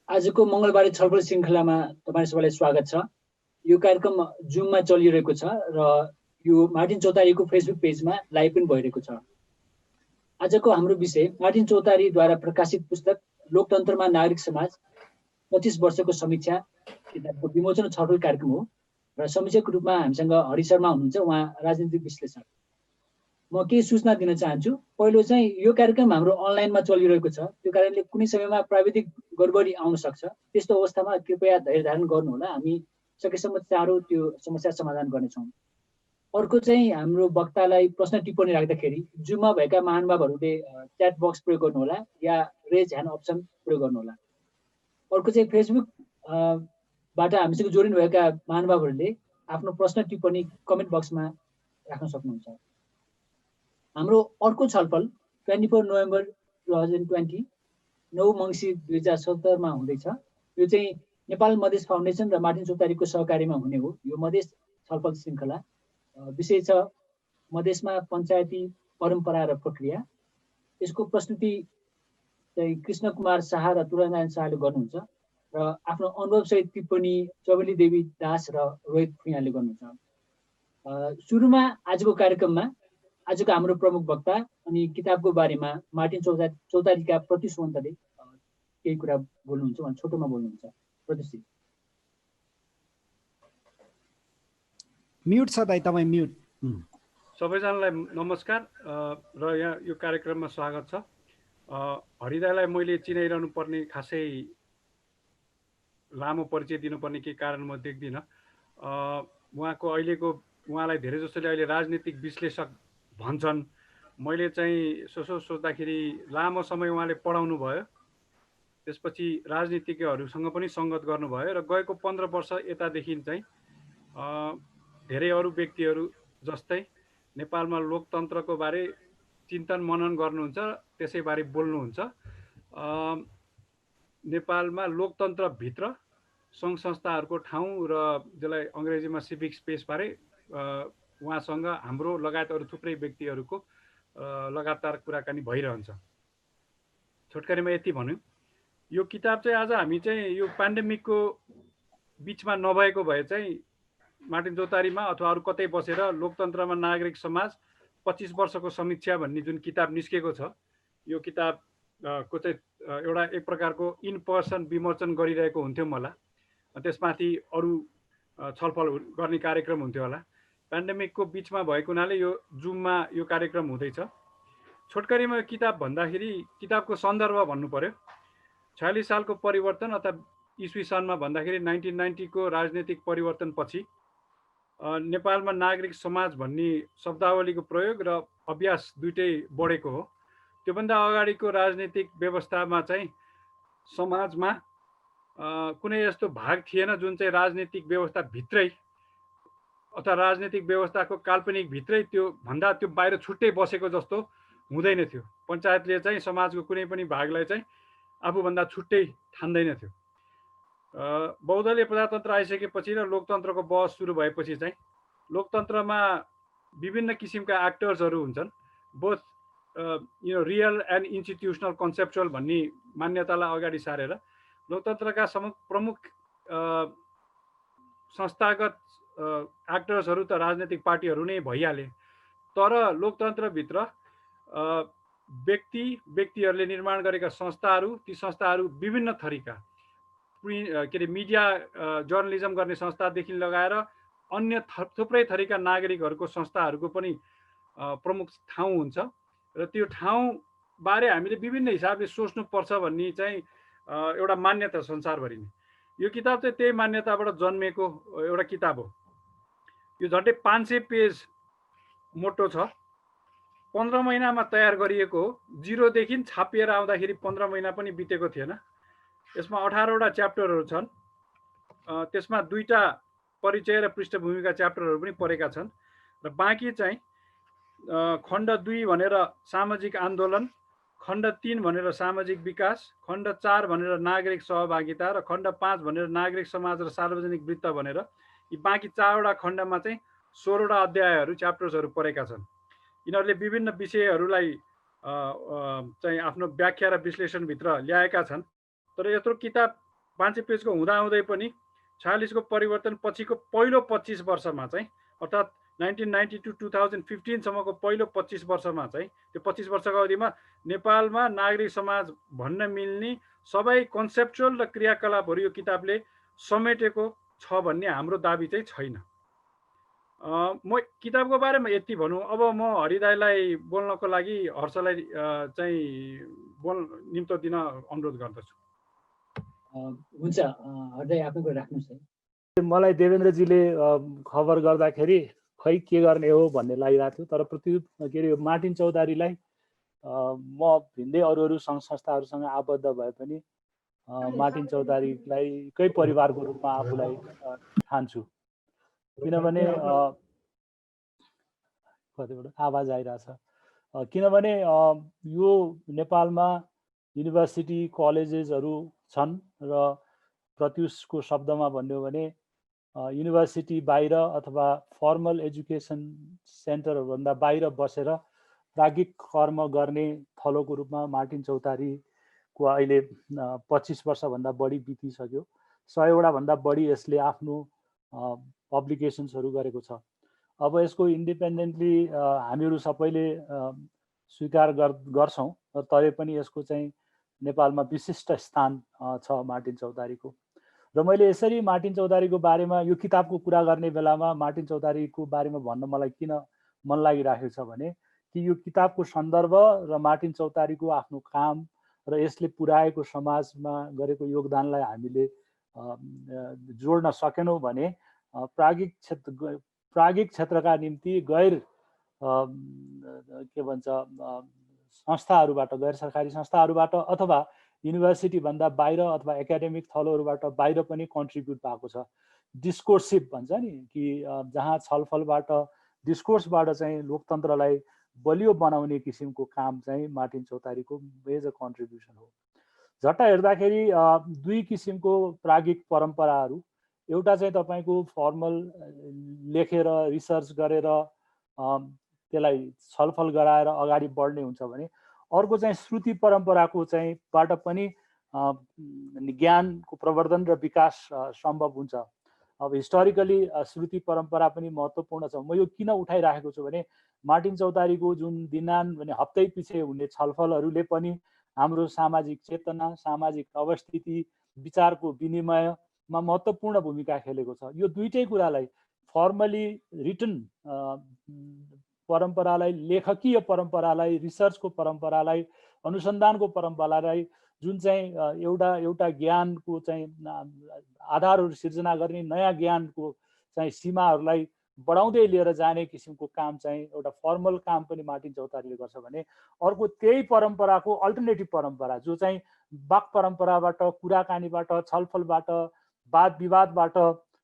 आजको मङ्गलबारे छलफल श्रृङ्खलामा तपाईँ सबैलाई स्वागत छ। यो कार्यक्रम जुममा चलिरहेको छ र यो मार्टिन चौतारीको फेसबुक पेजमा लाइभ पनि भइरहेको छ। आजको हाम्रो विषय मार्टिन चौतारीद्वारा प्रकाशित पुस्तक लोकतन्त्रमा नागरिक समाज 25 वर्षको समीक्षा किताबको विमोचन छलफल कार्यक्रम हो र समीक्षकको रूपमा हामीसँग हरि शर्मा हुनुहुन्छ, उहाँ राजनीतिक विश्लेषक। म केही सूचना दिन चाहन्छु। पहिलो चाहिँ यो कार्यक्रम हाम्रो अनलाइनमा चलिरहेको छ, त्यो कारणले कुनै समयमा प्राविधिक गडबडी आउन सक्छ। त्यस्तो अवस्थामा कृपया धैर्य धारण गर्नुहोला, हामी सकेसम्म चाँडो त्यो समस्या समाधान गर्नेछौँ। अर्को चाहिँ हाम्रो वक्तालाई प्रश्न टिप्पणी राख्दाखेरि जुममा भएका महानुभावहरूले च्याट बक्स प्रयोग गर्नुहोला या रेज ह्यान्ड अप्सन प्रयोग गर्नुहोला। अर्को चाहिँ फेसबुक बाट हामीसँग जोडिनुभएका महानुभावहरूले आफ्नो प्रश्न टिप्पणी कमेन्ट बक्समा राख्न सक्नुहुन्छ। हाम्रो अर्को छलफल 24 नोभेम्बर 2020 9 मङ्सिर 2070 मा हुँदैछ। यो चाहिँ नेपाल मधेस फाउन्डेसन र मार्टिन चौतारीको सहकारीमा हुने हो। यो मधेस छलफल श्रृङ्खला विषय छ मधेसमा पञ्चायती परम्परा र प्रक्रिया। यसको प्रस्तुति चाहिँ कृष्ण कुमार शाह र तुलनारायण शाहले गर्नुहुन्छ र आफ्नो अनुभवसहित टिप्पणी चौबेली देवी दास र रोहित भुइँयाले गर्नुहुन्छ। सुरुमा आजको कार्यक्रममा आजको हाम्रो प्रमुख वक्ता अनि किताबको बारेमा मार्टिन चौतारीका प्रति सुवन्तले केही कुरा बोल्नुहुन्छ, उहाँ छोटोमा बोल्नुहुन्छ। प्रतिष्ठित म्युट छ दाइ, तपाईँ म्युट। सबैजनालाई नमस्कार र यहाँ यो कार्यक्रममा स्वागत छ। हरिदालाई मैले चिनाइरहनु पर्ने खासै लामो परिचय दिनुपर्ने केही कारण म देख्दिनँ। उहाँलाई धेरै जसोले अहिले राजनीतिक विश्लेषक भन्छन्। मैले चाहिँ सोच्दाखेरि लामो समय उहाँले पढाउनु भयो, त्यसपछि राजनीतिज्ञहरूसँग पनि सङ्गत गर्नुभयो र गएको 15 वर्ष यतादेखि चाहिँ धेरै अरू व्यक्तिहरू जस्तै नेपालमा लोकतन्त्रको बारे चिन्तन मनन गर्नुहुन्छ, त्यसैबारे बोल्नुहुन्छ। नेपालमा लोकतन्त्रभित्र सङ्घ संस्थाहरूको ठाउँ र जसलाई अङ्ग्रेजीमा सिभिक स्पेसबारे उहाँसँग हाम्रो लगायत अरू थुप्रै व्यक्तिहरूको लगातार कुराकानी भइरहन्छ। छोटकरीमा यति भन्यो। यो किताब चाहिँ आज हामी चाहिँ यो पेन्डेमिकको बिचमा नभएको भए चाहिँ मार्टिन चौतारीमा अथवा अरू कतै बसेर लोकतन्त्रमा नागरिक समाज 25 वर्षको समीक्षा भन्ने जुन किताब निस्केको छ, यो किताबको चाहिँ एउटा एक प्रकारको इन पर्सन विमोचन गरिरहेको हुन्थ्यो मलाई। त्यसमाथि अरू छलफल गर्ने कार्यक्रम हुन्थ्यो होला। पेन्डेमिकको बिचमा भएको हुनाले यो जुममा यो कार्यक्रम हुँदैछ। छोटकरीमा यो किताब भन्दाखेरि किताबको सन्दर्भ भन्नु पर्यो। 46 सालको परिवर्तन अथवा इस्वी सनमा भन्दाखेरि 1990 को राजनीतिक परिवर्तनपछि नेपालमा नागरिक समाज भन्ने शब्दावलीको प्रयोग र अभ्यास दुइटै बढेको हो। त्योभन्दा अगाडिको राजनीतिक व्यवस्थामा चाहिँ समाजमा कुनै यस्तो भाग थिएन जुन चाहिँ राजनीतिक व्यवस्था भित्रै अथवा राजनीतिक व्यवस्थाको काल्पनिक भित्रै त्यो बाहिर छुट्टै बसेको जस्तो हुँदैन थियो। पञ्चायतले चाहिँ समाजको कुनै पनि भागलाई चाहिँ आफूभन्दा छुट्टै ठान्दैन थियो। बहुदलीय प्रजातन्त्र आइसकेपछि र लोकतन्त्रको बहस सुरु भएपछि चाहिँ लोकतन्त्रमा विभिन्न किसिमका एक्टर्सहरू हुन्छन्। Both real and institutional conceptual भन्ने मान्यतालाई अगाडि सारेर लोकतन्त्रका प्रमुख संस्थागत एक्टर्सहरू त राजनीतिक पार्टीहरू नै भइहाले, तर लोकतन्त्रभित्र व्यक्तिहरूले निर्माण गरेका संस्थाहरू, ती संस्थाहरू विभिन्न थरीका मिडिया जर्नलिजम गर्ने संस्थादेखि लगाएर अन्य थुप्रै थरीका नागरिकहरूको संस्थाहरूको पनि प्रमुख ठाउँ हुन्छ र त्यो ठाउँबारे हामीले विभिन्न हिसाबले सोच्नुपर्छ भन्ने चाहिँ एउटा मान्यता संसारभरि नै। यो किताब चाहिँ त्यही मान्यताबाट जन्मेको एउटा किताब हो। यो झन्डै 500 पेज मोटो छ। 15 महिनामा तयार गरिएको हो। 0 देखि छापिएर आउँदाखेरि 15 महिना पनि बितेको थिएन। यसमा 18 वटा च्याप्टरहरू छन्। त्यसमा 2टा परिचय र पृष्ठभूमिका च्याप्टरहरू पनि परेका छन् र बाँकी चाहिँ खण्ड 2 भनेर सामाजिक आन्दोलन, खण्ड 3 भनेर सामाजिक विकास, खण्ड 4 भनेर नागरिक सहभागिता र खण्ड 5 भनेर नागरिक समाज र सार्वजनिक वृत्त भनेर यी बाँकी 4 वटा खण्डमा चाहिँ 16 वटा अध्यायहरू च्याप्टर्सहरू परेका छन्। यिनीहरूले विभिन्न विषयहरूलाई चाहिँ आफ्नो व्याख्या र विश्लेषणभित्र ल्याएका छन्। तर यत्रो किताब 500 पेजको हुँदाहुँदै पनि 46 को परिवर्तन पछिको पहिलो 25 वर्षमा चाहिँ अर्थात् 1990 टु 2015 सम्मको पहिलो 25 वर्षमा चाहिँ त्यो 25 वर्षको अवधिमा नेपालमा नागरिक समाज भन्न मिल्ने सबै कन्सेप्चुअल र क्रियाकलापहरू यो किताबले समेटेको छ भन्ने हाम्रो दाबी चाहिँ छैन। म किताबको बारेमा यति भनौँ। अब म हरिदाईलाई बोल्नको लागि हर्षलाई चाहिँ निम्तो दिन अनुरोध गर्दछु। हुन्छ, हरिदाई आफ्नो कुरा राख्नुहोस् है। मलाई देवेन्द्रजीले खबर गर्दाखेरि खै के गर्ने हो भन्ने लागिरहेको थियो, तर के अरे मार्टिन चौधरीलाई म भिन्दै अरू सङ्घ संस्थाहरूसँग आबद्ध भए पनि मार्टिन चौधरीलाई कै परिवारको रूपमा आफूलाई ठान्छु। किनभने कतिवटा आवाज आइरहेछ, किनभने यो नेपालमा युनिभर्सिटी कलेजेसहरू छन् र प्रत्युषको शब्दमा भन्यो भने युनिभर्सिटी बाहिर अथवा फर्मल एजुकेसन सेन्टरहरूभन्दा बाहिर बसेर प्राज्ञिक कर्म गर्ने थलोको रूपमा मार्टिन चौधरीको अहिले 25 वर्षभन्दा बढी बितिसक्यो। 100 भन्दा बढी यसले आफ्नो पब्लिकेसन्सहरू गरेको छ। अब यसको इन्डिपेन्डेन्टली हामीहरू सबैले स्वीकार गर्छौँ, तरै पनि यसको चाहिँ नेपालमा विशिष्ट स्थान छ मार्टिन चौधरीको। र मैले यसरी मार्टिन चौधरीको बारेमा यो किताबको कुरा गर्ने बेलामा मार्टिन चौधरीको बारेमा भन्न मलाई किन मन लागिराखेको छ भने कि यो किताबको सन्दर्भ र मार्टिन चौधरीको आफ्नो काम र यसले पुर्याएको समाजमा गरेको योगदानलाई हामीले जोड्न सकेनौँ भने प्राज्ञिक क्षेत्रका निम्ति गैर के भन्छ संस्थाहरूबाट, गैर सरकारी संस्थाहरूबाट अथवा युनिभर्सिटी भन्दा बाहिर अथवा एकाडेमिक थलोहरूबाट बाहिर पनि कन्ट्रिब्युट भएको छ। डिस्कोर्सिभ भन्छ नि, कि जहाँ छलफलबाट डिस्कोर्सबाट चाहिँ लोकतन्त्रलाई बलियो बनाउने किसिमको काम चाहिँ मार्टिन चौधरीको मेजर कन्ट्रिब्युसन हो। झट्ट हेर्दाखेरि दुई किसिमको प्राज्ञिक परम्पराहरू, एउटा चाहिँ तपाईँको फर्मल लेखेर रिसर्च गरेर त्यसलाई छलफल गराएर अगाडि बढ्ने हुन्छ भने अर्को चाहिँ श्रुति परम्पराको चाहिँ बाट पनि ज्ञानको प्रवर्धन र विकास सम्भव हुन्छ। अब हिस्टोरिकली श्रुति परम्परा पनि महत्त्वपूर्ण छ। म यो किन उठाइराखेको छु भने मार्टिन चौधरीको जुन दिनान भने हप्तै पछि हुने छलफलहरूले पनि हाम्रो सामाजिक चेतना, सामाजिक अवस्थिति, विचारको विनिमयमा महत्त्वपूर्ण भूमिका खेलेको छ। यो दुईटै कुरालाई फर्मली रिटन परम्परालाई, लेखकीय परम्परालाई, रिसर्चको परम्परालाई, अनुसन्धानको परम्परालाई, जुन चाहिँ एउटा ज्ञानको चाहिँ आधारहरू सिर्जना गर्ने नयाँ ज्ञानको चाहिँ सीमाहरूलाई बढाउँदै लिएर जाने किसिमको काम चाहिँ एउटा फर्मल काम पनि मार्टिन चौधरीले गर्छ भने अर्को त्यही परम्पराको अल्टरनेटिभ परम्परा जो चाहिँ वाक परम्पराबाट, कुराकानीबाट, छलफलबाट, वाद विवादबाट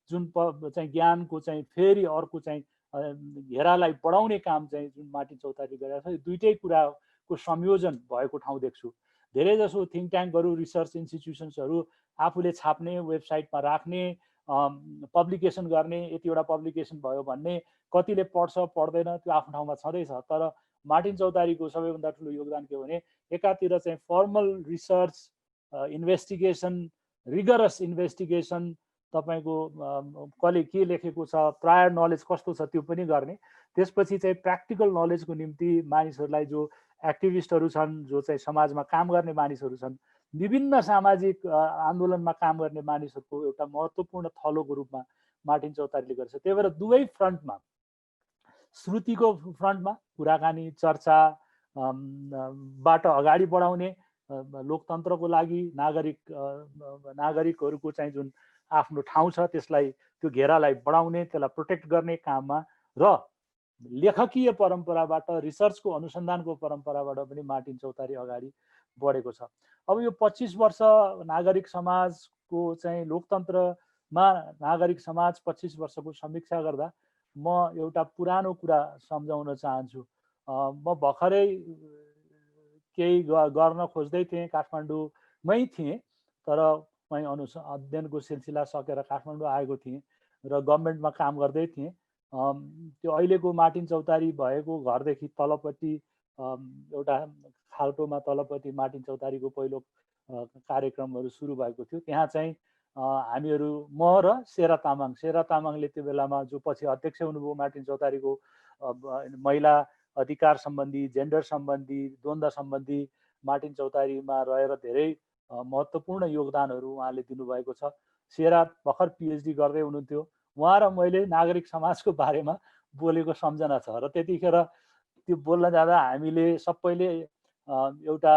जुन चाहिँ ज्ञानको चाहिँ फेरि अर्को चाहिँ घेरालाई बढाउने काम चाहिँ जुन मार्टिन चौधरीले गरेको छ, दुईटै कुराको संयोजन भएको ठाउँ देख्छु। धेरै जसो थिङ्क ट्याङ्कहरू, रिसर्च इन्स्टिट्युसन्सहरू आफूले छाप्ने, वेबसाइटमा राख्ने, पब्लिकेसन गर्ने, यतिवटा पब्लिकेसन भयो भन्ने, कतिले पढ्छ पढ्दैन त्यो आफ्नो ठाउँमा छँदैछ। तर मार्टिन चौधरीको सबैभन्दा ठुलो योगदान के हो भने एकातिर चाहिँ formal research, investigation, rigorous investigation, तपाईँको कसले के लेखेको छ, प्रायर नलेज कस्तो छ त्यो पनि गर्ने, त्यसपछि चाहिँ प्र्याक्टिकल नलेजको निम्ति मानिसहरूलाई, जो एक्टिभिस्टहरू छन्, जो चाहिँ समाजमा काम गर्ने मानिसहरू छन्, विभिन्न सामाजिक आन्दोलनमा काम गर्ने मानिसहरूको एउटा महत्त्वपूर्ण थलोको रूपमा मार्टिन चौधरीले गर्छ। त्यही भएर दुवै फ्रन्टमा, श्रुतिको फ्रन्टमा कुराकानी, चर्चा बाट अगाडि बढाउने, लोकतन्त्रको लागि नागरिकहरूको चाहिँ जुन आफ्नो ठाउँ छ त्यसलाई, त्यो घेरालाई बढाउने, त्यसलाई प्रोटेक्ट गर्ने काममा, र लेखकीय परम्पराबाट, रिसर्चको अनुसन्धानको परम्पराबाट पनि मार्टिन चौधरी अगाडि बढेको छ। अब यो 25 वर्ष नागरिक समाजको चाहिँ लोकतन्त्रमा नागरिक समाज 25 वर्षको समीक्षा गर्दा म एउटा पुरानो कुरा सम्झाउन चाहन्छु। म भर्खरै केही गर्न खोज्दै थिएँ, काठमाडौँमै थिएँ, तर मै अध्ययनको सिलसिला सकेर काठमाडौँ आएको थिएँ र गभर्मेन्टमा काम गर्दै थिएँ। त्यो अहिलेको मार्टिन चौधरी भएको घरदेखि तलपट्टि एउटा खाल्टोमा तलपट्टि मार्टिन चौधरीको पहिलो कार्यक्रमहरू सुरु भएको थियो। त्यहाँ चाहिँ हामीहरू म र शेरा तामाङले त्यो बेलामा जो पछि अध्यक्ष हुनुभयो मार्टिन चौतारीको महिला अधिकार सम्बन्धी, जेन्डर सम्बन्धी, द्वन्द्व सम्बन्धी मार्टिन चौतारीमा रहेर धेरै महत्त्वपूर्ण योगदानहरू उहाँले दिनुभएको छ। शेरा भर्खर PhD गर्दै हुनुहुन्थ्यो। उहाँ र मैले नागरिक समाजको बारेमा बोलेको सम्झना छ र त्यतिखेर त्यो बोल्न जाँदा हामीले सबैले एउटा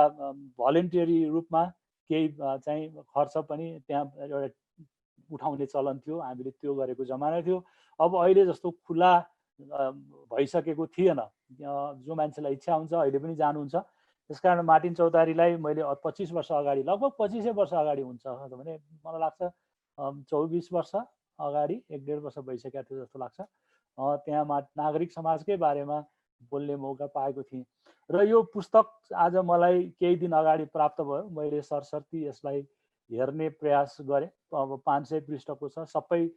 भलन्टियरी रूपमा केही चाहिँ खर्च पनि त्यहाँ एउटा उठाउने चलन थियो। हामीले त्यो गरेको जमाना थियो। अब अहिले जस्तो खुला भइसकेको थिएन। जो मान्छेलाई इच्छा हुन्छ अहिले पनि जानुहुन्छ। त्यसकारण मार्टिन चौतारीलाई मैले 25 वर्ष अगाडि, लगभग 25 वर्ष अगाडि हुन्छ भने मलाई लाग्छ 24 वर्ष अगाडि, 1.5 वर्ष भइसकेको थियो जस्तो लाग्छ, त्यहाँ नागरिक समाजकै बारेमा बोल्ने मौका पाएको थिएँ। र यो पुस्तक आज मलाई केही दिन अगाडि प्राप्त भयो। मैले सरसर्ती यसलाई हेर्ने प्रयास गरेँ। अब 500 पृष्ठको छ। सबै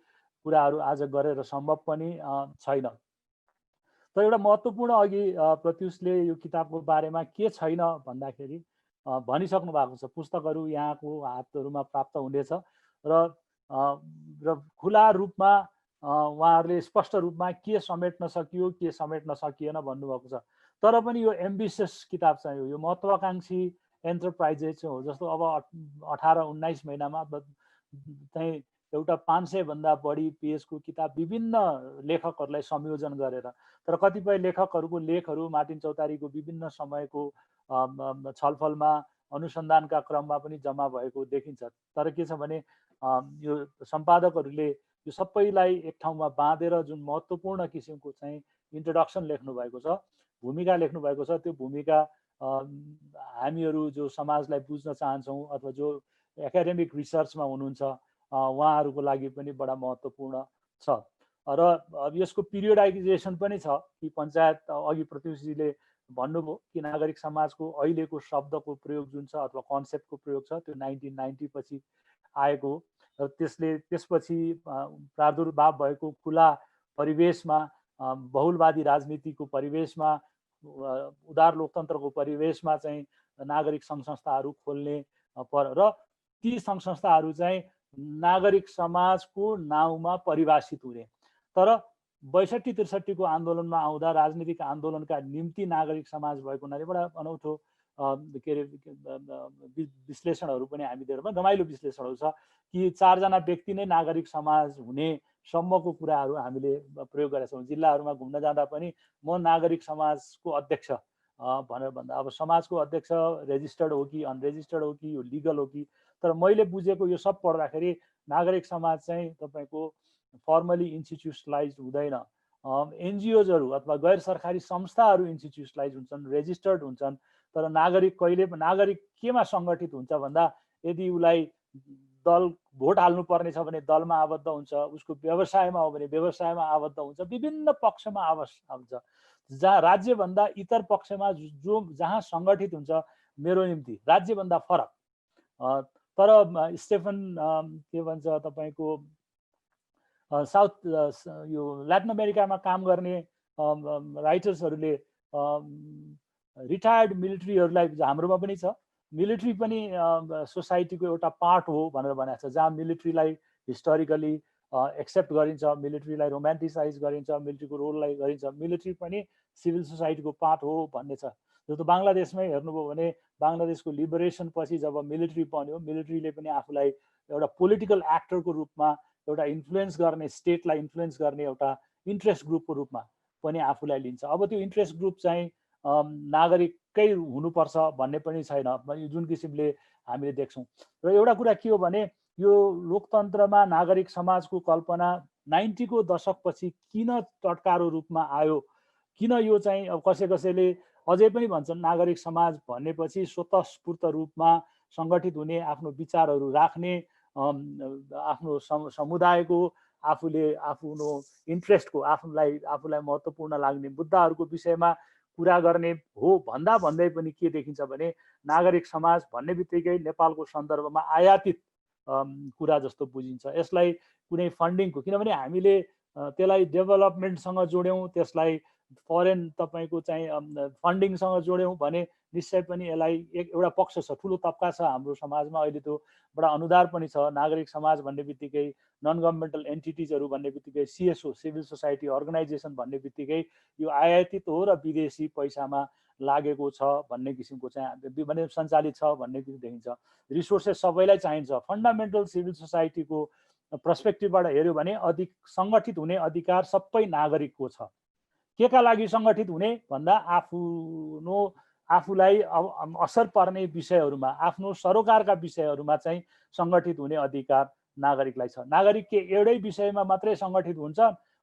कुराहरू आज गरेर सम्भव पनि छैन। तर एउटा महत्त्वपूर्ण अघि प्रत्युषले यो किताबको बारेमा के छैन भन्दाखेरि भनिसक्नु भएको छ। पुस्तकहरू यहाँको हातहरूमा प्राप्त हुनेछ र खुला रूपमा उहाँहरूले स्पष्ट रूपमा के समेट्न सकियो, के समेट्न सकिएन भन्नुभएको छ। तर पनि यो एम्बिसियस किताब चाहिँ यो महत्त्वाकांक्षी एन्टरप्राइजेस हो। जस्तो अब 18-19 महिनामा चाहिँ एउटा 500 भन्दा बढी पेजको किताब विभिन्न लेखकहरूलाई संयोजन गरेर, तर कतिपय लेखकहरूको लेखहरू मार्टिन चौतारीको विभिन्न समयको छलफलमा अनुसन्धानका क्रममा पनि जम्मा भएको देखिन्छ। तर के छ भने यो सम्पादकहरूले यो सबैलाई एक ठाउँमा बाँधेर जुन महत्त्वपूर्ण किसिमको चाहिँ इन्ट्रोडक्सन लेख्नु भएको छ, भूमिका लेख्नु भएको छ, त्यो भूमिका हामीहरू जो समाजलाई बुझ्न चाहन्छौँ अथवा जो एकाडेमिक रिसर्चमा हुनुहुन्छ उहाँहरूको लागि पनि बडा महत्त्वपूर्ण छ। र यसको पिरियडाइजेसन पनि छ कि पञ्चायत अघि प्रत्युषजीले भन्नुभयो कि नागरिक समाजको अहिलेको शब्दको प्रयोग जुन छ अथवा कन्सेप्टको प्रयोग छ त्यो 1990 पछि आएको र त्यसपछि प्रादुर्भाव भएको खुला परिवेशमा, बहुलवादी राजनीतिको परिवेशमा, उदार लोकतन्त्रको परिवेशमा चाहिँ नागरिक सङ्घ संस्थाहरू खोल्ने र ती सङ्घ संस्थाहरू चाहिँ नागरिक समाजको नाउँमा परिभाषित हुने। तर 62-63 को आन्दोलनमा आउँदा राजनीतिक आन्दोलनका निम्ति नागरिक समाज भएको हुनाले बडा अनौठो के अरे विश्लेषणहरू पनि हामीहरूमा रमाइलो विश्लेषणहरू छ कि 4 जना व्यक्ति नै नागरिक समाज हुने सम्मको कुराहरू हामीले प्रयोग गरेका छौँ। जिल्लाहरूमा घुम्न जाँदा पनि म नागरिक समाजको अध्यक्ष भनेर भन्दा अब समाजको अध्यक्ष रेजिस्टर्ड हो कि अनरेजिस्टर्ड हो कि यो लिगल हो कि, तर मैले बुझेको यो सब पढ्दाखेरि नागरिक समाज चाहिँ तपाईँको फर्मली इन्स्टिट्युसनलाइज हुँदैन। एनजिओजहरू अथवा गैर सरकारी संस्थाहरू इन्स्टिट्युसनलाइज हुन्छन्, रेजिस्टर्ड हुन्छन्। तर नागरिक कहिले नागरिक केमा सङ्गठित हुन्छ भन्दा यदि उसलाई दल भोट हाल्नु पर्ने छ भने दलमा आबद्ध हुन्छ, उसको व्यवसायमा हो भने व्यवसायमा आबद्ध हुन्छ, विभिन्न पक्षमा हुन्छ। जहाँ राज्यभन्दा इतर पक्षमा जो जहाँ सङ्गठित हुन्छ मेरो निम्ति राज्यभन्दा फरक। तर स्टेफन के भन्छ तपाईँको साउथ यो ल्याटिन अमेरिकामा काम गर्ने राइटर्सहरूले रिटायर्ड मिलिट्रीहरूलाई, हाम्रोमा पनि छ, मिलिट्री पनि सोसाइटीको एउटा पार्ट हो भनेर भनेको छ। जहाँ मिलिट्रीलाई हिस्टोरिकली एक्सेप्ट गरिन्छ, मिलिट्रीलाई रोमान्टिसाइज गरिन्छ, मिलिट्रीको रोललाई गरिन्छ, मिलिट्री पनि सिभिल सोसाइटीको पार्ट हो भन्ने छ। जस्तो बङ्गलादेशमै हेर्नुभयो भने बङ्गलादेशको लिबरेसन पछि जब मिलिट्री बन्यो, मिलिट्रीले पनि आफूलाई एउटा पोलिटिकल एक्टरको रूपमा, एउटा इन्फ्लुएन्स गर्ने, स्टेटलाई इन्फ्लुएन्स गर्ने एउटा इन्ट्रेस्ट ग्रुपको रूपमा पनि आफूलाई लिन्छ। अब त्यो इन्ट्रेस्ट ग्रुप चाहिँ नागरिककै हुनुपर्छ भन्ने पनि छैन, जुन किसिमले हामीले देख्छौँ। र एउटा कुरा के हो भने यो लोकतन्त्रमा नागरिक समाजको कल्पना 90 को दशकपछि किन चटकारो रूपमा आयो, किन यो चाहिँ अब कसैले अझै पनि भन्छन् नागरिक समाज भनेपछि स्वतस्फूर्त रूपमा सङ्गठित हुने, आफ्नो विचारहरू राख्ने, आफ्नो समुदायको आफूले आफ्नो इन्ट्रेस्टको, आफूलाई महत्त्वपूर्ण लाग्ने मुद्दाहरूको विषयमा कुरा गर्ने हो भन्दै पनि के देखिन्छ भने नागरिक समाज भन्ने बित्तिकै नेपालको सन्दर्भमा आयातित कुरा जस्तो बुझिन्छ। यसलाई कुनै फन्डिङको, किनभने हामीले त्यसलाई डेभलपमेन्टसँग जोड्यौँ, त्यसलाई फरेन तपाईँको चाहिँ फन्डिङसँग जोड्यौँ भने निश्चय पनि यसलाई एउटा पक्ष छ, ठुलो तबका छ हाम्रो समाजमा अहिले, त्यो बडा अनुदार पनि छ। नागरिक समाज भन्ने बित्तिकै, नन गभर्मेन्टल एन्टिटिजहरू भन्ने बित्तिकै, सिएसओ सिभिल सोसाइटी अर्गनाइजेसन भन्ने बित्तिकै यो आयातित हो र विदेशी पैसामा लागेको छ भन्ने किसिमको चाहिँ भने सञ्चालित छ भन्ने किसिम देखिन्छ। रिसोर्सेस सबैलाई चाहिन्छ। फन्डामेन्टल सिभिल सोसाइटीको पर्सपेक्टिभबाट हेऱ्यो भने सङ्गठित हुने अधिकार सबै नागरिकको छ। के का लागि सङ्गठित हुने भन्दा आफूलाई असर पर्ने विषयहरूमा, आफ्नो सरोकारका विषयहरूमा चाहिँ सङ्गठित हुने अधिकार नागरिकलाई छ। नागरिक के एउटै विषयमा मात्रै सङ्गठित हुन्छ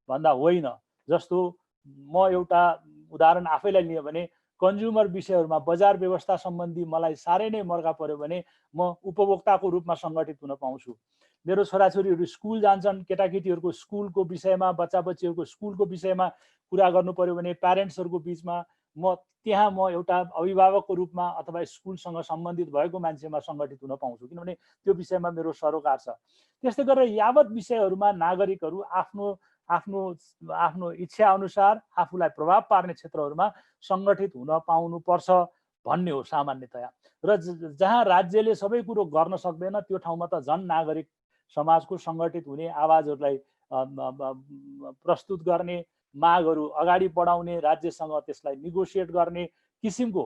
भन्दा होइन। जस्तो म एउटा उदाहरण आफैलाई लिएँ भने कन्ज्युमर विषयहरूमा, बजार व्यवस्था सम्बन्धी मलाई साह्रै नै मर्का पर्यो भने म उपभोक्ताको रूपमा सङ्गठित हुन पाउँछु। मेरो छोराछोरीहरू स्कुल जान्छन्, केटाकेटीहरूको स्कुलको विषयमा, बच्चा बच्चीहरूको स्कुलको विषयमा कुरा गर्नु पर्यो भने प्यारेन्ट्सहरूको बिचमा त्यहाँ म एउटा अभिभावकको रूपमा अथवा स्कुलसँग सम्बन्धित भएको मान्छेमा सङ्गठित हुन पाउँछु, किनभने त्यो विषयमा मेरो सरोकार छ। त्यस्तै गरेर यावत विषयहरूमा नागरिकहरू आफ्नो इच्छा अनुसार आफूलाई प्रभाव पार्ने क्षेत्रहरूमा सङ्गठित हुन पाउनुपर्छ भन्ने हो सामान्यतया। र जहाँ राज्यले सबै कुरो गर्न सक्दैन त्यो ठाउँमा त झन् नागरिक समाजको सङ्गठित हुने आवाजहरूलाई प्रस्तुत गर्ने, मागहरू अगाडि बढाउने, राज्यसँग त्यसलाई निगोसिएट गर्ने किसिमको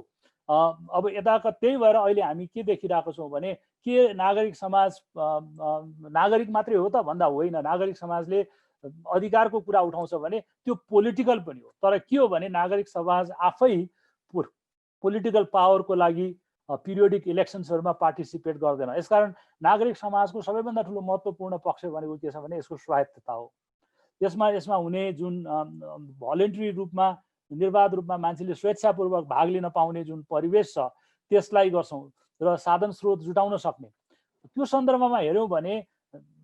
अब यताका। त्यही भएर अहिले हामी के देखिरहेको छौँ भने के नागरिक समाज नागरिक मात्रै हो त भन्दा होइन। नागरिक समाजले अधिकारको कुरा उठाउँछ भने त्यो पोलिटिकल पनि हो, तर के हो भने नागरिक समाज आफै पोलिटिकल पावरको लागि पिरियोडिक इलेक्सन्सहरूमा पार्टिसिपेट गर्दैन। यसकारण नागरिक समाजको सबैभन्दा ठुलो महत्त्वपूर्ण पक्ष भनेको के छ भने यसको स्वायत्तता हो। यसमा हुने जुन भोलिन्ट्री रूपमा, निर्वाध रूपमा मान्छेले स्वेच्छापूर्वक भाग लिन पाउने जुन परिवेश छ त्यसलाई गर्छौँ र साधन स्रोत जुटाउन सक्ने। त्यो सन्दर्भमा हेऱ्यौँ भने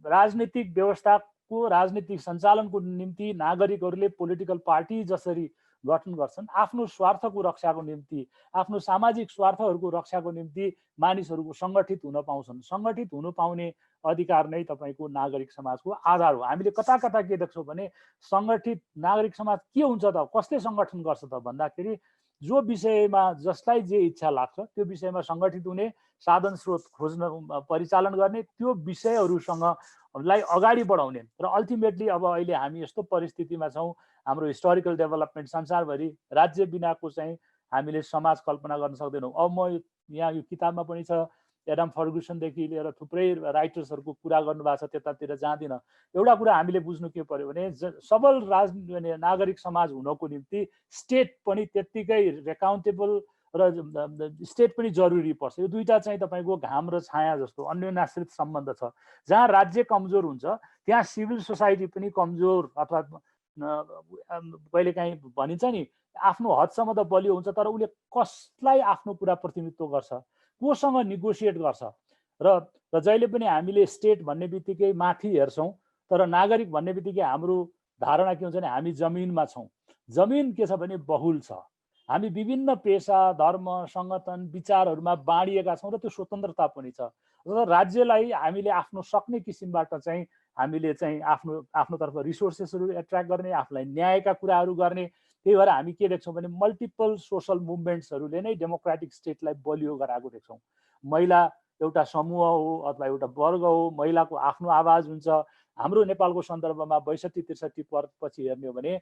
राजनीतिक व्यवस्थाको, राजनीतिक सञ्चालनको निम्ति नागरिकहरूले पोलिटिकल पार्टी जसरी गठन गर्छन्, आफ्नो स्वार्थको रक्षाको निम्ति, आफ्नो सामाजिक स्वार्थहरूको रक्षाको निम्ति मानिसहरूको सङ्गठित हुन पाउँछन्। सङ्गठित हुनु पाउने अधिकार नै तपाईँको नागरिक समाजको आधार हो। हामीले कता कता के देख्छौँ भने सङ्गठित नागरिक समाज के हुन्छ त, कसले सङ्गठन गर्छ त भन्दाखेरि जो विषयमा जसलाई जे इच्छा लाग्छ त्यो विषयमा सङ्गठित हुने, साधन स्रोत खोज्न, परिचालन गर्ने, त्यो विषयहरूसँग लाई अगाडि बढाउने। र अल्टिमेटली अब अहिले हामी यस्तो परिस्थितिमा छौँ, हाम्रो हिस्टोरिकल डेभलपमेन्ट संसारभरि राज्य बिनाको चाहिँ हामीले समाज कल्पना गर्न सक्दैनौँ। अब म यहाँ यो किताबमा पनि छ, एडम फर्गुसनदेखि लिएर थुप्रै राइटर्सहरूको कुरा गर्नुभएको छ, त्यतातिर जाँदिनँ। एउटा कुरा हामीले बुझ्नु के पर्यो भने सबल नागरिक समाज हुनको निम्ति स्टेट पनि त्यत्तिकै एकाउन्टेबल र स्टेट पनि जरुरी पर्छ। यो दुईटा चाहिँ तपाईँको घाम र छाया जस्तो अन्योन्याश्रित सम्बन्ध छ। जहाँ राज्य कमजोर हुन्छ त्यहाँ सिभिल सोसाइटी पनि कमजोर, अथवा कहिलेकाहीँ भनिन्छ नि आफ्नो हदसम्म त बलियो हुन्छ, तर उसले कसलाई आफ्नो कुरा प्रतिनिधित्व गर्छ, कोसँग निगोसिएट गर्छ। र जहिले पनि हामीले स्टेट भन्ने बित्तिकै माथि हेर्छौँ, तर नागरिक भन्ने बित्तिकै हाम्रो धारणा के हुन्छ भने हामी जमिनमा छौँ। जमिन के छ भने बहुल छ, हामी विभिन्न पेसा, धर्म, सङ्गठन, विचारहरूमा बाँडिएका छौँ र त्यो स्वतन्त्रता पनि छ। र राज्यलाई हामीले आफ्नो सक्ने किसिमबाट चाहिँ हामीले चाहिँ आफ्नोतर्फ रिसोर्सेसहरू एट्र्याक्ट गर्ने, आफूलाई न्यायका कुराहरू गर्ने। त्यही भएर हामी के देख्छौँ भने मल्टिपल सोसल मुभमेन्ट्सहरूले नै डेमोक्रेटिक स्टेटलाई बलियो गराएको देख्छौँ। महिला एउटा समूह हो अथवा एउटा वर्ग हो, महिलाको आफ्नो आवाज हुन्छ। हाम्रो नेपालको सन्दर्भमा 62-63 पछि हेर्ने हो भने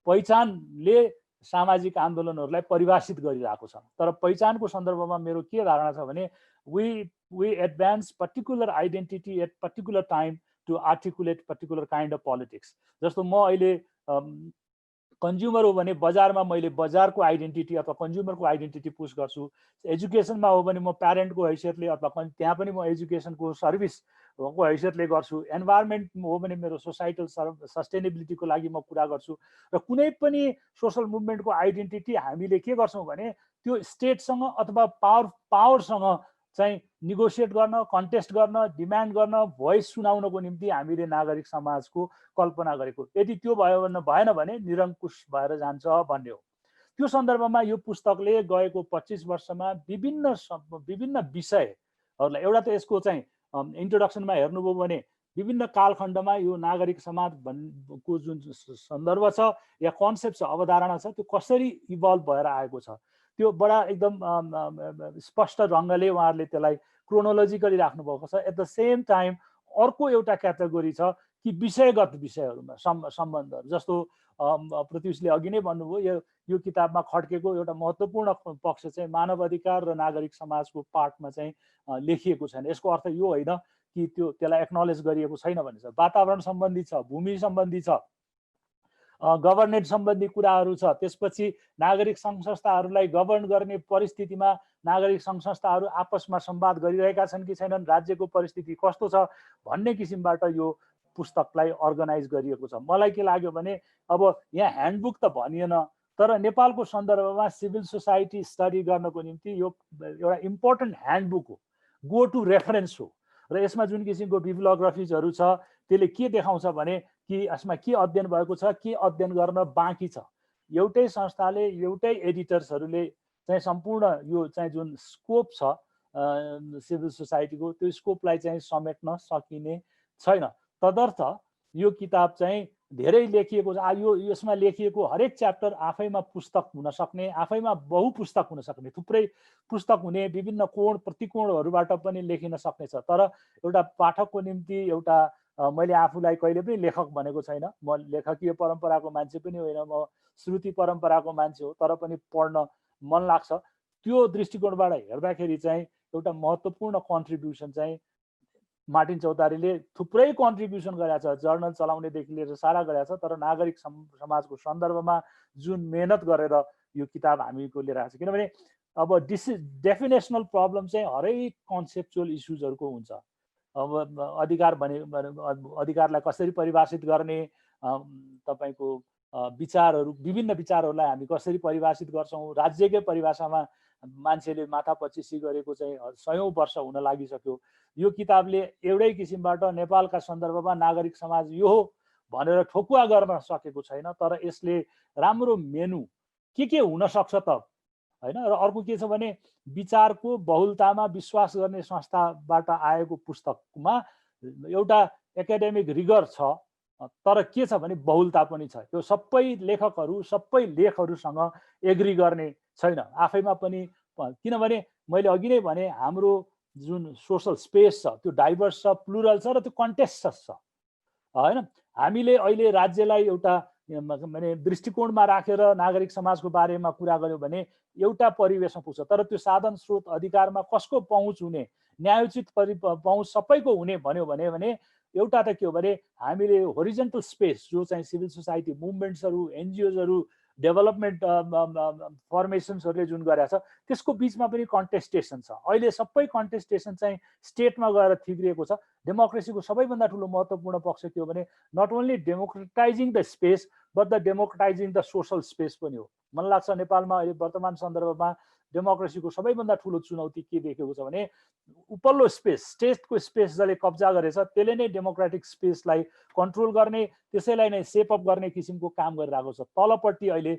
पहिचानले सामाजिक आन्दोलनहरूलाई परिभाषित गरिरहेको छ। तर पहिचानको सन्दर्भमा मेरो के धारणा छ भने we advance particular identity at particular time to articulate particular kind of politics. जस्तो म अहिले कन्ज्युमर हो भने बजारमा मैले बजारको आइडेन्टिटी अथवा कन्ज्युमरको आइडेन्टिटी पुश गर्छु। एजुकेसनमा हो भने म प्यारेन्टको हैसियतले अथवा त्यहाँ पनि म एजुकेसनको सर्भिसको हैसियतले गर्छु। एन्भाइरोमेन्ट हो भने मेरो सोसाइटल सस्टेनेबिलिटीको लागि म कुरा गर्छु। र कुनै पनि सोसल मुभमेन्टको आइडेन्टिटी हामीले के गर्छौँ भने त्यो स्टेटसँग अथवा पावरसँग चाहिँ निगोसिएट गर्न, कन्टेस्ट गर्न, डिमान्ड गर्न, भोइस सुनाउनको निम्ति हामीले नागरिक समाजको कल्पना गरेको। यदि त्यो भएन भने निरङ्कुश भएर जान्छ भन्ने हो। त्यो सन्दर्भमा यो पुस्तकले गएको 25 वर्षमा विभिन्न विषयहरूलाई, एउटा त यसको चाहिँ इन्ट्रोडक्सनमा हेर्नुभयो भने विभिन्न कालखण्डमा यो नागरिक समाज को जुन सन्दर्भ छ या कन्सेप्ट छ, अवधारणा छ, त्यो कसरी इभल्भ भएर आएको छ, त्यो बडा एकदम स्पष्ट ढङ्गले उहाँहरूले त्यसलाई क्रोनोलोजिकली राख्नुभएको छ। एट द सेम टाइम अर्को एउटा क्याटेगोरी छ कि विषयगत विषयहरूमा सम्बन्धहरू, जस्तो पृथ्वीले अघि नै भन्नुभयो, यो किताबमा खड्केको एउटा महत्त्वपूर्ण पक्ष चाहिँ मानव अधिकार र नागरिक समाजको पार्टमा चाहिँ लेखिएको छैन। यसको अर्थ यो होइन कि त्यसलाई एक्नोलेज गरिएको छैन भन्ने छ। वातावरण सम्बन्धी छ, भूमि सम्बन्धी छ, गभर्नेन्स सम्बन्धी कुराहरू छ, त्यसपछि नागरिक सङ्घ संस्थाहरूलाई गभर्न गर्ने परिस्थितिमा नागरिक सङ्घ संस्थाहरू आपसमा संवाद गरिरहेका छन् कि छैनन्, राज्यको परिस्थिति कस्तो छ भन्ने किसिमबाट यो पुस्तकलाई अर्गनाइज गरिएको छ। मलाई के लाग्यो भने अब यहाँ ह्यान्डबुक त भनिएन, तर नेपालको सन्दर्भमा सिभिल सोसाइटी स्टडी गर्नको निम्ति यो एउटा इम्पोर्टेन्ट ह्यान्डबुक हो, गो टु रेफरेन्स हो। र यसमा जुन किसिमको बिब्लियोग्राफिजहरू छ त्यसले के देखाउँछ भने कि यसमा के अध्ययन भएको छ, के अध्ययन गर्न बाँकी छ। एउटै संस्थाले, एउटै एडिटर्सहरूले चाहिँ सम्पूर्ण यो चाहिँ जुन स्कोप छ सिभिल सोसाइटीको, त्यो स्कोपलाई चाहिँ समेट्न सकिने छैन। तदर्थ यो किताब चाहिँ धेरै लेखिएको छ। यो यसमा लेखिएको हरेक च्याप्टर आफैमा पुस्तक हुन सक्ने, आफैमा बहुपुस्तक हुन सक्ने, थुप्रै पुस्तक हुने, विभिन्न कोण प्रतिकोणहरूबाट पनि लेखिन सक्नेछ। तर एउटा पाठकको निम्ति एउटा मैले आफूलाई कहिले पनि लेखक भनेको छैन, म लेखकीय परम्पराको मान्छे पनि होइन, म श्रुति परम्पराको मान्छे हो, तर पनि पढ्न मन लाग्छ। त्यो दृष्टिकोणबाट हेर्दाखेरि चाहिँ एउटा महत्त्वपूर्ण कन्ट्रिब्युसन चाहिँ मार्टिन चौतारीले थुप्रै कन्ट्रिब्युसन गरेको छ, जर्नल चलाउनेदेखि लिएर सारा गरेको छ। तर नागरिक समाजको सन्दर्भमा जुन मेहनत गरेर यो किताब हामीको लिएर आएको छ, किनभने अब डेफिनेसनल प्रब्लम चाहिँ हरेक कन्सेप्चुअल इस्युजहरूको हुन्छ। अब अधिकार भने अधिकारलाई कसरी परिभाषित गर्ने, तपाईँको विचारहरू, विभिन्न विचारहरूलाई हामी कसरी परिभाषित गर्छौँ, राज्यकै परिभाषामा मान्छेले माथापच्चिसी गरेको चाहिँ 100औं वर्ष हुन लागिसक्यो। यो किताबले एउटै किसिमबाट नेपालका सन्दर्भमा नागरिक समाज यो हो भनेर ठोकुवा गर्न सकेको छैन, तर यसले राम्रो मेनु के हुन सक्छ त हैन। र अर्को के छ भने विचारको बहुलतामा विश्वास गर्ने संस्थाबाट आएको पुस्तकमा एउटा एकाडेमिक रिगर छ, तर के छ भने बहुलता पनि छ। यो सबै लेखकहरू, सबै लेखहरूसँग एग्री गर्ने छैन आफैमा पनि, किनभने मैले अघि नै भने हाम्रो जुन सोशल स्पेस छ त्यो डाइभर्स छ, प्लुरल छ, र त्यो कन्टेस्टस छ हैन। हामीले अहिले राज्यलाई एउटा माने दृष्टिकोणमा राखेर नागरिक समाजको बारेमा कुरा गर्यो भने एउटा परिवेशमा पुग्छ, तर त्यो साधन स्रोत अधिकारमा कसको पहुँच हुने, न्यायोचित पहुँच सबैको हुने भन्यो भने एउटा त के हो भने हामीले होरिजेन्टल स्पेस जो चाहिँ सिभिल सोसाइटी मुभमेन्ट्सहरू, एनजिओजहरू, डेभलपमेन्ट फर्मेसन्सहरूले जुन गरेको छ त्यसको बिचमा पनि कन्टेस्टेसन छ। अहिले सबै कन्टेस्टेसन चाहिँ स्टेटमा गएर थिग्रिएको छ। डेमोक्रेसीको सबैभन्दा ठुलो महत्त्वपूर्ण पक्ष के हो भने not only democratizing the space but the democratizing the social space पनि हो। मलाई लाग्छ नेपालमा अहिले वर्तमान सन्दर्भमा डेमोक्रेसीको सबैभन्दा ठुलो चुनौती के देखेको छ भने उपल्लो स्पेस, स्टेटको स्पेस जसले कब्जा गरेछ त्यसले नै डेमोक्रेटिक स्पेसलाई कन्ट्रोल गर्ने, त्यसैलाई नै सेपअप गर्ने किसिमको काम गरिरहेको छ। तलपट्टि अहिले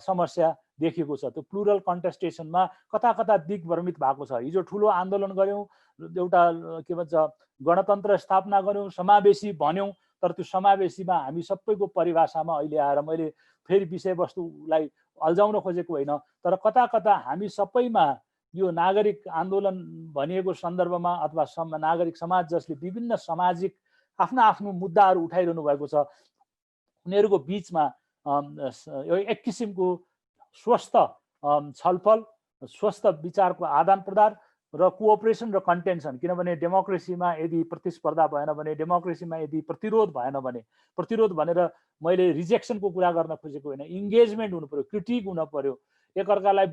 समस्या देखिएको छ, त्यो प्लुरल कन्टेस्टेसनमा कता कता दिग्भ्रमित भएको छ। हिजो ठुलो आन्दोलन गऱ्यौँ, एउटा के भन्छ गणतन्त्र स्थापना गऱ्यौँ, समावेशी भन्यौँ, तर त्यो समावेशीमा हामी सबैको परिभाषामा अहिले आएर मैले फेरि विषयवस्तुलाई अल्झाउन खोजेको होइन, तर कता कता हामी सबैमा यो नागरिक आन्दोलन भनिएको सन्दर्भमा अथवा नागरिक समाज जसले विभिन्न सामाजिक आफ्ना आफ्नो मुद्दाहरू उठाइरहनु भएको छ उनीहरूको बिचमा एक किसिमको स्वस्थ छलफल, स्वस्थ विचारको आदान प्रदान र कोअपरेसन र कन्टेन्सन। किनभने डेमोक्रेसीमा यदि प्रतिस्पर्धा भएन भने, डेमोक्रेसीमा यदि प्रतिरोध भएन भने, प्रतिरोध भनेर मैले रिजेक्सनको कुरा गर्न खोजेको होइन, इङ्गेजमेन्ट हुनु पर्यो, क्रिटिक हुन पर्यो, एकअर्कालाई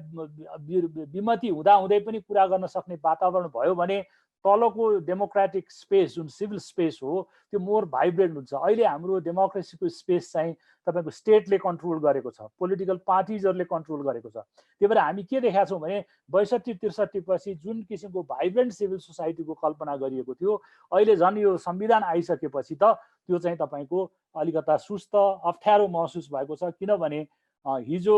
विमति हुँदाहुँदै पनि कुरा गर्न सक्ने वातावरण भयो भने तलको डेमोक्रेटिक स्पेस जुन सिभिल स्पेस हो त्यो मोर भाइब्रेन्ट हुन्छ। अहिले हाम्रो डेमोक्रेसीको स्पेस चाहिँ तपाईँको स्टेटले कन्ट्रोल गरेको छ, पोलिटिकल पार्टिजहरूले कन्ट्रोल गरेको छ। त्यही भएर हामी के देखाएको छौँ भने 62-63 पछि जुन किसिमको भाइब्रेन्ट सिभिल सोसाइटीको कल्पना गरिएको थियो अहिले झन् यो संविधान आइसकेपछि त त्यो चाहिँ तपाईँको अलिकता सुस्त अप्ठ्यारो महसुस भएको छ। किनभने हिजो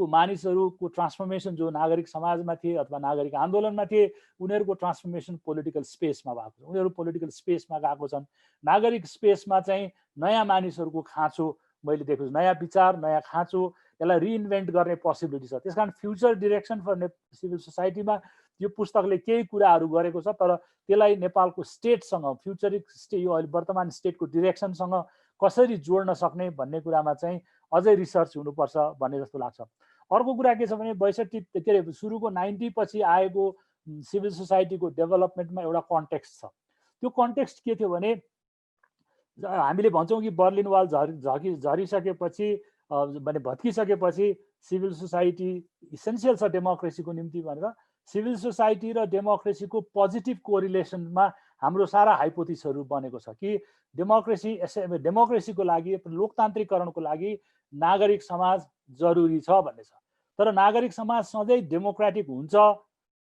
मानिसहरूको ट्रान्सफर्मेसन जो नागरिक समाजमा थिए अथवा नागरिक आन्दोलनमा थिए उनीहरूको ट्रान्सफर्मेसन पोलिटिकल स्पेसमा भएको छ। उनीहरू पोलिटिकल स्पेसमा गएको छन्। नागरिक स्पेसमा चाहिँ नयाँ मानिसहरूको खाँचो मैले देखेको छु, नयाँ विचार, नयाँ खाँचो, यसलाई रिइन्भेन्ट गर्ने पोसिबिलिटी छ। त्यसकारण फ्युचर डिरेक्सन फर सिभिल सोसाइटीमा यो पुस्तकले केही कुराहरू गरेको छ, तर त्यसलाई नेपालको स्टेटसँग फ्युचरिक यो अहिले वर्तमान स्टेटको डिरेक्सनसँग कसरी जोड्न सक्ने भन्ने कुरामा चाहिँ अझै रिसर्च हुनुपर्छ भन्ने जस्तो लाग्छ। अर्को कुरा के छ भने 62 के अरे सुरुको 90 पछि आएको सिभिल सोसाइटीको डेभलपमेन्टमा एउटा कन्टेक्स्ट छ। त्यो कन्टेक्स्ट के थियो भने हामीले भन्छौँ कि बर्लिन वाल झरिसकेपछि भने भत्किसकेपछि सिभिल सोसाइटी इसेन्सियल छ डेमोक्रेसीको निम्ति भनेर सिभिल सोसाइटी र डेमोक्रेसीको पोजिटिभ कोरिलेसनमा हाम्रो सारा हाइपोथिसहरू बनेको छ कि डेमोक्रेसीको लागि लोकतान्त्रिकरणको लागि नागरिक समाज जरुरी छ भन्ने छ। तर नागरिक समाज सधैँ डेमोक्रेटिक हुन्छ,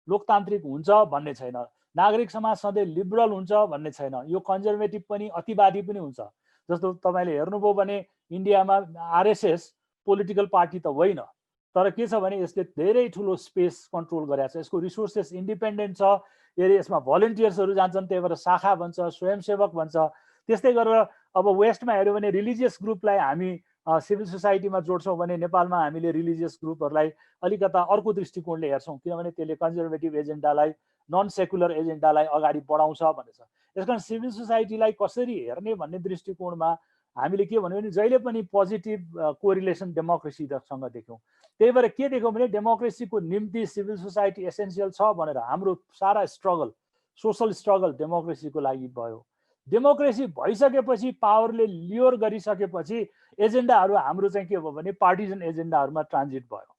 लोकतान्त्रिक हुन्छ भन्ने छैन। नागरिक समाज सधैँ लिबरल हुन्छ भन्ने छैन। यो कन्जर्भेटिभ पनि अतिवादी पनि हुन्छ। जस्तो तपाईँले हेर्नुभयो भने इन्डियामा आरएसएस पोलिटिकल पार्टी त होइन, तर के छ भने यसले धेरै ठुलो स्पेस कन्ट्रोल गरेको छ। यसको रिसोर्सेस इन्डिपेन्डेन्ट छ। यसमा भलिन्टियर्सहरू जान्छन्, त्यही भएर शाखा भन्छ, स्वयंसेवक भन्छ। त्यस्तै गरेर अब वेस्टमा हेऱ्यो भने रिलिजियस ग्रुपलाई हामी सिभिल सोसाइटीमा जोड्छौँ भने नेपालमा हामीले रिलिजियस ग्रुपहरूलाई अलिकता अर्को दृष्टिकोणले हेर्छौँ, किनभने त्यसले कन्जर्भेटिभ एजेन्डालाई, नन सेकुलर एजेन्डालाई अगाडि बढाउँछ भन्ने छ। यसकारण सिभिल सोसाइटीलाई कसरी हेर्ने भन्ने दृष्टिकोणमा हामीले के भन्यो भने जहिले पनि पोजिटिभ कोरिलेसन डेमोक्रेसीसँग देख्यौँ। त्यही भएर के देख्यौँ भने डेमोक्रेसीको निम्ति सिभिल सोसाइटी एसेन्सियल छ भनेर हाम्रो सारा स्ट्रगल, सोसल स्ट्रगल डेमोक्रेसीको लागि भयो। डेमोक्रेसी भइसकेपछि, पावरले लियोर गरिसकेपछि एजेन्डाहरू हाम्रो चाहिँ के भयो भने पार्टिजन एजेन्डाहरूमा ट्रान्जिट भयो।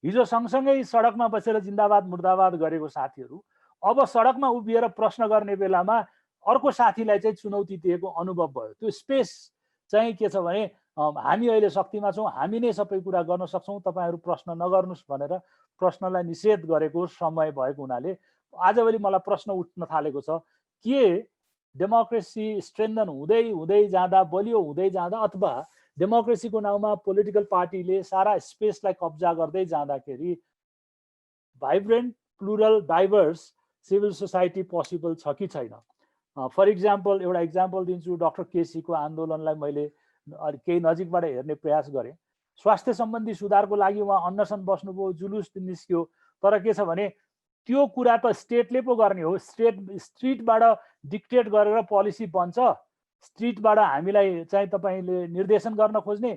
हिजो सँगसँगै सडकमा बसेर जिन्दाबाद मुर्दाबाद गरेको साथीहरू अब सडकमा उभिएर प्रश्न गर्ने बेलामा अर्को साथीलाई चाहिँ चुनौती दिएको अनुभव भयो। त्यो स्पेस चाहिँ के छ भने हामी अहिले शक्तिमा छौँ, हामी नै सबै कुरा गर्न सक्छौँ, तपाईँहरू प्रश्न नगर्नुहोस् भनेर प्रश्नलाई निषेध गरेको समय भएको हुनाले आजभोलि मलाई प्रश्न उठ्न थालेको छ, के डेमोक्रेसी स्ट्रेन्थन हुँदै हुँदै जाँदा, बलियो हुँदै जाँदा, अथवा डेमोक्रेसीको नाउँमा पोलिटिकल पार्टीले सारा स्पेसलाई कब्जा गर्दै जाँदाखेरि vibrant, plural, diverse civil society possible छ कि छैन? फर इक्जाम्पल एउटा इक्जाम्पल दिन्छु। डक्टर केसीको आन्दोलनलाई मैले केही नजिकबाट हेर्ने प्रयास गरेँ। स्वास्थ्य सम्बन्धी सुधारको लागि उहाँ अनसन बस्नुभयो, जुलुस निस्क्यो, तर के छ भने त्यो कुरा त स्टेटले पो गर्ने हो। स्ट्रिटबाट डिक्टेट गरेर पोलिसी बन्छ, स्ट्रिटबाट हामीलाई चाहिँ तपाईँले निर्देशन गर्न खोज्ने,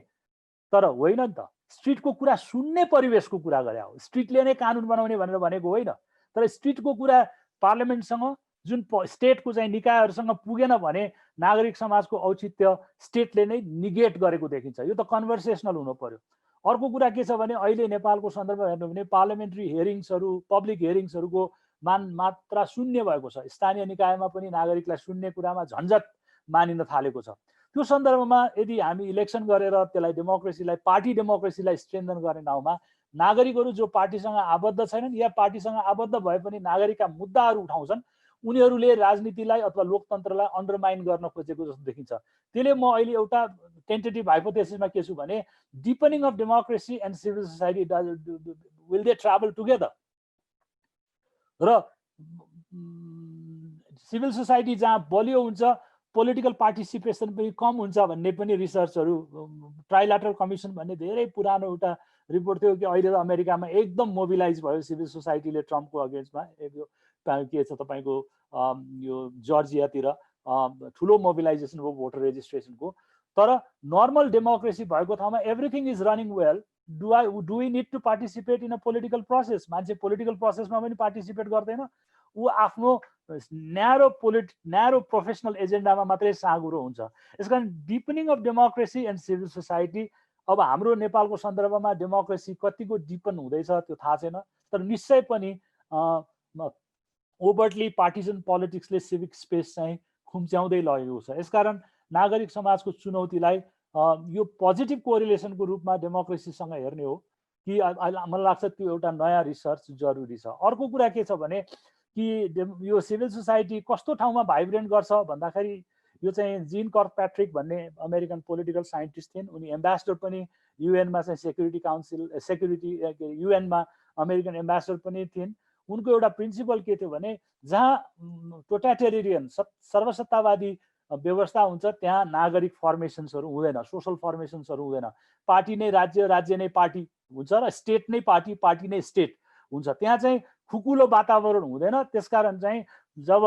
तर होइन नि त। स्ट्रिटको कुरा सुन्ने परिवेशको कुरा गरे हो। स्ट्रिटले नै कानुन बनाउने भनेर भनेको होइन, तर स्ट्रिटको कुरा पार्लियामेन्टसँग, जुन स्टेटको चाहिँ निकायहरूसँग पुगेन भने नागरिक समाजको औचित्य स्टेटले नै निगेट गरेको देखिन्छ। यो त कन्भर्सेसनल हुनु पर्यो। अर्को कुरा के छ भने अहिले नेपालको सन्दर्भमा हेर्नु भने पार्लियामेन्ट्री हियरिङ्सहरू, पब्लिक हियरिङ्सहरूको मात्रा शून्य भएको छ। स्थानीय निकायमा पनि नागरिकलाई सुन्ने कुरामा झन्झट मानिन थालेको छ। त्यो सन्दर्भमा यदि हामी इलेक्सन गरेर त्यसलाई डेमोक्रेसीलाई, पार्टी डेमोक्रेसीलाई स्ट्रेन्थन गर्ने नाउँमा नागरिकहरू जो पार्टीसँग आबद्ध छैनन् या पार्टीसँग आबद्ध भए पनि नागरिकका मुद्दाहरू उठाउँछन्, उनीहरूले राजनीतिलाई अथवा लोकतन्त्रलाई अन्डरमाइन गर्न खोजेको जस्तो देखिन्छ। त्यसले म अहिले एउटा टेन्टेटिभ हाइपोथेसिसमा के छु भने deepening of democracy and civil society will they travel together, र सिभिल सोसाइटी जहाँ बलियो हुन्छ पोलिटिकल पार्टिसिपेसन पनि कम हुन्छ भन्ने पनि रिसर्चहरू, ट्राइलाटरल कमिसन भन्ने धेरै पुरानो एउटा रिपोर्ट थियो कि अहिले त अमेरिकामा एकदम मोबिलाइज भयो सिभिल सोसाइटीले ट्रम्पको अगेन्स्टमा। यो के छ तपाईँको यो जर्जियातिर ठुलो मोबिलाइजेसन हो भोटर रेजिस्ट्रेसनको। तर नर्मल डेमोक्रेसी भएको ठाउँमा everything is running well, do we need to participate in a political process? मान्छे पोलिटिकल प्रोसेसमा पनि पार्टिसिपेट गर्दैन, ऊ आफ्नो न्यारो प्रोफेसनल एजेन्डामा मात्रै साँगुरो हुन्छ। यसकारण deepening of democracy and civil society, अब हाम्रो नेपालको सन्दर्भमा डेमोक्रेसी कतिको डिपन हुँदैछ त्यो थाहा छैन, तर निश्चय पनि ओभर्टली पार्टिजन पोलिटिक्सले सिभिक स्पेस चाहिँ खुम्च्याउँदै लगेको छ। यसकारण नागरिक समाजको चुनौतीलाई यो पोजिटिभ कोरिलेसनको रूपमा डेमोक्रेसीसँग हेर्ने हो कि मलाई लाग्छ त्यो एउटा नयाँ रिसर्च जरुरी छ। अर्को कुरा के छ भने कि यो सिभिल सोसाइटी कस्तो ठाउँमा भाइब्रेन्ट गर्छ भन्दाखेरि यो चाहिँ जिन कर्कप्याट्रिक भन्ने अमेरिकन पोलिटिकल साइन्टिस्ट थिइन्, उनी एम्बेसडर पनि युएनमा चाहिँ सेक्युरिटी काउन्सिल युएनमा अमेरिकन एम्बेसडर पनि थिइन्। उनको एउटा प्रिन्सिपल के थियो भने जहाँ टोटालिटेरियन सर्वसत्तावादी व्यवस्था हुन्छ त्यहाँ नागरिक फर्मेसन्सहरू हुँदैन, सोसल फर्मेसन्सहरू हुँदैन। पार्टी नै राज्य, राज्य नै पार्टी हुन्छ र स्टेट नै पार्टी, पार्टी नै स्टेट हुन्छ। त्यहाँ चाहिँ खुकुलो वातावरण हुँदैन। त्यसकारण चाहिँ जब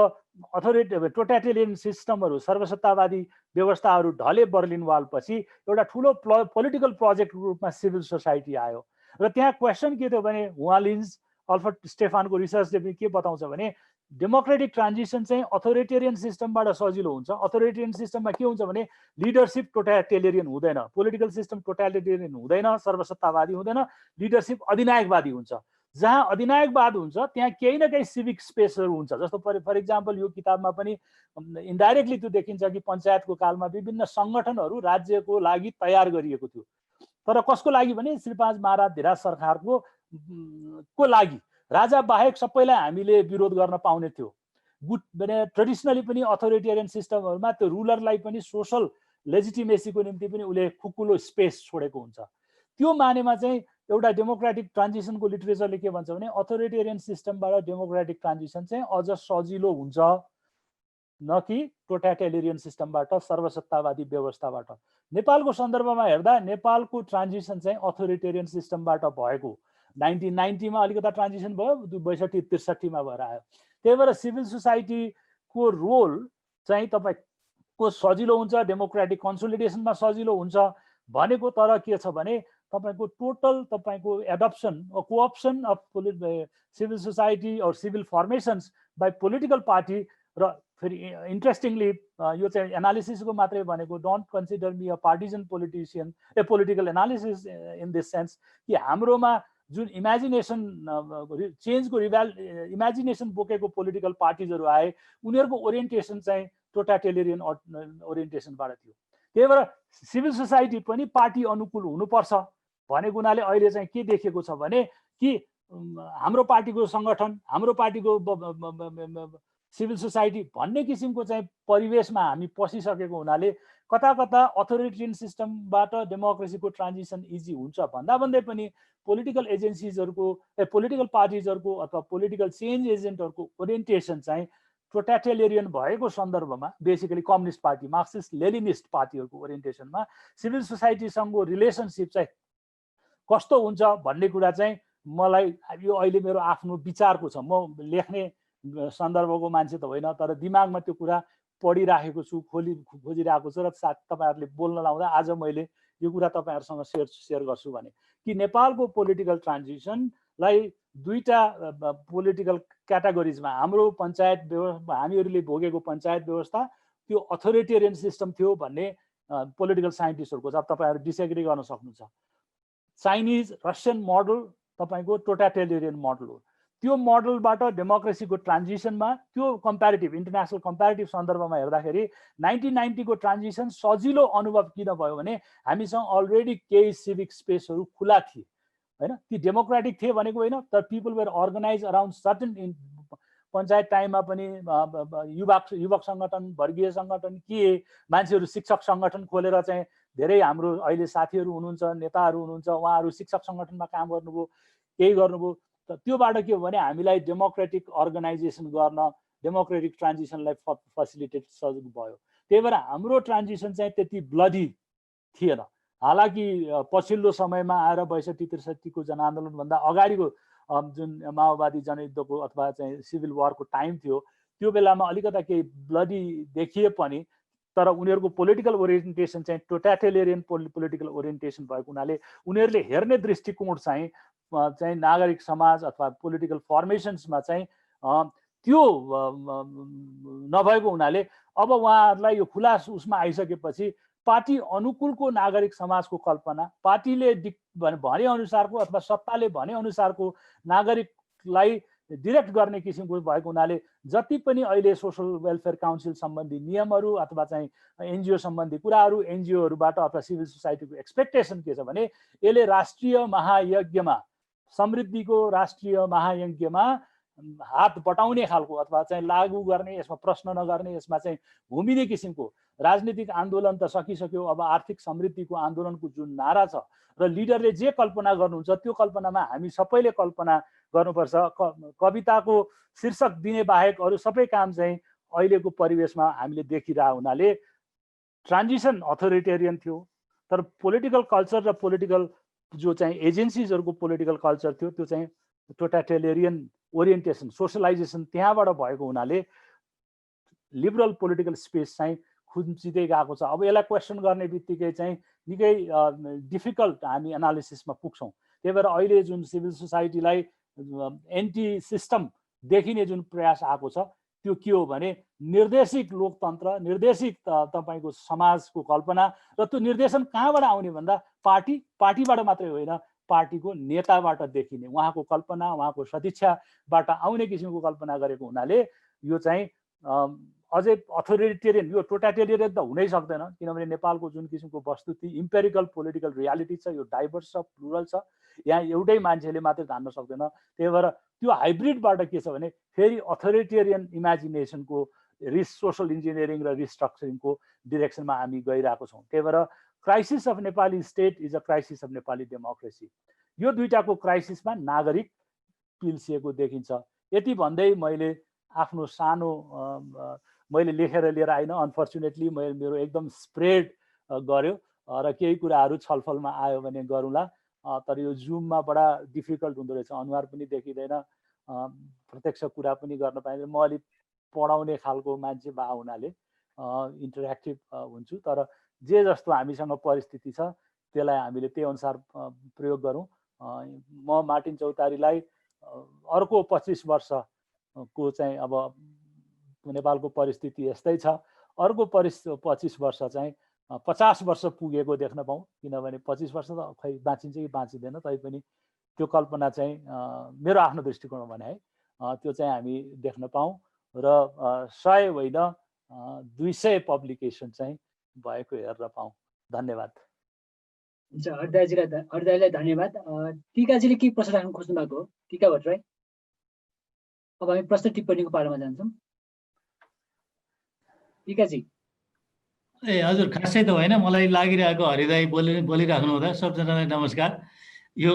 टोटालिटेरियन सिस्टमहरू सर्वसत्तावादी व्यवस्थाहरू ढले बर्लिन वालपछि एउटा ठुलो पोलिटिकल प्रोजेक्टको रूपमा सिभिल सोसाइटी आयो। र त्यहाँ क्वेसन के थियो भने वालिन्स अल्फ्रेड स्टेफानको रिसर्चले पनि के बताउँछ भने डेमोक्रेटिक ट्रान्जिसन चाहिँ अथोरिटेरियन सिस्टमबाट सजिलो हुन्छ। अथोरिटेरियन सिस्टममा के हुन्छ भने लिडरसिप टोटालिटेरियन हुँदैन, पोलिटिकल सिस्टम टोटालिटेरियन हुँदैन, सर्वसत्तावादी हुँदैन, लिडरसिप अधिनायकवादी हुन्छ। जहाँ अधिनायकवाद हुन्छ त्यहाँ केही न केही सिभिक स्पेसहरू हुन्छ। जस्तो फर इक्जाम्पल यो किताबमा पनि इन्डाइरेक्टली त्यो देखिन्छ कि पञ्चायतको कालमा विभिन्न सङ्गठनहरू राज्यको लागि तयार गरिएको थियो। तर कसको लागि भने श्रीपाँच महाराज धिराज सरकारको लागि, राजा बाहेक सबैलाई हामीले विरोध गर्न पाउने थियो। ट्रेडिसनली पनि अथोरिटेरियन सिस्टमहरूमा त्यो रुलरलाई पनि सोसल लेजिटिमेसीको निम्ति पनि उसले खुकुलो स्पेस छोडेको हुन्छ। त्यो मानेमा चाहिँ एउटा डेमोक्रेटिक ट्रान्जिसनको लिटरेचरले के भन्छ भने अथोरिटेरियन सिस्टमबाट डेमोक्रेटिक ट्रान्जिसन चाहिँ अझ सजिलो हुन्छ, न कि टोटालिटेरियन सिस्टमबाट सर्वसत्तावादी व्यवस्थाबाट। नेपालको सन्दर्भमा हेर्दा नेपालको ट्रान्जिसन चाहिँ अथोरिटेरियन सिस्टमबाट भएको। 1990 मा अलिकता ट्रान्जिसन भयो, 62-63 मा भएर आयो। त्यही भएर सिभिल सोसाइटीको रोल चाहिँ तपाईँको सजिलो हुन्छ, डेमोक्रेटिक कन्सोलिडेसनमा सजिलो हुन्छ भनेको। तर के छ भने तपाईँको टोटल तपाईँको एडप्सन कोअप्सन अफ सिभिल सोसाइटी और सिभिल फर्मेसन्स बाई पोलिटिकल पार्टी। र फेरि इन्ट्रेस्टिङली यो चाहिँ एनालिसिसको मात्रै भनेको don't consider me a partisan politician political analysis in this sense कि हाम्रोमा जुन इमेजिनेसन चेन्जको इमेजिनेसन बोकेको पोलिटिकल पार्टिजहरू आए उनीहरूको ओरिएन्टेसन चाहिँ टोटालिटेरियन ओरिएन्टेसनबाट थियो। त्यही भएर सिभिल सोसाइटी पनि पार्टी अनुकूल हुनुपर्छ भनेको हुनाले अहिले चाहिँ के देखेको छ भने कि हाम्रो पार्टीको सङ्गठन, हाम्रो पार्टीको सिभिल सोसाइटी भन्ने किसिमको चाहिँ परिवेशमा हामी पसिसकेको हुनाले कता कता अथोरिटेरियन सिस्टमबाट डेमोक्रेसीको ट्रान्जिसन इजी हुन्छ भन्दा भन्दै पनि पोलिटिकल एजेन्सिजहरूको पोलिटिकल पार्टिजहरूको अथवा पोलिटिकल चेन्ज एजेन्टहरूको ओरिएन्टेसन चाहिँ टोटालिटेरियन भएको सन्दर्भमा basically communist party, Marxist Leninist पार्टीहरूको ओरिएन्टेसनमा सिभिल सोसाइटीसँगको रिलेसनसिप चाहिँ कस्तो हुन्छ भन्ने कुरा चाहिँ मलाई यो अहिले मेरो आफ्नो विचारको छ। म लेख्ने सन्दर्भको मान्छे त होइन, तर दिमागमा त्यो कुरा पढिराखेको छु, खोजिरहेको छु र तपाईँहरूले बोल्न लाउँदा आज मैले यो कुरा तपाईँहरूसँग सेयर गर्छु भने कि नेपालको पोलिटिकल ट्रान्जिसनलाई दुईटा पोलिटिकल क्याटेगोरिजमा हाम्रो पञ्चायत व्यवस्था, हामीहरूले भोगेको पञ्चायत व्यवस्था त्यो अथोरिटेरियन सिस्टम थियो भन्ने पोलिटिकल साइन्टिस्टहरूको छ। तपाईँहरू डिसएग्री गर्न सक्नुहुन्छ। चाइनिज रसियन मोडल तपाईँको टोटालिटेरियन मोडल हो। त्यो मोडलबाट डेमोक्रेसीको ट्रान्जिसनमा त्यो कम्प्यारिटिभ इन्टरनेसनल कम्प्यारिटिभ सन्दर्भमा हेर्दाखेरि 1990 को ट्रान्जिसन सजिलो अनुभव किन भयो भने हामीसँग अलरेडी केही सिभिक स्पेसहरू खुला थिए हैन। ती डेमोक्रेटिक थिए भनेको होइन, तर people were organise around certain in panchayat टाइममा पनि युवक सङ्गठन, वर्गीय सङ्गठन के मान्छेहरू शिक्षक सङ्गठन खोलेर चाहिँ धेरै हाम्रो अहिले साथीहरू हुनुहुन्छ, नेताहरू हुनुहुन्छ, उहाँहरू शिक्षक सङ्गठनमा काम गर्नुभयो, केही गर्नुभयो। त्योबाट के हो भने हामीलाई डेमोक्रेटिक अर्गनाइजेसन गर्न, डेमोक्रेटिक ट्रान्जिसनलाई फेसिलिटेट सजिलो भयो। त्यही भएर हाम्रो ट्रान्जिसन चाहिँ त्यति ब्लडी थिएन। हालाकि पछिल्लो समयमा आएर 62-63 को जनआन्दोलनभन्दा अगाडिको जुन माओवादी जनयुद्धको अथवा चाहिँ सिभिल वारको टाइम थियो त्यो बेलामा अलिकता केही ब्लडी देखिए पनि तर उनीहरूको पोलिटिकल ओरिएन्टेसन चाहिँ टोटालिटेरियन पोलिटिकल ओरिएन्टेसन भएको हुनाले उनीहरूले हेर्ने दृष्टिकोण चाहिँ नागरिक समाज अथवा पोलिटिकल फर्मेसन्समा चाहिँ त्यो नभएको हुनाले अब उहाँहरूलाई यो खुला उसमा आइसकेपछि पार्टी अनुकूलको नागरिक समाजको कल्पना, पार्टीले भने अनुसारको अथवा सत्ताले भने अनुसारको नागरिकलाई डिरेक्ट गर्ने किसिमको भएको हुनाले जति पनि अहिले सोसल वेलफेयर काउन्सिल सम्बन्धी नियमहरू अथवा चाहिँ एनजिओ सम्बन्धी कुराहरू एनजिओहरूबाट अथवा सिभिल सोसाइटीको एक्सपेक्टेसन के छ भने यसले राष्ट्रिय महायज्ञमा, समृद्धिको राष्ट्रिय महायज्ञमा हात बटाउने खालको अथवा चाहिँ लागू गर्ने, यसमा प्रश्न नगर्ने, यसमा चाहिँ घुमिने किसिमको राजनीतिक आन्दोलन त सकिसक्यो, अब आर्थिक समृद्धिको आन्दोलनको जुन नारा छ र लिडरले जे कल्पना गर्नुहुन्छ त्यो कल्पनामा हामी सबैले कल्पना गर्नुपर्छ। कविताको शीर्षक दिने बाहेक अरू सबै काम चाहिँ अहिलेको परिवेशमा हामीले देखिरह हुनाले ट्रान्जिसन अथोरिटेरियन थियो, तर पोलिटिकल कल्चर र पोलिटिकल जो चाहिँ एजेन्सिजहरूको पोलिटिकल कल्चर थियो त्यो चाहिँ टोटालिटेरियन ओरिएन्टेसन, सोसलाइजेसन त्यहाँबाट भएको हुनाले लिबरल पोलिटिकल स्पेस चाहिँ खुम्चिँदै गएको छ। अब यसलाई क्वेसन गर्ने बित्तिकै चाहिँ निकै डिफिकल्ट हामी एनालिसिसमा पुग्छौँ। त्यही भएर अहिले जुन सिभिल सोसाइटीलाई एन्टी सिस्टम देखिने जुन प्रयास आएको छ त्यो के हो भने निर्देशित लोकतन्त्र, निर्देशित तपाईँको समाजको कल्पना, र त्यो निर्देशन कहाँबाट आउने भन्दा पार्टीबाट मात्रै होइन, पार्टीको नेताबाट देखिने उहाँको कल्पना, उहाँको सदिच्छाबाट आउने किसिमको कल्पना गरेको हुनाले यो चाहिँ अझै अथोरिटेरियन, यो टोटालिटेरियन त हुनै सक्दैन, किनभने नेपालको जुन किसिमको वस्तुस्थिति इम्पेरिकल पोलिटिकल रियालिटी छ यो डाइभर्स छ, प्लुरल छ, यहाँ एउटै मान्छेले मात्रै धान्न सक्दैन। त्यही भएर त्यो हाइब्रिडबाट के छ भने फेरि अथोरिटेरियन इमेजिनेसनको सोसल इन्जिनियरिङ र रिस्ट्रक्चरिङको डिरेक्सनमा हामी गइरहेको छौँ। त्यही भएर crisis of Nepali state is a crisis of Nepali democracy. यो दुईटाको क्राइसिसमा नागरिक पिल्सिएको देखिन्छ। यति भन्दै मैले आफ्नो सानो मैले लेखेर लिएर आइन, अनफर्चुनेटली मेरो एकदम स्प्रेड गर्यो र केही कुराहरू छलफलमा आयो भने गरौँला, तर यो जुममा बडा डिफिकल्ट हुँदो रहेछ, अनुहार पनि देखिँदैन, प्रत्यक्ष कुरा पनि गर्न पाइँदैन। म अलिक पढाउने खालको मान्छे भए हुनाले इन्टरेक्टिभ हुन्छु, तर जे जस्तो हामीसँग परिस्थिति छ त्यसलाई हामीले त्यही अनुसार प्रयोग गरौँ। म मार्टिन चौतारीलाई अर्को 25 वर्षको चाहिँ अब नेपालको परिस्थिति यस्तै छ, अर्को 25 वर्ष चाहिँ 50 वर्ष पुगेको देख्न पाऊँ, किनभने 25 वर्ष त खै बाँचिन्छ कि बाँचिँदैन, तैपनि त्यो कल्पना चाहिँ मेरो आफ्नो दृष्टिकोणमा भने है त्यो चाहिँ हामी देख्न पाऊँ र 100 होइन 200 पब्लिकेसन चाहिँ भएको हेर्न पाऊँ। धन्यवाद। हुन्छ, हरदाजीलाई धन्यवाद। टिकाजीले के प्रश्न राख्न खोज्नु भएको हो? टिका भट्टराई, अब हामी प्रश्न टिप्पणीको पालामा जान्छौँ। टिकाजी। ए हजुर, खासै त होइन, मलाई लागिरहेको हरिदाई बोलिराख्नु हुँदा सबजनालाई नमस्कार। यो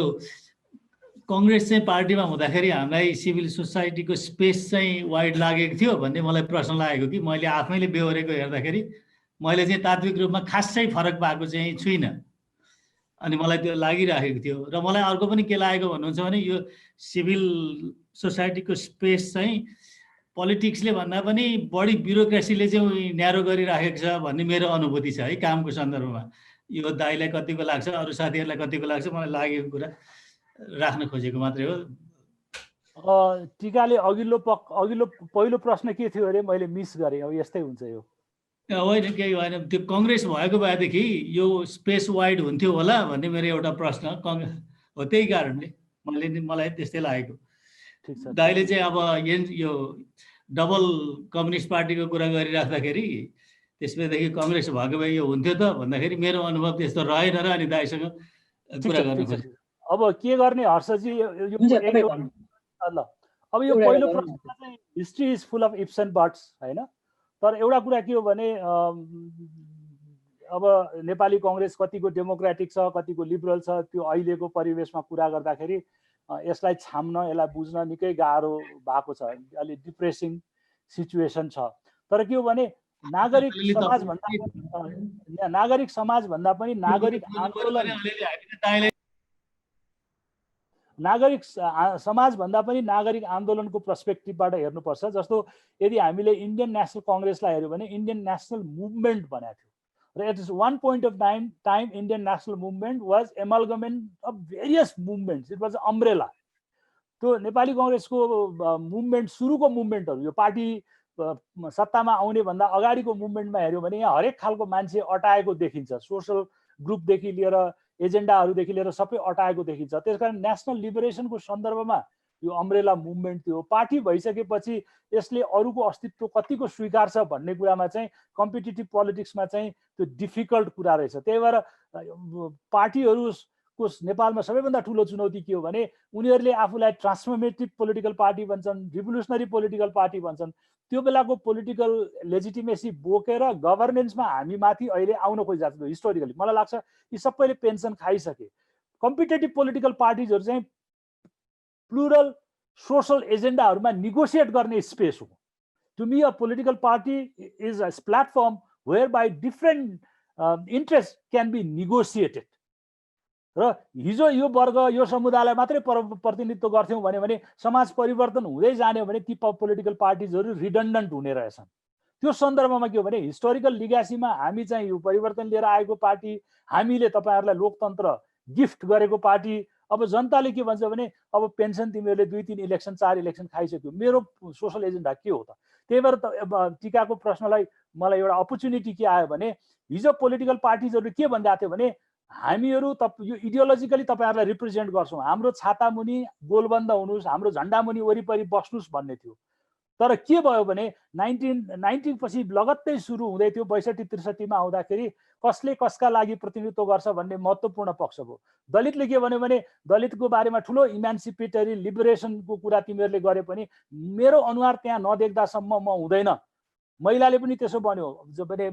कङ्ग्रेस चाहिँ पार्टीमा हुँदाखेरि हामीलाई सिभिल सोसाइटीको स्पेस चाहिँ वाइड लागेको थियो भन्ने मलाई प्रश्न लागेको कि मैले आफैले बेहोरेको हेर्दाखेरि मैले चाहिँ तात्विक रूपमा खासै फरक पाएको चाहिँ छुइनँ, अनि मलाई त्यो लागिराखेको थियो। र मलाई अर्को पनि के लागेको भन्नुहुन्छ भने यो सिभिल सोसाइटीको स्पेस चाहिँ पोलिटिक्सले भन्दा पनि बढी ब्युरोक्रेसीले चाहिँ न्यारो गरिराखेको छ भन्ने मेरो अनुभूति छ है कामको सन्दर्भमा। यो दाइलाई कतिको लाग्छ, अरू साथीहरूलाई कतिको लाग्छ, मलाई लागेको कुरा राख्न खोजेको मात्रै हो। टिकाले अघिल्लो पहिलो प्रश्न के थियो अरे, मैले मिस गरेँ, अब यस्तै हुन्छ यो। होइन, केही होइन, त्यो कङ्ग्रेस भएको भएदेखि यो स्पेस वाइड हुन्थ्यो होला भन्ने मेरो एउटा प्रश्न हो, त्यही कारणले मलाई त्यस्तै लागेको। दाइले चाहिँ अब यो डबल कम्युनिस्ट पार्टीको कुरा गरिराख्दाखेरि त्यसपछि कङ्ग्रेस भएको भए यो हुन्थ्यो त भन्दाखेरि मेरो अनुभव त्यस्तो रहेन र अनि दाइसँग कुरा गर्न खोजेँ। अब के गर्ने हर्षजी, ल अब यो पहिलो प्रश्न चाहिँ history is full of ifs and buts होइन, तर एउटा कुरा के हो भने अब नेपाली कङ्ग्रेस कतिको डेमोक्रेटिक छ, कतिको लिबरल छ, त्यो अहिलेको परिवेशमा कुरा गर्दाखेरि यसलाई छाम्न, यसलाई बुझ्न निकै गाह्रो भएको छ, अलि डिप्रेसिङ सिचुएसन छ। तर के हो भने नागरिक समाज भन्दा पनि नागरिक आन्दोलन, नागरिक समाज भन्दा पनि नागरिक आन्दोलनको पर्सपेक्टिभबाट हेर्नुपर्छ। जस्तो यदि हामीले इन्डियन नेसनल कङ्ग्रेसलाई हेऱ्यौँ भने इन्डियन नेसनल मुभमेन्ट भनेको थियो, र at one point of time Indian national movement was amalgamation of various movements, it was umbrella. त्यो नेपाली कङ्ग्रेसको मुभमेन्ट, सुरुको मुभमेन्टहरू, यो पार्टी सत्तामा आउने भन्दा अगाडिको मुभमेन्टमा हेऱ्यौँ भने यहाँ हरेक खालको मान्छे अटाएको देखिन्छ, सोसल ग्रुपदेखि लिएर एजेन्डाहरूदेखि लिएर सबै अटाएको देखिन्छ। त्यसकारण नेसनल लिबरेसनको सन्दर्भमा यो अम्ब्रेला मुभमेन्ट थियो। पार्टी भइसकेपछि यसले अरूको अस्तित्व कतिको स्वीकार छ भन्ने कुरामा चाहिँ कम्पिटिटिभ पोलिटिक्समा चाहिँ त्यो डिफिकल्ट कुरा रहेछ। त्यही भएर पार्टीहरूको को नेपालमा सबैभन्दा ठुलो चुनौती के हो भने उनीहरूले आफूलाई ट्रान्सफर्मेटिभ पोलिटिकल पार्टी भन्छन्, रिभोल्युसनरी पोलिटिकल पार्टी भन्छन्। त्यो बेलाको पोलिटिकल लेजिटिमेसी बोकेर गभर्नेन्समा हामी माथि अहिले आउन खोजिरहेको छ। हिस्टोरिकली मलाई लाग्छ यी सबैले पेन्सन खाइसके। कम्पिटेटिभ पोलिटिकल पार्टिजहरू चाहिँ प्लुरल सोसल एजेन्डाहरूमा निगोसिएट गर्ने स्पेस हो। To me a political party is a platform where by different interest can be negotiated. र हिजो यो वर्ग यो समुदायलाई मात्रै प्रतिनिधित्व गर्थ्यौँ भने समाज परिवर्तन हुँदै जाने भने ती पोलिटिकल पार्टिजहरू रिडन्डेन्ट हुने रहेछन्। त्यो सन्दर्भमा के हो भने हिस्टोरिकल लिगासीमा हामी चाहिँ यो परिवर्तन लिएर आएको पार्टी, हामीले तपाईँहरूलाई लोकतन्त्र गिफ्ट गरेको पार्टी। अब जनताले के भन्छ भने अब पेन्सन तिमीहरूले 2-3 इलेक्सन 4 इलेक्सन खाइसक्यो, मेरो सोसल एजेन्डा के हो त? त्यही भएर टिकाको प्रश्नलाई मलाई एउटा अपर्च्युनिटी के आयो भने हिजो पोलिटिकल पार्टिजहरूले के भनिरहेको थियो भने हामीहरू यो इडियोलोजिकली तपाईँहरूलाई रिप्रेजेन्ट गर्छौँ, हाम्रो छाता मुनि गोलबन्द हुनुहोस्, हाम्रो झन्डा मुनि वरिपरि बस्नुहोस् भन्ने थियो। तर के भयो भने 1990 पछि लगत्तै सुरु हुँदै थियो 62-63 मा आउँदाखेरि कसले कसका लागि प्रतिनिधित्व गर्छ भन्ने महत्त्वपूर्ण पक्ष भयो। दलितले के भन्यो भने दलितको बारेमा ठुलो इमान्सिपेटरी लिबरेसनको कुरा तिमीहरूले गरे पनि मेरो अनुहार त्यहाँ नदेख्दासम्म म हुँदैन। महिलाले पनि त्यसो भन्यो भने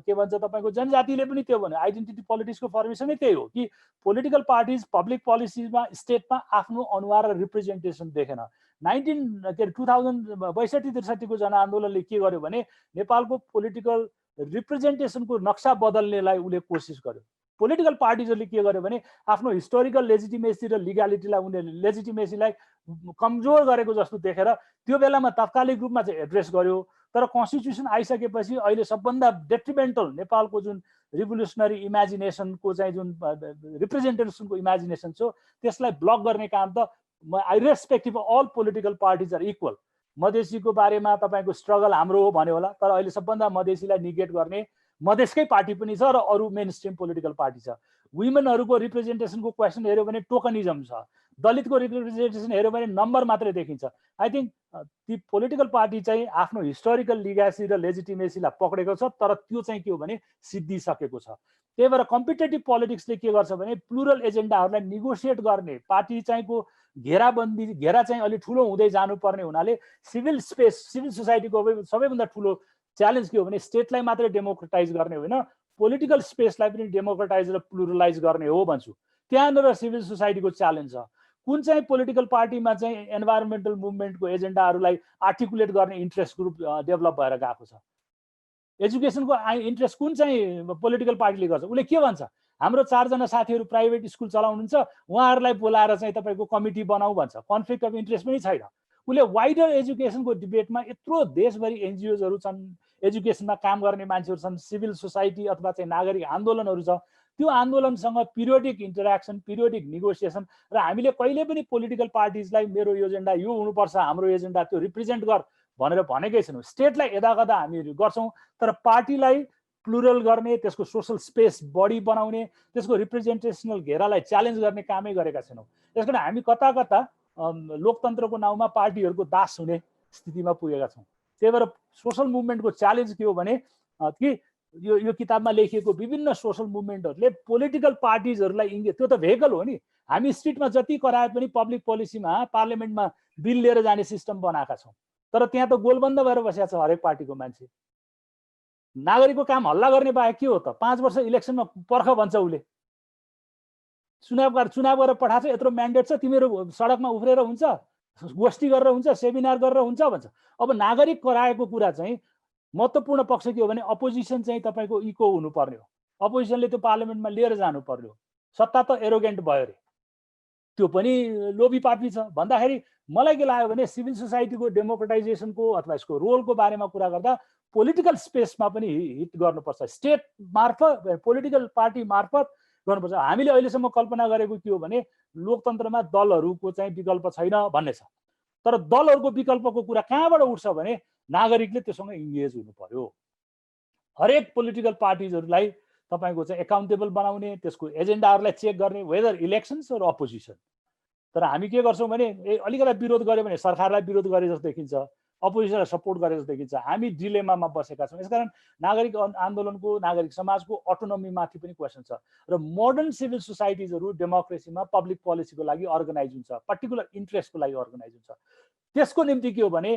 के भन्छ तपाईँको जनजातिले पनि त्यो भन्यो। आइडेन्टिटी पोलिटिक्सको फर्मेसनै त्यही हो कि पोलिटिकल पार्टिज पब्लिक पोलिसीमा स्टेटमा आफ्नो अनुहार र रिप्रेजेन्टेसन देखेन। 2062-63 को जनआन्दोलनले के गर्यो भने नेपालको पोलिटिकल रिप्रेजेन्टेसनको नक्सा बदल्नेलाई उसले कोसिस गर्यो। पोलिटिकल पार्टिजहरूले के गर्यो भने आफ्नो हिस्टोरिकल लेजिटिमेसी र लिगालिटीलाई उनीहरूले लेजिटिमेसीलाई कमजोर गरेको जस्तो देखेर त्यो बेलामा तात्कालिक रूपमा चाहिँ एड्रेस गर्यो। तर कन्स्टिट्युसन आइसकेपछि अहिले सबभन्दा डेट्रिमेन्टल नेपालको जुन रिभोल्युसनरी इमेजिनेसनको चाहिँ जुन रिप्रेजेन्टेसनको इमेजिनेसन छ त्यसलाई ब्लक गर्ने काम त irrespective of all political parties are equal. मधेसीको बारेमा तपाईँको स्ट्रगल हाम्रो हो भन्यो होला, तर अहिले सबभन्दा मधेसीलाई निगेट गर्ने मधेसकै पार्टी पनि छ र अरू मेन स्ट्रिम पोलिटिकल पार्टी छ। वुमेनहरूको रिप्रेजेन्टेसनको क्वेसन हेऱ्यो भने टोकनिजम छ, दलितको रिप्रेजेन्टेसन हेऱ्यो भने नम्बर मात्रै देखिन्छ। आई थिङ्क ती पोलिटिकल पार्टी चाहिँ आफ्नो हिस्टोरिकल लिगासी र लेजिटिमेसीलाई पक्रेको छ, तर त्यो चाहिँ के हो भने सिद्धिसकेको छ। त्यही भएर कम्पिटेटिभ पोलिटिक्सले के गर्छ भने प्लुरल एजेन्डाहरूलाई निगोसिएट गर्ने पार्टी चाहिँको घेरा चाहिँ अलि ठुलो हुँदै जानुपर्ने हुनाले सिभिल स्पेस सिभिल सोसाइटीको सबैभन्दा ठुलो च्यालेन्ज के हो भने स्टेटलाई मात्रै डेमोक्रेटाइज गर्ने होइन, पोलिटिकल स्पेसलाई पनि डेमोक्रेटाइज र प्लुरलाइज गर्ने हो भन्छु। त्यहाँनिर सिभिल सोसाइटीको च्यालेन्ज छ। कुन चाहिँ पोलिटिकल पार्टीमा चाहिँ एन्भाइरोमेन्टल मुभमेन्टको एजेन्डाहरूलाई आर्टिकुलेट गर्ने इन्ट्रेस्ट ग्रुप डेभलप भएर गएको छ। एजुकेसनको इन्ट्रेस्ट कुन चाहिँ पोलिटिकल पार्टीले गर्छ? उसले के भन्छ? हाम्रो 4 जना साथीहरू प्राइभेट स्कुल चलाउनुहुन्छ, उहाँहरूलाई बोलाएर चाहिँ तपाईँको कमिटी बनाऊ भन्छ। कन्फ्लिक्ट अफ इन्ट्रेस्ट पनि छैन। उसले वाइडर एजुकेसनको डिबेटमा यत्रो देशभरि एनजिओजहरू छन्, एजुकेसनमा काम गर्ने मान्छेहरू छन्, सिभिल सोसाइटी अथवा चाहिँ नागरिक आन्दोलनहरू छ। त्यो आन्दोलनसँग पिरियोडिक इन्टरेक्सन, पिरियोडिक निगोसिएसन र हामीले कहिले पनि पोलिटिकल पार्टिजलाई मेरो एजेन्डा यो हुनुपर्छ, हाम्रो एजेन्डा त्यो रिप्रेजेन्ट गर भनेर भनेकै छैनौँ। स्टेटलाई यदाकदा हामी गर्छौँ, तर पार्टीलाई प्लुरल गर्ने, त्यसको सोसल स्पेस बढी बनाउने, त्यसको रिप्रेजेन्टेसनल घेरालाई च्यालेन्ज गर्ने कामै गरेका छैनौँ। त्यसकारण हामी कता कता लोकतन्त्रको नाउँमा पार्टीहरूको दास हुने स्थितिमा पुगेका छौँ। त्यही भएर सोसल मुभमेन्टको च्यालेन्ज के हो भने कि यो किताबमा लेखिएको विभिन्न सोसल मुभमेन्टहरूले पोलिटिकल पार्टिजहरूलाई इङ्गित, त्यो त भेहिकल हो नि। हामी स्ट्रिटमा जति कराए पनि पब्लिक पोलिसीमा पार्लियामेन्टमा बिल लिएर जाने सिस्टम बनाएका छौँ, तर त्यहाँ त गोलबन्द भएर बसेको छ हरेक पार्टीको मान्छे। नागरिकको काम हल्ला गर्ने बाहेक के हो त? 5 वर्ष इलेक्सनमा पर्ख भन्छ उसले, चुनाव गरेर पठाएको छ, यत्रो म्यान्डेट छ, तिमीहरू सडकमा उफ्रेर हुन्छ, गोष्ठी गरेर हुन्छ, सेमिनार गरेर हुन्छ भन्छ। अब नागरिक कराएको कुरा चाहिँ महत्त्वपूर्ण पक्ष के हो भने अपोजिसन चाहिँ तपाईँको इको हुनुपर्ने हो, अपोजिसनले त्यो पार्लियामेन्टमा लिएर जानु पर्यो। सत्ता त एरोगेन्ट भयो अरे, त्यो पनि लोभी पापी छ भन्दाखेरि मलाई के लाग्यो भने सिभिल सोसाइटीको डेमोक्रेटाइजेसनको अथवा यसको रोलको बारेमा कुरा गर्दा पोलिटिकल स्पेसमा पनि हिट गर्नुपर्छ, स्टेट मार्फत पोलिटिकल पार्टी मार्फत गर्नुपर्छ। हामीले अहिलेसम्म कल्पना गरेको के हो भने लोकतन्त्रमा दलहरूको चाहिँ विकल्प छैन भन्ने छ, तर दलहरूको विकल्पको कुरा कहाँबाट उठ्छ भने नागरिकले त्योसँग इङ्गेज हुनु पर्यो। हरेक पोलिटिकल पार्टिजहरूलाई तपाईँको चाहिँ एकाउन्टेबल बनाउने, त्यसको एजेन्डाहरूलाई चेक गर्ने, वेदर इलेक्सन्स र अपोजिसन। तर हामी के गर्छौँ भने अलिकति विरोध गर्यो भने सरकारलाई विरोध गरे जस्तो देखिन्छ, अपोजिसनलाई सपोर्ट गरेको देखिन्छ। हामी डिलेमामा बसेका छौँ। यसकारण नागरिक आन्दोलनको नागरिक समाजको अटोनोमीमाथि पनि क्वेसन छ र मोडर्न सिभिल सोसाइटिजहरू डेमोक्रेसीमा पब्लिक पोलिसीको लागि अर्गनाइज हुन्छ, पर्टिकुलर इन्ट्रेस्टको लागि अर्गनाइज हुन्छ। त्यसको निम्ति के हो भने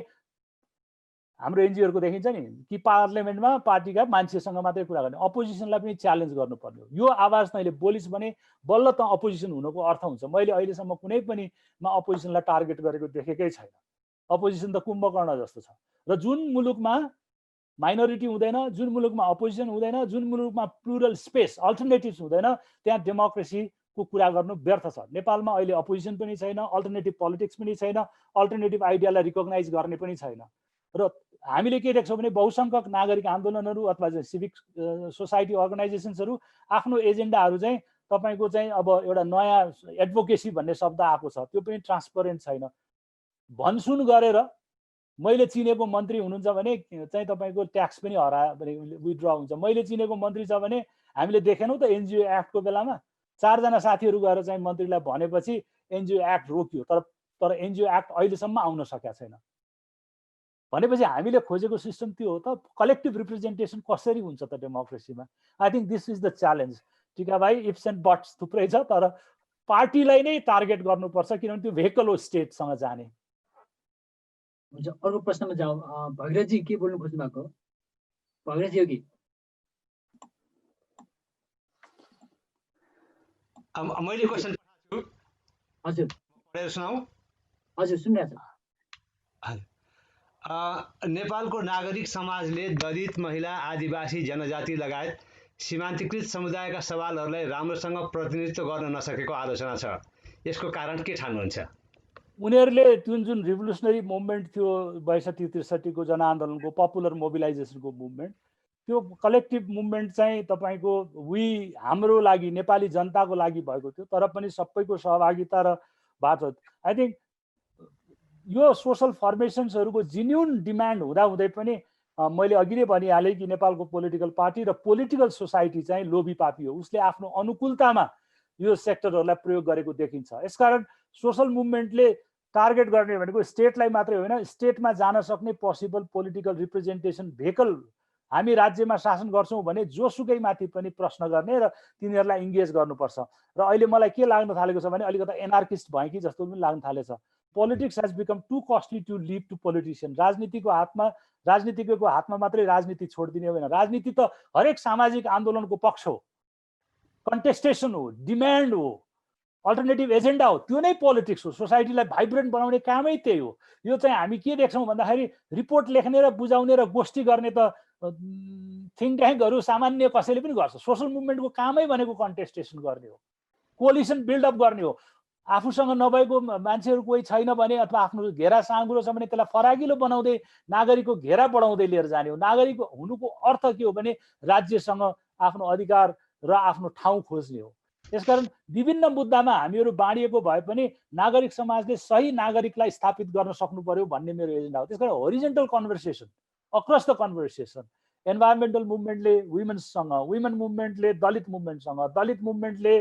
हाम्रो एनजिओहरूको देखिन्छ नि कि पार्लियामेन्टमा पार्टीका मान्छेसँग मात्रै कुरा गर्ने, अपोजिसनलाई पनि च्यालेन्ज गर्नुपर्ने हो। यो आवाज तैँले बोलिस् भने बल्ल त अपोजिसन हुनुको अर्थ हुन्छ। मैले अहिलेसम्म कुनै पनि अपोजिसनलाई टार्गेट गरेको देखेकै छैन। अपोजिसन त कुम्भकर्ण जस्तो छ र जुन मुलुकमा माइनोरिटी हुँदैन, जुन मुलुकमा अपोजिसन हुँदैन, जुन मुलुकमा प्लुरल स्पेस अल्टरनेटिभ्स हुँदैन, त्यहाँ डेमोक्रेसीको कुरा गर्नु व्यर्थ छ। नेपालमा अहिले अपोजिसन पनि छैन, अल्टरनेटिभ पोलिटिक्स पनि छैन, अल्टरनेटिभ आइडियालाई रिकगनाइज गर्ने पनि छैन। र हामीले के देख्छौँ भने बहुसङ्ख्यक नागरिक आन्दोलनहरू अथवा सिभिक सोसाइटी अर्गनाइजेसन्सहरू आफ्नो एजेन्डाहरू चाहिँ तपाईँको चाहिँ अब एउटा नयाँ एडभोकेसी भन्ने शब्द आएको छ, त्यो पनि ट्रान्सपरेन्ट छैन। भनसुन गरेर मैले चिनेको मन्त्री हुनुहुन्छ भने चाहिँ तपाईँको ट्याक्स पनि विथड्र हुन्छ। मैले चिनेको मन्त्री छ भने हामीले देखेनौँ त एनजिओ एक्टको बेलामा 4 जना साथीहरू गएर चाहिँ मन्त्रीलाई भनेपछि एनजिओ एक्ट रोकियो, तर एनजिओ एक्ट अहिलेसम्म आउन सकेको छैन। भनेपछि हामीले खोजेको सिस्टम त्यो हो त। कलेक्टिभ रिप्रेजेन्टेसन कसरी हुन्छ त डेमोक्रेसीमा? I think this is the challenge. Tika भाइ, इफ्स एन्ड बट्स थुप्रै छ, तर पार्टीलाई नै टार्गेट गर्नुपर्छ किनभने त्यो भेहिकल हो स्टेटसँग जाने। हुन्छ, अर्को प्रश्नमा जाउँ। भगीरथजी के बोल्नु खोज्नु भएको? भगीरथ योगी। मैले क्वेसन पठाएको छु। हजुर पढेर सुनाऊ। हजुर सुनिरहेको छ। नेपालको नागरिक समाजले दलित, महिला, आदिवासी, जनजाति लगायत सीमान्तकृत समुदायका सवालहरूलाई राम्रोसँग प्रतिनिधित्व गर्न नसकेको आलोचना छ। यसको कारण के ठान्नुहुन्छ? उनीहरूले जुन रिभोल्युसनरी मुभमेन्ट थियो 62-63 को जनआन्दोलनको पपुलर मोबिलाइजेसनको मुभमेन्ट, त्यो कलेक्टिभ मुभमेन्ट चाहिँ तपाईँको हाम्रो लागि नेपाली जनताको लागि भएको थियो, तर पनि सबैको सहभागिता र बात हो। आई थिङ्क यो सोसल फर्मेसन्सहरूको जेन्युन डिमान्ड हुँदाहुँदै पनि मैले अघि नै भनिहालेँ कि नेपालको पोलिटिकल पार्टी र पोलिटिकल सोसाइटी चाहिँ लोभी पापी हो। उसले आफ्नो अनुकूलतामा यो सेक्टरहरूलाई प्रयोग गरेको देखिन्छ। यसकारण सोसल मुभमेन्टले टार्गेट गर्ने भनेको स्टेटलाई मात्रै होइन, स्टेटमा जान सक्ने पोसिबल पोलिटिकल रिप्रेजेन्टेसन भेहिकल। हामी राज्यमा शासन गर्छौँ भने जोसुकै माथि पनि प्रश्न गर्ने र तिनीहरूलाई इङ्गेज गर्नुपर्छ। र अहिले मलाई के लाग्न थालेको छ भने अलिकता एनार्किस्ट भयो कि जस्तो पनि लाग्न थालेछ। Politics has become too costly to leave to politician. राजनीतिज्ञको हातमा मात्रै राजनीति छोडिदिने होइन। राजनीति त हरेक सामाजिक आन्दोलनको पक्ष हो, कन्टेस्टेसन हो, डिमान्ड हो, अल्टरनेटिभ एजेन्डा हो। त्यो नै पोलिटिक्स हो। सोसाइटीलाई भाइब्रेन्ट बनाउने कामै त्यही हो। यो चाहिँ हामी के देख्छौँ भन्दाखेरि रिपोर्ट लेख्ने र बुझाउने र गोष्ठी गर्ने त थिङ्क ट्याङ्कहरू सामान्य कसैले पनि गर्छ। सोसल मुभमेन्टको कामै भनेको कन्टेस्टेसन गर्ने हो, कोलिसन बिल्डअप गर्ने हो। आफूसँग नभएको मान्छेहरू कोही छैन भने अथवा आफ्नो घेरा साँगुरो छ भने त्यसलाई फराकिलो बनाउँदै नागरिकको घेरा बढाउँदै लिएर जाने हो। नागरिक हुनुको अर्थ के हो भने राज्यसँग आफ्नो अधिकार र आफ्नो ठाउँ खोज्ने हो। यसकारण विभिन्न मुद्दामा हामीहरू बाँडिएको भए पनि नागरिक समाजले सही नागरिकलाई स्थापित गर्न सक्नु पर्यो भन्ने मेरो एजेन्डा हो। त्यसकारण horizontal conversation across the conversation, environmental मुभमेन्टले वुमेन्ससँग, वुमेन मुभमेन्टले दलित मुभमेन्टसँग, दलित मुभमेन्टले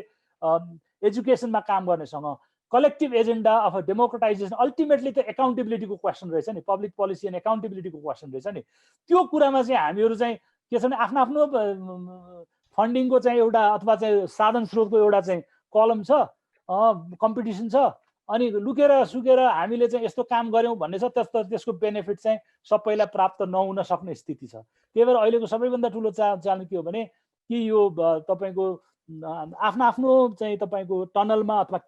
एजुकेसनमा काम गर्नेसँग, collective agenda of democratization. Ultimately त एकाउन्टेबिलिटीको क्वेसन रहेछ नि, पब्लिक पोलिसी एन्ड एकाउन्टेबिलिटीको क्वेसन रहेछ नि। त्यो कुरामा चाहिँ हामीहरू चाहिँ के छ भने आफ्नो आफ्नो फन्डिङको चाहिँ एउटा अथवा चाहिँ साधन स्रोतको एउटा चाहिँ कलम छ, कम्पिटिसन छ, अनि लुकेर सुकेर हामीले चाहिँ यस्तो काम गऱ्यौँ भन्ने छ। त्यसको बेनिफिट चाहिँ सबैलाई प्राप्त नहुन सक्ने स्थिति छ। त्यही भएर अहिलेको सबैभन्दा ठुलो च्यालेन्ज के हो भने कि यो तपाईँको आफ्नो आफ्नो चाहिँ तपाईँको टनलमा अथवा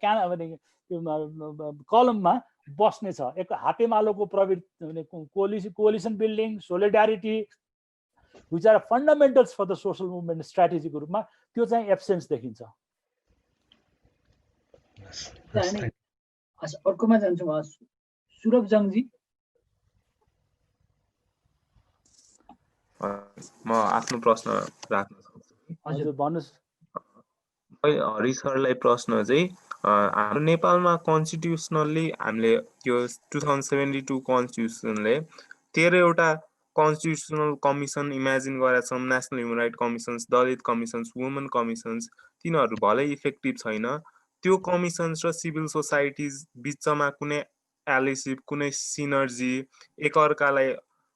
कलममा बस्ने छ। एक हातेमालोको प्रवृत्ति, coalition building, solidarity, which are fundamentals for the social movement स्ट्राटेजीको रूपमा त्यो चाहिँ एब्सेन्स देखिन्छ। अर्कोमा जान्छु, सुरभ जङजी। म आफ्नो प्रश्न राख्न सक्छु? हजुर भन्नुहोस्। हरि सरलाई प्रश्न चाहिँ हाम्रो नेपालमा कन्स्टिट्युसनल्ली हामीले त्यो 2072 कन्स्टिट्युसनले 13वटा कन्स्टिट्युसनल कमिसन इमेजिन गरेका छौँ। नेसनल ह्युमन राइट कमिसन्स, दलित कमिसन्स, वुमेन कमिसन्स, तिनीहरू भलै इफेक्टिभ छैन। त्यो कमिसन्स र सिभिल सोसाइटिज बिचमा कुनै एलिसिप, कुनै सिनर्जी, एकअर्कालाई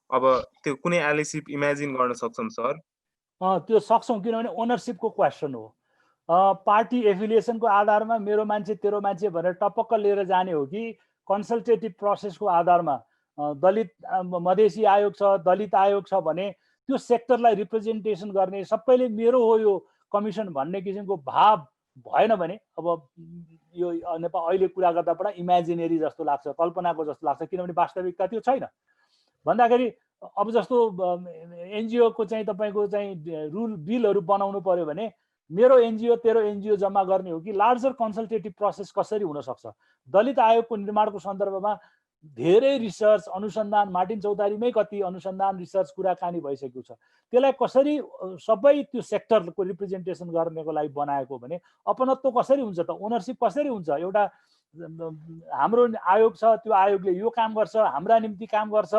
अब त्यो कुनै एलिसिप इमेजिन गर्न सक्छौँ सर? त्यो सक्छौँ, किनभने ओनरसिपको क्वेसन हो। पार्टी एफिलिएसनको आधारमा मेरो मान्छे तेरो मान्छे भनेर टपक्क लिएर जाने हो कि कन्सल्टेटिभ प्रोसेसको आधारमा दलित मधेसी आयोग छ, दलित आयोग छ भने त्यो सेक्टरलाई रिप्रेजेन्टेसन गर्ने सबैले मेरो हो यो कमिसन भन्ने किसिमको भाव भएन भने अब यो नेपाल अहिले कुरा गर्दा पनि इमेजिनेरी जस्तो लाग्छ, कल्पनाको जस्तो लाग्छ, किनभने वास्तविकता त्यो छैन। भन्दाखेरि अब जस्तो एनजिओको चाहिँ तपाईँको चाहिँ रुल बिलहरू बनाउनु पर्यो भने मेरो एनजिओ तेरो एनजिओ जम्मा गर्ने हो कि लार्जर कन्सल्टेटिभ प्रोसेस कसरी हुनसक्छ? दलित आयोगको निर्माणको सन्दर्भमा धेरै रिसर्च अनुसन्धान, मार्टिन चौतारीमै कति अनुसन्धान रिसर्च कुराकानी भइसकेको छ। त्यसलाई कसरी सबै त्यो सेक्टरको रिप्रेजेन्टेसन गर्नको लागि बनाएको भने अपनत्व कसरी हुन्छ त? ओनरसिप कसरी हुन्छ? एउटा हाम्रो आयोग छ, त्यो आयोगले यो काम गर्छ, हाम्रा निम्ति काम गर्छ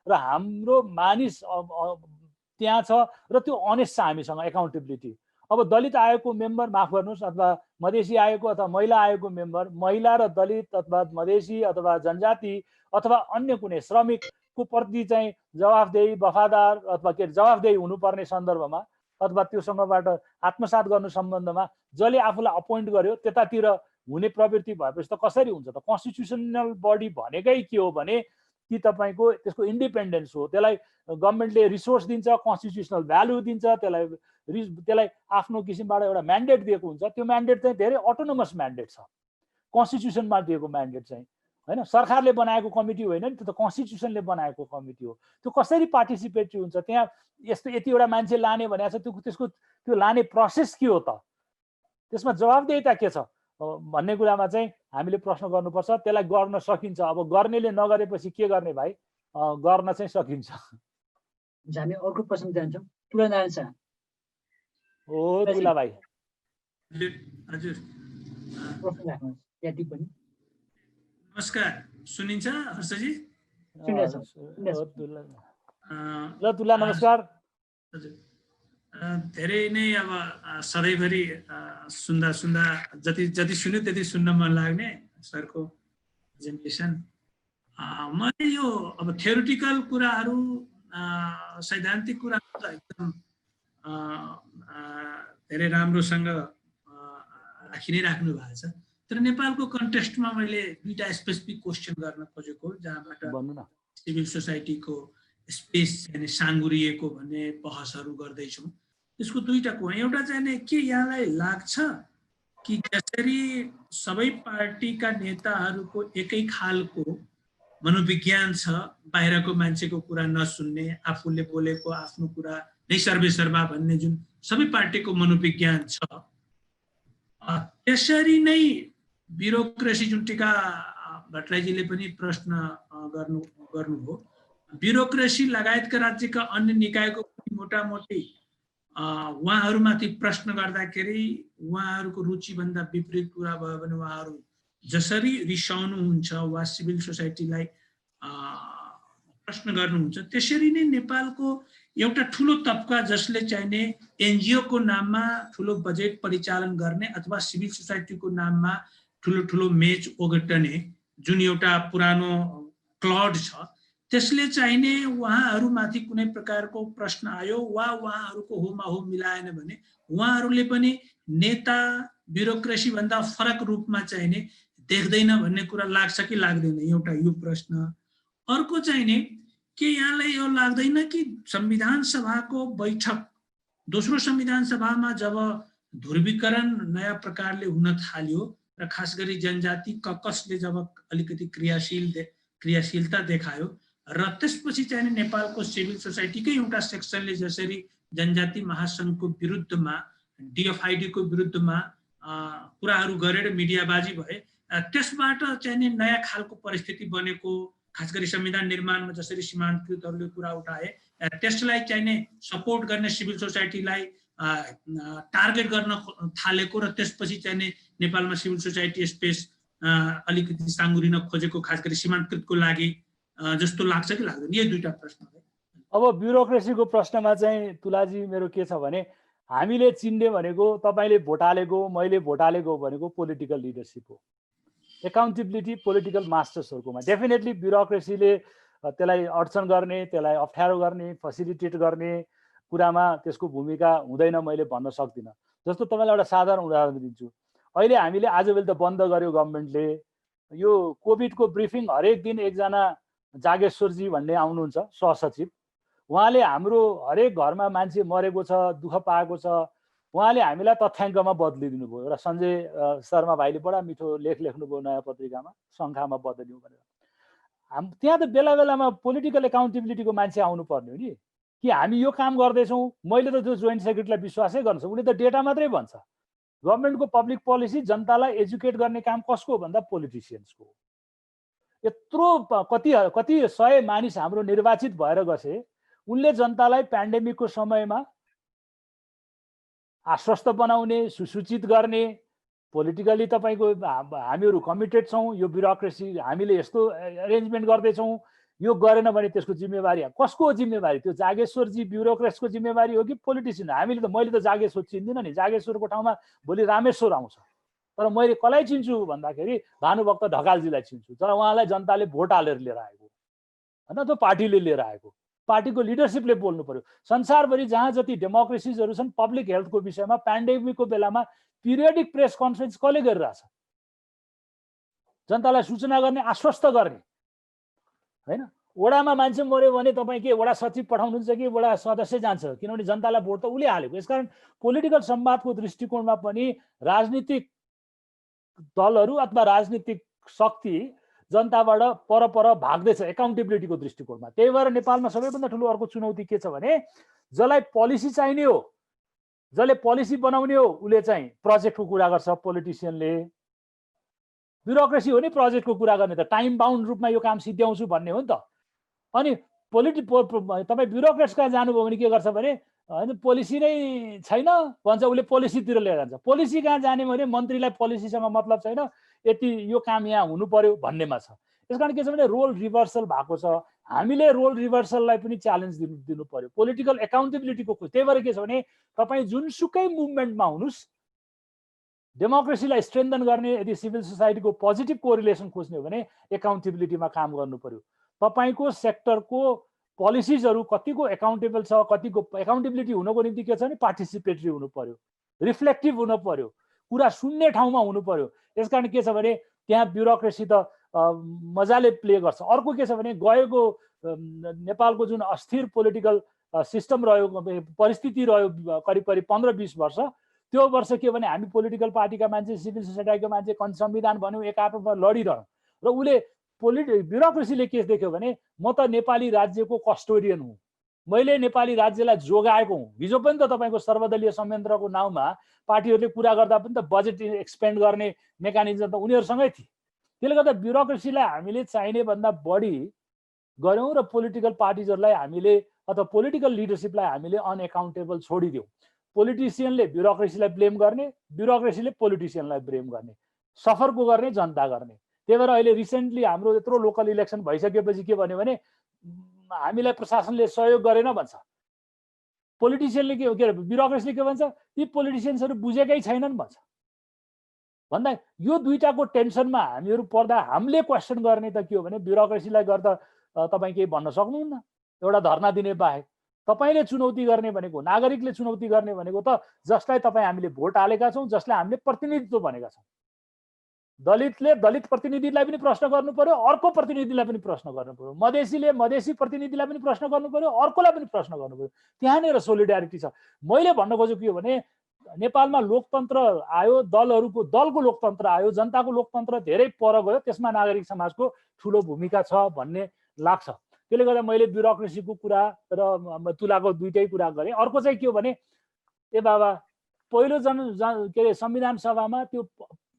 र हाम्रो मानिस त्यहाँ छ र त्यो अनेस्ट छ हामीसँग एकाउन्टेबिलिटी। अब दलित आयोगको मेम्बर, माफ गर्नुहोस्, अथवा मधेसी आयोगको अथवा महिला आयोगको मेम्बर महिला र दलित अथवा मधेसी अथवा जनजाति अथवा अन्य कुनै श्रमिकको प्रति चाहिँ जवाफदेही, वफादार अथवा के जवाफदेही हुनुपर्ने सन्दर्भमा अथवा त्योसँगबाट आत्मसात गर्नु सम्बन्धमा जसले आफूलाई अपोइन्ट गर्यो त्यतातिर हुने प्रवृत्ति भएपछि त कसरी हुन्छ त? कन्स्टिट्युसनल बडी भनेकै के हो भने कि तपाईँको त्यसको इन्डिपेन्डेन्स हो, त्यसलाई गभर्मेन्टले रिसोर्स दिन्छ, कन्स्टिट्युसनल भ्यालु दिन्छ, त्यसलाई आफ्नो किसिमबाट एउटा म्यान्डेट दिएको हुन्छ। त्यो म्यान्डेट चाहिँ धेरै अटोनोमस म्यान्डेट छ, कन्स्टिट्युसनमा दिएको म्यान्डेट चाहिँ होइन, सरकारले बनाएको कमिटी होइन नि, त्यो त कन्स्टिट्युसनले बनाएको कमिटी हो। त्यो कसरी पार्टिसिपेटरी हुन्छ? त्यहाँ यस्तो यतिवटा मान्छे लाने भनेको छ, त्यसको त्यो लाने प्रोसेस के हो त? त्यसमा जवाबदेहिता के छ भन्ने कुरामा चाहिँ हामीले प्रश्न गर्नुपर्छ। त्यसलाई गर्न सकिन्छ। अब गर्नेले नगरेपछि के गर्ने भाइ? गर्न चाहिँ सकिन्छ। हामी अर्को प्रश्न जान्छौँ। तुला नारायण शाह। हो तुला भाइ। हजुर प्रश्न राख्नुहोस् या टिप्पणी। नमस्कार, सुनिन्छ हर्षजी? ल तुला नमस्कार। हजुर, धेरै नै अब सधैँभरि सुन्दा जति सुन्यो त्यति सुन्न मन लाग्ने सरको प्रेजेन्टेसन। मैले यो अब थ्योरिटिकल कुराहरू, सैद्धान्तिक कुराहरू त एकदम धेरै राम्रोसँग राखि नै राख्नु भएको छ। तर नेपालको कन्टेक्स्टमा मैले दुईटा स्पेसिफिक क्वेसन गर्न खोजेको, जहाँबाट सिभिल सोसाइटीको स्पेस चाहिँ साँगुरिएको भन्ने बहसहरू गर्दैछौँ। त्यसको दुईटा कुरा, एउटा चाहिँ के यहाँलाई लाग्छ कि जसरी सबै पार्टीका नेताहरूको एकै खालको मनोविज्ञान छ, बाहिरको मान्छेको कुरा नसुन्ने, आफूले बोलेको आफ्नो कुरा नै सर्वेसर्वा भन्ने जुन सबै पार्टीको मनोविज्ञान छ, त्यसरी नै ब्युरोक्रेसी, जुन टीका भट्टराईजीले पनि प्रश्न गर्नुभयो, ब्युरोक्रेसी लगायतका राज्यका अन्य निकायको मोटामोटी उहाँहरूमाथि प्रश्न गर्दाखेरि उहाँहरूको रुचिभन्दा विपरीत कुरा भयो भने उहाँहरू जसरी रिसाउनुहुन्छ वा सिभिल सोसाइटीलाई प्रश्न गर्नुहुन्छ, त्यसरी नै नेपालको एउटा ठुलो तबका जसले चाहिने एनजिओको नाममा ठुलो बजेट परिचालन गर्ने अथवा सिभिल सोसाइटीको नाममा ठुलो मेच ओगटने जुन एउटा पुरानो क्लड छ, त्यसले चाहिने उहाँहरूमाथि कुनै प्रकारको प्रश्न आयो वा उहाँहरूको होमा हो मिलाएन भने उहाँहरूले पनि नेता ब्युरोक्रेसी भन्दा फरक रूपमा चाहिने देख्दैन भन्ने कुरा लाग्छ कि लाग्दैन? एउटा यो प्रश्न। अर्को चाहिने के यहाँलाई यो लाग्दैन कि संविधान सभाको बैठक, दोस्रो संविधान सभामा जब ध्रुवीकरण नयाँ प्रकारले हुन थाल्यो र खास गरी जनजाति ककसले जब अलिकति क्रियाशीलता देखायो र त्यसपछि चाहिँ नेपालको सिभिल सोसाइटीकै एउटा सेक्सनले जसरी जनजाति महासङ्घको विरुद्धमा, डिएफआइडीको विरुद्धमा कुराहरू गरेर मिडियाबाजी भए, त्यसबाट चाहिँ नयाँ खालको परिस्थिति बनेको, खास गरी संविधान निर्माणमा जसरी सीमान्तकृतहरूले कुरा उठाए त्यसलाई चाहिने सपोर्ट गर्ने सिभिल सोसाइटीलाई टार्गेट गर्न थालेको र त्यसपछि चाहिने नेपालमा सिभिल सोसाइटी स्पेस अलिकति साँगुरिन खोजेको, खास गरी सीमान्तकृतको लागि जस्तो लाग्छ कि लाग्दैन? यो दुईटा प्रश्न हो। अब ब्युरोक्रेसीको प्रश्नमा चाहिँ तुलाजी मेरो के छ भने हामीले चिन्ने भनेको तपाईले भोट हालेको, मैले भोट हालेको भनेको पोलिटिकल लिडरसिप हो। एकाउन्टेबिलिटी पोलिटिकल मास्टर्सहरुकोमा डेफिनेटली ब्युरोक्रेसीले त्यसलाई अडचन गर्ने, त्यसलाई अप्ठ्यारो गर्ने, फेसिलिटेट गर्ने कुरामा त्यसको भूमिका हुँदैन मैले भन्न सक्दिनँ। जस्तो तपाईलाई एउटा साधारण उदाहरण दिन्छु। अहिले हामीले आजभोलि त बन्द गर्यो गभर्नमेन्टले, यो कोभिडको ब्रिफिङ हरेक दिन एकजना जागेश्वरजी भन्ने आउनुहुन्छ सहसचिव, उहाँले हाम्रो हरेक घरमा मान्छे मरेको छ, दुःख पाएको छ, उहाँले हामीलाई तथ्याङ्कमा बदलिदिनु भयो। एउटा सञ्जय शर्मा भाइले बडा मिठो लेख लेख्नुभयो नयाँ पत्रिकामा, शङ्खामा बदलियो भनेर। त्यहाँ त बेला बेलामा पोलिटिकल एकाउन्टेबिलिटीको मान्छे आउनुपर्ने हो नि, कि हामी यो काम गर्दैछौँ। मैले त त्यो जोइन्ट सेक्रेटरीलाई विश्वासै गर्छु, उसले त डेटा मात्रै भन्छ। गभर्नमेन्टको पब्लिक पोलिसी जनतालाई एजुकेट गर्ने काम कसको भन्दा पोलिटिसियन्सको। यत्रो कति सय मानिस हाम्रो निर्वाचित भएर गए, उनले जनतालाई प्यान्डेमिकको समयमा आश्वस्त बनाउने, सुसूचित गर्ने, पोलिटिकली तपाईको हामीहरू कमिटेड छौँ, यो ब्युरोक्रेसी हामीले यस्तो अरेन्जमेन्ट गर्दैछौँ, यो गरेन भने त्यसको जिम्मेवारी कसको जिम्मेवारी? त्यो जागेश्वरजी ब्युरोक्रेटको जिम्मेवारी हो कि पोलिटिसियन? हामीले त मैले त जागेश्वर चिन्दिनँ नि, जागेश्वरको ठाउँमा भोलि रामेश्वर आउँछ। तर मैले कसलाई चिन्छु भन्दाखेरि भानुभक्त ढकालजीलाई चिन्छु। तर उहाँलाई जनताले भोट हालेर लिएर आएको होइन, त्यो पार्टीले लिएर आएको, पार्टीको लिडरसिपले बोल्नु पर्यो। संसारभरि जहाँ जति डेमोक्रेसीजहरू छन् पब्लिक हेल्थको विषयमा प्यान्डेमिकको बेलामा पिरियडिक प्रेस कन्फरेन्स कसले गरिरहेछ? जनतालाई सूचना गर्ने, आश्वस्त गर्ने हैन। वडामा मान्छे मर्यो भने तपाईँ के वडा सचिव पठाउनुहुन्छ कि वडा सदस्य जान्छ? किनभने जनतालाई भोट त उसले हालेको। यसकारण पोलिटिकल संवादको दृष्टिकोणमा पनि राजनीतिक दलहरू अथवा राजनीतिक शक्ति जनताबाट पर भाग्दैछ एकाउन्टेबिलिटीको दृष्टिकोणमा। त्यही भएर नेपालमा सबैभन्दा ठुलो अर्को चुनौती के छ भने जसलाई पोलिसी चाहिने हो, जसले पोलिसी बनाउने हो, उसले चाहिँ प्रोजेक्टको कुरा गर्छ। पोलिटिसियनले ब्युरोक्रेसी हो नि प्रोजेक्टको कुरा गर्ने, त टाइम बााउन्ड रूपमा यो काम सिद्ध्याउँछु भन्ने हो नि त। अनि तपाईँ ब्युरोक्रेट्स कहाँ जानुभयो भने के गर्छ भने होइन पोलिसी नै छैन भन्छ, उसले पोलिसीतिर लिएर जान्छ। पोलिसी कहाँ जाने भने मन्त्रीलाई पोलिसीसँग मतलब छैन, यति यो काम यहाँ हुनु पर्यो भन्नेमा छ। त्यसकारण के छ भने रोल रिभर्सल भएको छ। हामीले रोल रिभर्सललाई पनि च्यालेन्ज दिनु पर्यो, पोलिटिकल एकाउन्टेबिलिटीको। त्यही भएर के छ भने तपाईँ जुनसुकै मुभमेन्टमा हुनुहोस्, डेमोक्रेसीलाई स्ट्रेन्थन गर्ने यदि सिभिल सोसाइटीको पोजिटिभ कोरिलेसन खोज्ने हो भने एकाउन्टेबिलिटीमा काम गर्नु पर्यो। तपाईँको सेक्टरको पोलिसिजहरू कतिको एकाउन्टेबल छ, कतिको एकाउन्टेबिलिटी हुनको निम्ति के छ भने पार्टिसिपेटरी हुनु पर्यो, रिफ्लेक्टिभ हुनु पर्यो, कुरा सुन्ने ठाउँमा हुनु पर्यो। यसकारण के छ भने त्यहाँ ब्युरोक्रेसी त मजाले प्ले गर्छ। अर्को के छ भने गएको नेपालको जुन अस्थिर पोलिटिकल सिस्टम रह्यो, परिस्थिति रह्यो करिब 15-20 वर्ष, त्यो वर्ष के भने हामी पोलिटिकल पार्टीका मान्छे, सिभिल सोसाइटीका मान्छे संविधान भन्यौँ, एक आपसमा लडिरह्यौँ र उसले ब्युरोक्रेसीले के देख्यो भने म त नेपाली राज्यको कस्टोडियन हुँ, मैले नेपाली राज्यलाई जोगाएको हुँ। हिजो पनि त तपाईँको सर्वदलीय संयन्त्रको नाउँमा पार्टीहरूले कुरा गर्दा पनि त बजेट एक्सपेन्ड गर्ने मेकानिजम त उनीहरूसँगै थिए। त्यसले गर्दा ब्युरोक्रेसीलाई हामीले चाहिने भन्दा बढी गऱ्यौँ र पोलिटिकल पार्टिजहरूलाई हामीले अथवा पोलिटिकल लिडरसिपलाई हामीले अनएकाउन्टेबल छोडिदियौँ। पोलिटिसियनले ब्युरोक्रेसीलाई ब्लेम गर्ने, ब्युरोक्रेसीले पोलिटिसियनलाई ब्लेम गर्ने, सफर को गर्ने जनता गर्ने। त्यही भएर अहिले रिसेन्टली हाम्रो यत्रो लोकल इलेक्सन भइसकेपछि के भन्यो भने हामीलाई प्रशासनले सहयोग गरेन भन्छ, पोलिटिसियनले के ब्युरोक्रेसीले के भन्छ, यी पोलिटिसियन्सहरू बुझेकै छैनन् भन्छ। भन्दा यो दुईटाको टेन्सनमा हामीहरू पर्दा हामीले क्वेसन गर्ने त के हो भने ब्युरोक्रेसीलाई गर्दा तपाईँ केही भन्न सक्नुहुन्न, एउटा धर्ना दिने बाहेक। तपाईँले चुनौती गर्ने भनेको, नागरिकले चुनौती गर्ने भनेको त जसलाई तपाईँ हामीले भोट हालेका छौँ, जसलाई हामीले प्रतिनिधित्व भनेका छौँ। दलितले दलित प्रतिनिधिलाई पनि प्रश्न गर्नु पर्यो, अर्को प्रतिनिधिलाई पनि प्रश्न गर्नु पर्यो, मधेसीले मधेसी प्रतिनिधिलाई पनि प्रश्न गर्नु पर्यो, अर्कोलाई पनि प्रश्न गर्नु पर्यो। त्यहाँनिर सोलिडारिटी छ। मैले भन्न खोजेको के हो भने नेपालमा लोकतन्त्र आयो, दलको लोकतन्त्र आयो, जनताको लोकतन्त्र धेरै पर गयो, त्यसमा नागरिक समाजको ठुलो भूमिका छ भन्ने लाग्छ। त्यसले गर्दा मैले ब्युरोक्रेसीको कुरा र तुलाको दुईटै कुरा गरेँ। अर्को चाहिँ के हो भने ए बाबा पहिलो के अरे संविधान सभामा त्यो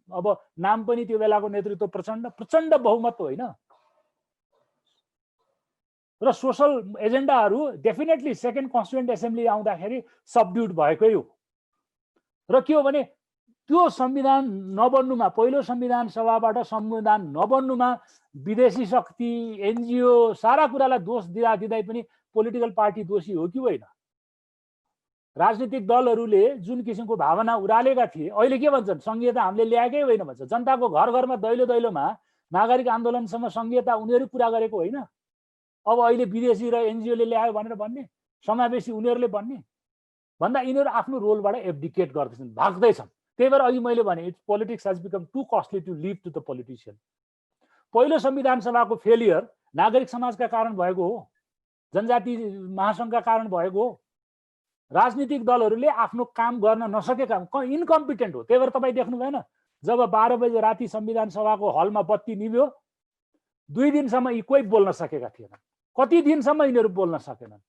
अब नाम पनि त्यो बेलाको नेतृत्व प्रचण्ड बहुमत होइन र social एजेन्डाहरू definitely second constituent assembly आउँदाखेरि सबड्युट भएकै हो। र के हो भने त्यो संविधान नबन्नुमा, पहिलो संविधान सभाबाट संविधान नबन्नुमा विदेशी शक्ति, एनजिओ सारा कुरालाई दोष दिँदै पनि पोलिटिकल पार्टी दोषी हो कि होइन? राजनीतिक दलहरूले जुन किसिमको भावना उरालेका थिए अहिले के भन्छन् संघीयता हामीले ल्याएकै होइन भन्छ। जनताको घर घरमा दैलो दैलोमा नागरिक आन्दोलनसम्म संघीयता उनीहरू पुरा गरेको होइन। अब अहिले विदेशी र एनजिओले ल्यायो भनेर भन्ने, समावेशी उनीहरूले भन्ने भन्दा यिनीहरू आफ्नो रोलबाट एब्डिकेट गर्दैछन्, भाग्दैछन्। त्यही भएर अघि मैले भने it's politics has become too costly to leave to the politician. पहिलो संविधान सभाको फेलियर नागरिक समाजका कारण भएको हो, जनजाति महासङ्घका कारण भएको हो। राजनीतिक दलहरूले आफ्नो काम गर्न नसकेका, इन्कम्पिटेन्ट हो। त्यही भएर तपाईँ देख्नु भएन जब 12 बजे राति संविधान सभाको हलमा बत्ती निभ्यो 2 दिनसम्म यी कोही बोल्न सकेका थिएनन्। कति दिनसम्म यिनीहरू बोल्न सकेनन्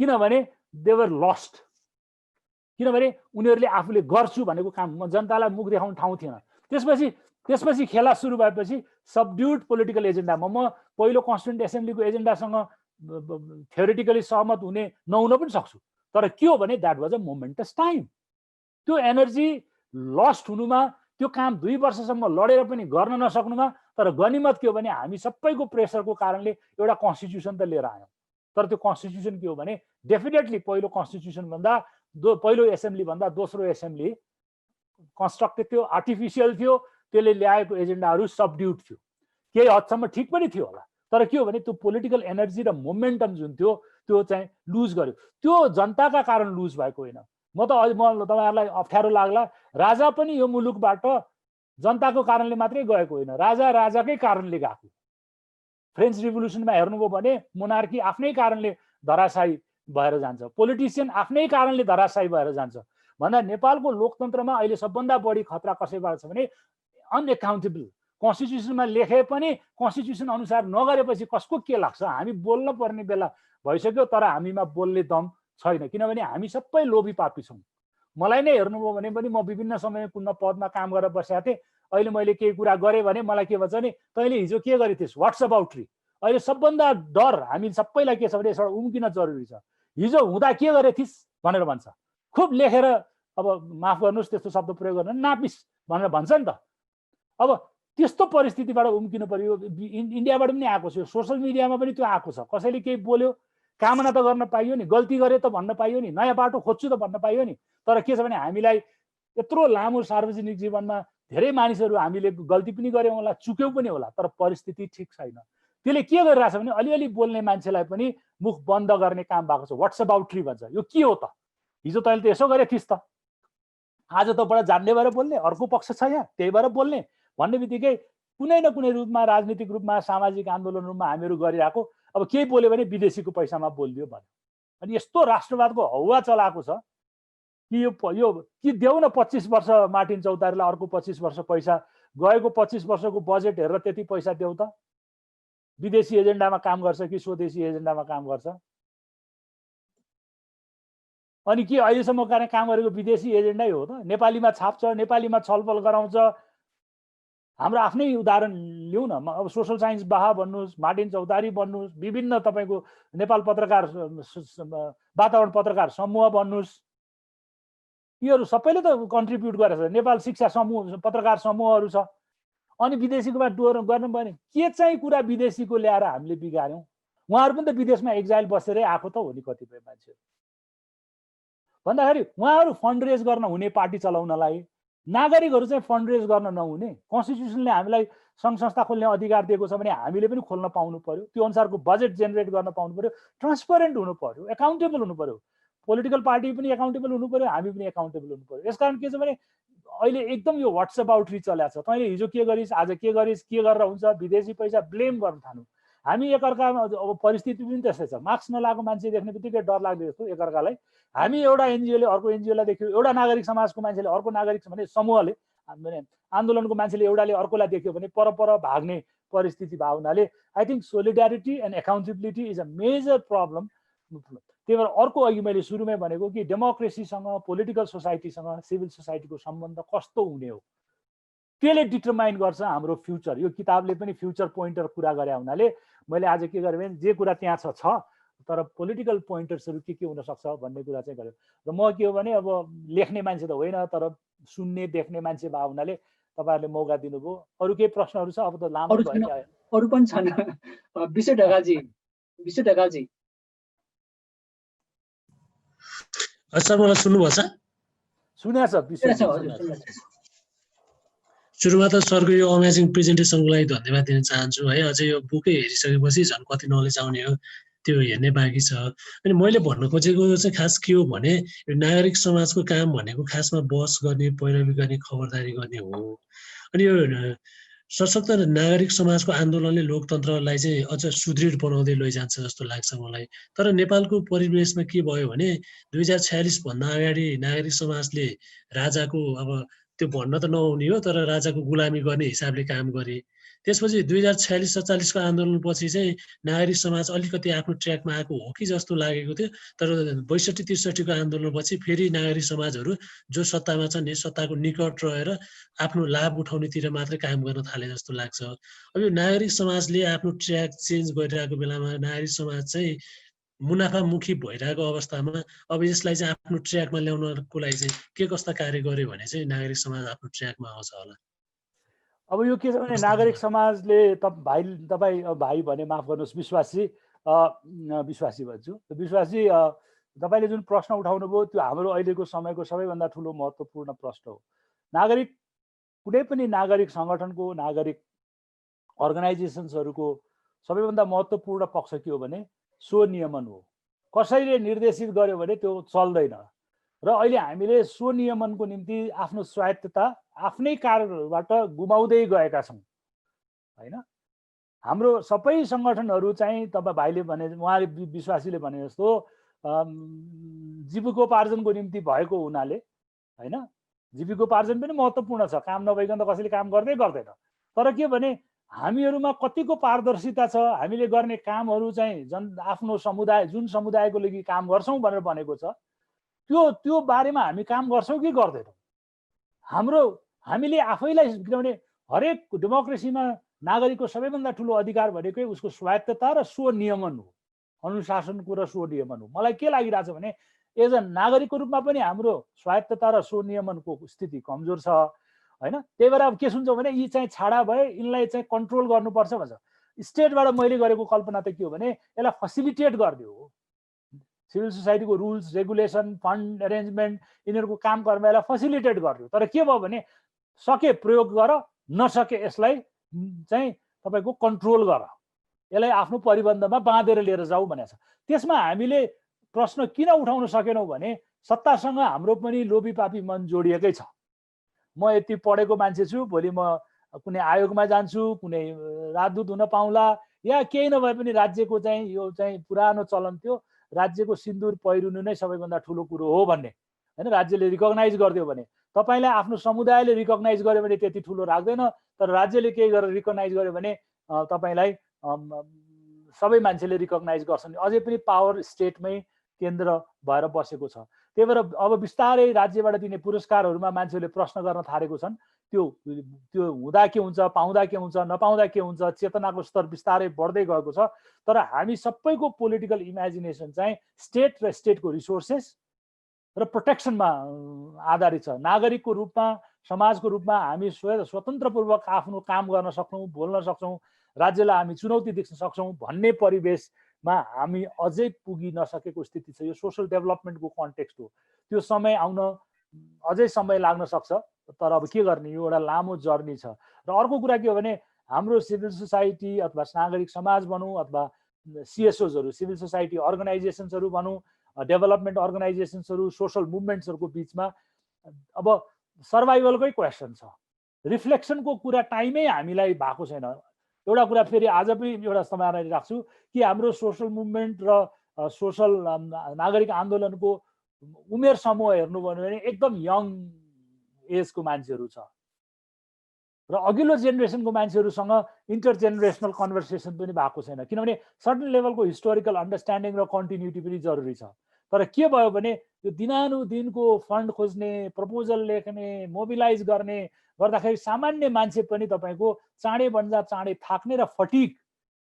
किनभने दे वर लस्ट। किनभने उनीहरूले आफूले गर्छु भनेको काम जनतालाई मुख देखाउने ठाउँ थिएन। त्यसपछि खेला सुरु भएपछि सबड्युड पोलिटिकल एजेन्डामा म पहिलो कन्स्टिट्युन्ट एसेम्ब्लीको एजेन्डासँग थ्योरिटिकली सहमत हुने नहुन पनि सक्छु, तर के हो भने द्याट वाज अ मोमेन्टस टाइम। त्यो एनर्जी लस्ट हुनुमा, त्यो काम 2 वर्षसम्म लडेर पनि गर्न नसक्नुमा, तर गनिमत के हो भने हामी सबैको प्रेसरको कारणले एउटा कन्स्टिट्युसन त लिएर आयौँ। तर त्यो कन्स्टिट्युसन के हो भने डेफिनेटली पहिलो कन्स्टिट्युसन भन्दा पहिलो एसेम्ब्ली भन्दा दोस्रो एसेम्ब्ली कन्स्ट्रक्टेड थियो, आर्टिफिसियल थियो, त्यसले ल्याएको एजेन्डाहरू सबड्युट थियो। केही हदसम्म ठिक पनि थियो होला, तर के हो भने त्यो पोलिटिकल एनर्जी र मोमेन्टम जुन थियो त्यो चाहिँ लुज गर्यो। त्यो जनताका कारण लुज भएको होइन। म तपाईँहरूलाई अप्ठ्यारो लाग्ला, राजा पनि यो मुलुकबाट जनताको कारणले मात्रै गएको होइन, राजा राजाकै कारणले गएको। फ्रेन्च रिभोल्युसनमा हेर्नुभयो भने मोनार्की आफ्नै कारणले धराशायी भएर जान्छ, पोलिटिसियन आफ्नै कारणले धराशायी भएर जान्छ। भन्दा नेपालको लोकतन्त्रमा अहिले सबभन्दा बढी खतरा कसैबाट छ भने अनएकाउन्टेबल। कन्स्टिट्युसनमा लेखे पनि कन्स्टिट्युसन अनुसार नगरेपछि कसको के लाग्छ? हामी बोल्न पर्ने बेला भइसक्यो, तर हामीमा बोल्ने दम छैन, किनभने हामी सबै लोभी पापी छौँ। मलाई नै हेर्नुभयो भने पनि म विभिन्न समय कुन पदमा काम गरेर बसेको थिएँ। अहिले मैले केही कुरा गरेँ भने मलाई के भन्छ नि, तैँले हिजो के गरे थिइस्, व्हाट्स अबाउट ट्री। अहिले सबभन्दा डर हामी सबैलाई के छ भने यसबाट उम्किन जरुरी छ। हिजो हुँदा के गरे थिइस् भनेर भन्छ, खुब लेखेर अब माफ गर्नुहोस् त्यस्तो शब्द प्रयोग गर्न नापिस् भनेर भन्छ नि त। अब त्यस्तो परिस्थितिबाट उम्किनु पर्यो। इन्डियाबाट पनि आएको छ, सोसल मिडियामा पनि त्यो आएको छ। कसैले केही बोल्यो कामना त गर्न पाइयो नि, गल्ती गरे त भन्न पाइयो नि, नयाँ बाटो खोज्छु त भन्न पाइयो नि। तर के छ भने हामीलाई यत्रो लामो सार्वजनिक जीवनमा धेरै मानिसहरू हामीले गल्ती पनि गऱ्यौँ होला, चुक्यौँ पनि होला, तर परिस्थिति ठिक छैन। त्यसले के गरिरहेछ भने अलिअलि बोल्ने मान्छेलाई पनि मुख बन्द गर्ने काम भएको छ। व्हाट्स अबाउट ट्री भन्छ। यो के हो त? हिजो तैँले त यसो गरे थिइस् त, आज त बडा जान्ने भएर बोल्ने, अर्को पक्ष छ यहाँ त्यही भएर बोल्ने भन्ने बित्तिकै कुनै न कुनै रूपमा राजनीतिक रूपमा सामाजिक आन्दोलन रूपमा हामीहरू गरिरहेको। अब केही बोल्यो भने विदेशीको पैसामा बोलिदियो भन्यो। अनि यस्तो राष्ट्रवादको हौवा चलाएको छ कि यो कि देऊ न 25 वर्ष मार्टिन चौतारीलाई अर्को 25 वर्ष पैसा, गएको 25 वर्षको बजेट हेरेर त्यति पैसा देऊ त। विदेशी एजेन्डामा काम गर्छ कि स्वदेशी एजेन्डामा काम गर्छ? अनि के अहिलेसम्म काम गरेको विदेशी एजेन्डै हो त? नेपालीमा छाप्छ, नेपालीमा छलफल गराउँछ। हाम्रो आफ्नै उदाहरण लिउँ न, अब सोसल साइन्स बाहा भन्नुहोस्, मार्टिन चौतारी भन्नुहोस्, विभिन्न तपाईँको नेपाल पत्रकार वातावरण पत्रकार समूह भन्नुहोस्, यीहरू सबैले त कन्ट्रिब्युट गरेछ। नेपाल शिक्षा समूह पत्रकार समूहहरू छ। अनि विदेशीकोमा डोर गर्नु पर्ने के चाहिँ कुरा विदेशीको ल्याएर हामीले बिगार्यौँ? उहाँहरू पनि त विदेशमा एक्जाइल बसेरै आएको त हो नि कतिपय मान्छेहरू। भन्दाखेरि उहाँहरू फन्ड रेज गर्न हुने पार्टी चलाउनलाई, नागरिकहरू चाहिँ फन्ड रेज गर्न नहुने। कन्स्टिट्युसनले हामीलाई सङ्घ संस्था खोल्ने अधिकार दिएको छ भने हामीले पनि खोल्न पाउनु पर्यो, त्यो अनुसारको बजेट जेनेरेट गर्न पाउनु पर्यो, ट्रान्सपरेन्ट हुनु पर्यो, एकाउन्टेबल हुनु पर्यो। पोलिटिकल पार्टी पनि एकाउन्टेबल हुनु पर्यो, हामी पनि एकाउन्टेबल हुनु पर्यो। यसकारण के छ भने अहिले एकदम यो व्हाट्स अबाउट ट्री चलेको छ। तैँले हिजो के गरिस्, आज के गरिस्, के गरेर हुन्छ, विदेशी पैसा ब्लेम गर्न थाल्नु। हामी एकअर्कामा अब परिस्थिति पनि त्यस्तै छ। मास्क नलाएको मान्छे देख्ने बित्तिकै डर लाग्दो जस्तो एकअर्कालाई। हामी एउटा एनजिओले अर्को एनजिओलाई देख्यो, एउटा नागरिक समाजको मान्छेले अर्को नागरिक भने समूहले आन्दोलनको मान्छेले एउटाले अर्कोलाई देख्यो भने पर भाग्ने परिस्थिति भएको हुनाले I think solidarity and accountability is a major problem. त्यही भएर अर्को अघि मैले सुरुमै भनेको कि डेमोक्रेसीसँग, पोलिटिकल सोसाइटीसँग सिभिल सोसाइटीको सम्बन्ध कस्तो हुने हो त्यसले डिटरमाइन गर्छ हाम्रो फ्युचर। यो किताबले पनि फ्युचर पोइन्टर कुरा गरे हुनाले मैले आज के गरेँ भने जे कुरा त्यहाँ छ तर पोलिटिकल पोइन्टर्सहरू के हुनसक्छ भन्ने कुरा चाहिँ गरेँ। र म के हो भने अब लेख्ने मान्छे त होइन, तर सुन्ने देख्ने मान्छे भएको हुनाले तपाईँहरूले मौका दिनुभयो। अरू केही प्रश्नहरू छ? अब त लामो भयो। अरू पनि छन्। विशेष ढकालजी सर मलाई सुन्नुभएको छ? सुनेछ सुरुमा त सरको यो अमेजिङ प्रेजेन्टेसनको लागि धन्यवाद दिन चाहन्छु है। अझै यो बुकै हेरिसकेपछि झन् कति नलेज आउने हो त्यो हेर्ने बाँकी छ। अनि मैले भन्न खोजेको चाहिँ खास के हो भने यो नागरिक समाजको काम भनेको खासमा बहस गर्ने, पैरवी गर्ने, खबरदारी गर्ने हो। अनि यो सशक्त नागरिक समाजको आन्दोलनले लोकतन्त्रलाई चाहिँ अझ सुदृढ बनाउँदै लैजान्छ जस्तो लाग्छ मलाई। तर नेपालको परिवेशमा के भयो भने 2046 भन्दा अगाडि नागरिक समाजले राजाको अब त्यो भन्न त नहुने हो तर राजाको गुलामी गर्ने हिसाबले काम गरे। त्यसपछि 2046-47 आन्दोलनपछि चाहिँ नागरिक समाज अलिकति आफ्नो ट्र्याकमा आएको हो कि जस्तो लागेको थियो। तर 62-63 आन्दोलनपछि फेरि नागरिक समाजहरू जो सत्तामा छन् यस सत्ताको निकट रहेर आफ्नो लाभ उठाउनेतिर मात्रै काम गर्न थाले जस्तो लाग्छ। अब यो नागरिक समाजले आफ्नो ट्र्याक चेन्ज गरिरहेको बेलामा नागरिक समाज चाहिँ मुनाफामुखी भइरहेको अवस्थामा अब यसलाई चाहिँ आफ्नो ट्र्याकमा ल्याउनको लागि चाहिँ के कस्ता कार्य गर्यो भने चाहिँ नागरिक समाज आफ्नो ट्र्याकमा आउँछ होला? अब यो के छ भने नागरिक समाजले तपाईँ भाइ भने माफ गर्नुहोस् विश्वासी भन्छु। विश्वासी तपाईँले जुन प्रश्न उठाउनु भयो त्यो हाम्रो अहिलेको समयको सबैभन्दा ठुलो महत्त्वपूर्ण प्रश्न हो। नागरिक कुनै पनि नागरिक सङ्गठनको नागरिक अर्गनाइजेसन्सहरूको सबैभन्दा महत्त्वपूर्ण पक्ष के हो भने स्वनियमन हो। कसैले निर्देशित गर्यो भने त्यो चल्दैन र अहिले हामीले स्वनियमनको निम्ति आफ्नो स्वायत्तता आफ्नै कारणहरूबाट गुमाउँदै गएका छौँ हैन। हाम्रो सबै सङ्गठनहरू चाहिँ तपाईँ भाइले भने उहाँले विश्वासीले भने जस्तो जीविकोपार्जनको निम्ति भएको हुनाले हैन, जीविकोपार्जन पनि महत्त्वपूर्ण छ। काम नभइकन त कसैले काम गर्दैन। तर के भने हामीहरूमा कतिको पारदर्शिता छ, हामीले गर्ने कामहरू चाहिँ आफ्नो समुदाय जुन समुदायको लागि काम गर्छौँ भनेर भनेको छ त्यो बारेमा हामी काम गर्छौँ कि गर्दैनौँ। हामीले आफैलाई, किनभने हरेक डेमोक्रेसीमा नागरिकको सबैभन्दा ठुलो अधिकार भनेकै उसको स्वायत्तता र स्वनियमन हो, अनुशासनको र स्वनियमन हो। मलाई के लागिरहेछ भने एज अ नागरिकको रूपमा पनि हाम्रो स्वायत्तता र स्वनियमनको स्थिति कमजोर छ हैन। त्यही भएर अब के सुन्छौँ भने यी चाहिँ छाडा भए यिनलाई चाहिँ कन्ट्रोल गर्नुपर्छ भन्छ। स्टेटबाट मैले गरेको कल्पना त के हो भने यसलाई फसिलिटेट गरिदियो हो। सिभिल सोसाइटीको रुल्स रेगुलेसन फन्ड एरेन्जमेन्ट यिनीहरूको काम कर्मलाई फसिलिटेट गरिदियो। तर के भयो भने सके प्रयोग गर, नसके यसलाई चाहिँ तपाईँको कन्ट्रोल गर, यसलाई आफ्नो परिबन्धमा बाँधेर लिएर जाऊ भनेको छ। त्यसमा हामीले प्रश्न किन उठाउन सकेनौँ भने सत्तासँग हाम्रो पनि लोभीपापी मन जोडिएकै छ। म यति पढेको मान्छे छु, भोलि म कुनै आयोगमा जान्छु, कुनै राजदूत हुन पाउँला, या केही नभए पनि राज्यको चाहिँ यो चाहिँ पुरानो चलन थियो राज्यको सिन्दुर पहिरिनु नै सबैभन्दा ठुलो कुरो हो भन्ने हैन। राज्यले रिकग्नाइज गरिदियो भने, तपाईँलाई आफ्नो समुदायले रिकग्नाइज गर्यो भने त्यति ठुलो राख्दैन, तर राज्यले केही गरेर रिकग्नाइज गर्यो भने तपाईँलाई सबै मान्छेले रिकग्नाइज गर्छन्। अझै पनि पावर स्टेटमै केन्द्र भएर बसेको छ। त्यही भएर अब बिस्तारै राज्यबाट दिने पुरस्कारहरूमा मान्छेहरूले प्रश्न गर्न थालेको छन्। त्यो हुँदा के हुन्छ, पाउँदा के हुन्छ, नपाउँदा के हुन्छ, चेतनाको स्तर बिस्तारै बढ्दै गएको छ। तर हामी सबैको पोलिटिकल इमेजिनेसन चाहिँ स्टेट र स्टेटको रिसोर्सेस र प्रोटेक्सनमा आधारित छ। नागरिकको रूपमा, समाजको रूपमा हामी स्वतन्त्रपूर्वक आफ्नो काम गर्न सक्छौँ, बोल्न सक्छौँ, राज्यलाई हामी चुनौती देख्न सक्छौँ भन्ने परिवेशमा हामी अझै पुगि नसकेको स्थिति छ। यो सोसल डेभलपमेन्टको कन्टेक्स्ट हो। त्यो समय आउन अझै समय लाग्न सक्छ, तर अब के गर्ने, यो एउटा लामो जर्नी छ। र अर्को कुरा के हो भने हाम्रो सिभिल सोसाइटी अथवा नागरिक समाज भनौँ अथवा सिएसओजहरू, सिभिल सोसाइटी अर्गनाइजेसन्सहरू भनौँ, डेभलपमेन्ट अर्गनाइजेसन्सहरू, सोसल मुभमेन्ट्सहरूको बिचमा अब सर्भाइभलकै क्वेसन छ। रिफ्लेक्सनको कुरा टाइमै हामीलाई भएको छैन। एउटा कुरा फेरि आज पनि एउटा समारोह राख्छु कि हाम्रो सोसल मुभमेन्ट र सोसल नागरिक आन्दोलनको उमेर समूह हेर्नुभयो भने एकदम यङ एजको मान्छेहरू छ र अघिल्लो जेनेरेसनको मान्छेहरूसँग इन्टरजेनेरेसनल कन्भर्सेसन पनि भएको छैन, किनभने सर्टन लेभलको हिस्टोरिकल अन्डरस्ट्यान्डिङ र कन्टिन्युटी पनि जरुरी छ। तर के भयो भने यो दिनानुदिनको फन्ड खोज्ने, प्रपोजल लेख्ने, मोबिलाइज गर्ने गर्दाखेरि सामान्य मान्छे पनि तपाईँको चाँडैभन्दा चाँडै थाक्ने र फटिक।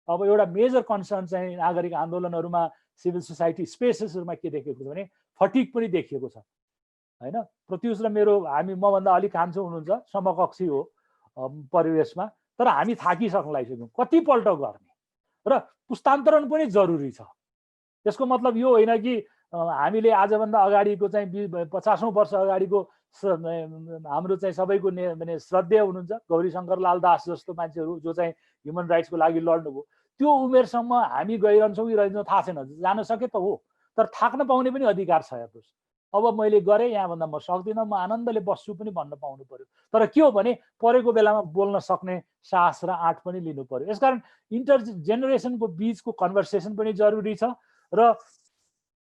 अब एउटा मेजर कन्सर्न चाहिँ नागरिक आन्दोलनहरूमा, सिभिल सोसाइटी स्पेसेसहरूमा के देखेको छ भने फटिक पनि देखिएको छ हैन। प्रत्युष र हामी मभन्दा अलिक कान्छो हुनुहुन्छ, समकक्षी हो परिवेशमा, तर हामी थाकिसक्न लागिसक्यौँ। कतिपल्ट गर्ने र पुस्तान्तरण पनि जरुरी छ। त्यसको मतलब यो होइन कि हामीले आजभन्दा अगाडिको चाहिँ 50औं वर्ष अगाडिको हाम्रो चाहिँ सबैको माने श्रद्धेय हुनुहुन्छ गौरीशङ्कर लाल दास जस्तो मान्छेहरू जो चाहिँ ह्युमन राइट्सको लागि लड्नुभयो। त्यो उमेरसम्म हामी गइरहन्छौँ कि रहन्छौँ थाहा छैन, जान सके त हो, तर थाक्न पाउने पनि अधिकार छ हेर्नुहोस्। अब मैले गरेँ, यहाँभन्दा म सक्दिनँ, म आनन्दले बस्छु पनि भन्न पाउनु पर्यो। तर के हो भने परेको बेलामा बोल्न सक्ने साहस र आँट पनि लिनु पर्यो। यसकारण इन्टर जेनेरेसनको बिचको कन्भर्सेसन पनि जरुरी छ र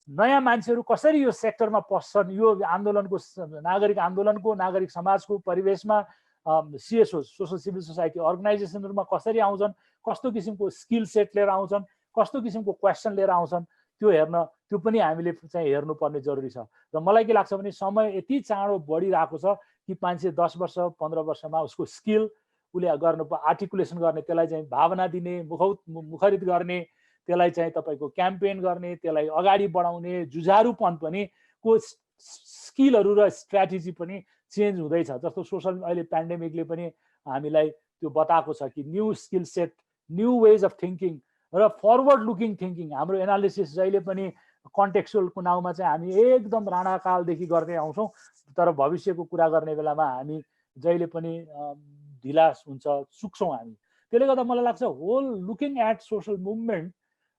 नयाँ मान्छेहरू कसरी यो सेक्टरमा पस्छन्, यो आन्दोलनको नागरिक आन्दोलनको नागरिक समाजको परिवेशमा सिएसओ सोसल सिभिल सोसाइटी अर्गनाइजेसनहरूमा कसरी आउँछन्, कस्तो किसिमको स्किल सेट लिएर आउँछन्, कस्तो किसिमको क्वेसन लिएर आउँछन्, त्यो पनि हामीले चाहिँ हेर्नुपर्ने जरुरी छ। र मलाई के लाग्छ भने समय यति चाँडो बढिरहेको छ कि मान्छे 10 वर्ष 15 वर्षमा उसको स्किल उसले गर्नु आर्टिकुलेसन गर्ने, त्यसलाई चाहिँ भावना दिने, मुखरित गर्ने, त्यसलाई चाहिँ तपाईँको क्याम्पेन गर्ने, त्यसलाई अगाडि बढाउने जुझारुपन पनि को स्किलहरू र स्ट्र्याटेजी पनि चेन्ज हुँदैछ। जस्तो सोसल अहिले पेन्डेमिकले पनि हामीलाई त्यो बताएको छ कि new skill set, new ways of thinking र फरवर्ड लुकिङ थिङ्किङ। हाम्रो एनालिसिस जहिले पनि कन्टेक्चुअलको नाउँमा चाहिँ हामी एकदम राणाकालदेखि गर्दै आउँछौँ, तर भविष्यको कुरा गर्ने बेलामा हामी जहिले पनि ढिला हुन्छ, चुक्छौँ हामी। त्यसले गर्दा मलाई लाग्छ whole looking at social movement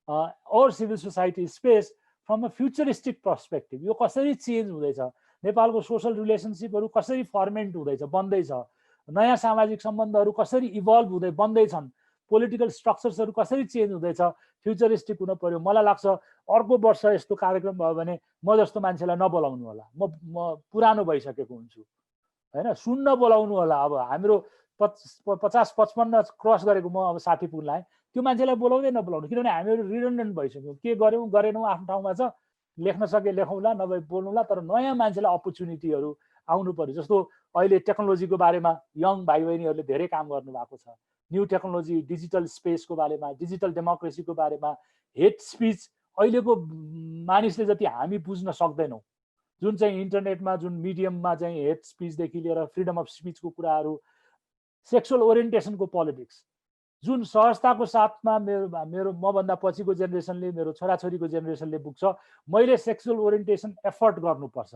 or civil society space from a futuristic perspective, यो कसरी चेन्ज हुँदैछ, नेपालको सोसल रिलेसनसिपहरू कसरी फर्मेन्ट हुँदैछ, बन्दैछ, नयाँ सामाजिक सम्बन्धहरू कसरी इभल्भ हुँदै बन्दैछन्, पोलिटिकल स्ट्रक्चर्सहरू कसरी चेन्ज हुँदैछ, फ्युचरिस्टिक हुन पर्यो। मलाई लाग्छ अर्को वर्ष यस्तो कार्यक्रम भयो भने म जस्तो मान्छेलाई नबोलाउनु होला, म पुरानो भइसकेको हुन्छु होइन, सुन्न बोलाउनु होला। अब हाम्रो 50-55 क्रस गरेको म अब 60 पुग्न आएँ, त्यो मान्छेलाई बोलाउँदै नबोलाउनु, किनभने हामीहरू रिडन्डेन्ट भइसक्यौँ। के गऱ्यौँ गरेनौँ आफ्नो ठाउँमा छ, लेख्न सके लेखौँला, नभए बोल्नुला, तर नयाँ मान्छेलाई अपर्च्युनिटीहरू आउनु पर्यो। जस्तो अहिले टेक्नोलोजीको बारेमा यङ भाइ बहिनीहरूले धेरै काम गर्नुभएको छ, न्यू टेक्नोलोजी, डिजिटल स्पेसको बारेमा, डिजिटल डेमोक्रेसीको बारेमा, हेट स्पिच अहिलेको मानिसले जति हामी बुझ्न सक्दैनौँ, जुन चाहिँ इन्टरनेटमा जुन मिडियममा चाहिँ हेट स्पिचदेखि लिएर फ्रिडम अफ स्पिचको कुराहरू, सेक्सुअल ओरिएन्टेसनको पोलिटिक्स जुन सहजताको साथमा मेरो मभन्दा पछिको जेनेरेसनले, मेरो छोराछोरीको जेनेरेसनले बुझ्छ, मैले सेक्सुअल ओरिएन्टेसन एफर्ट गर्नुपर्छ,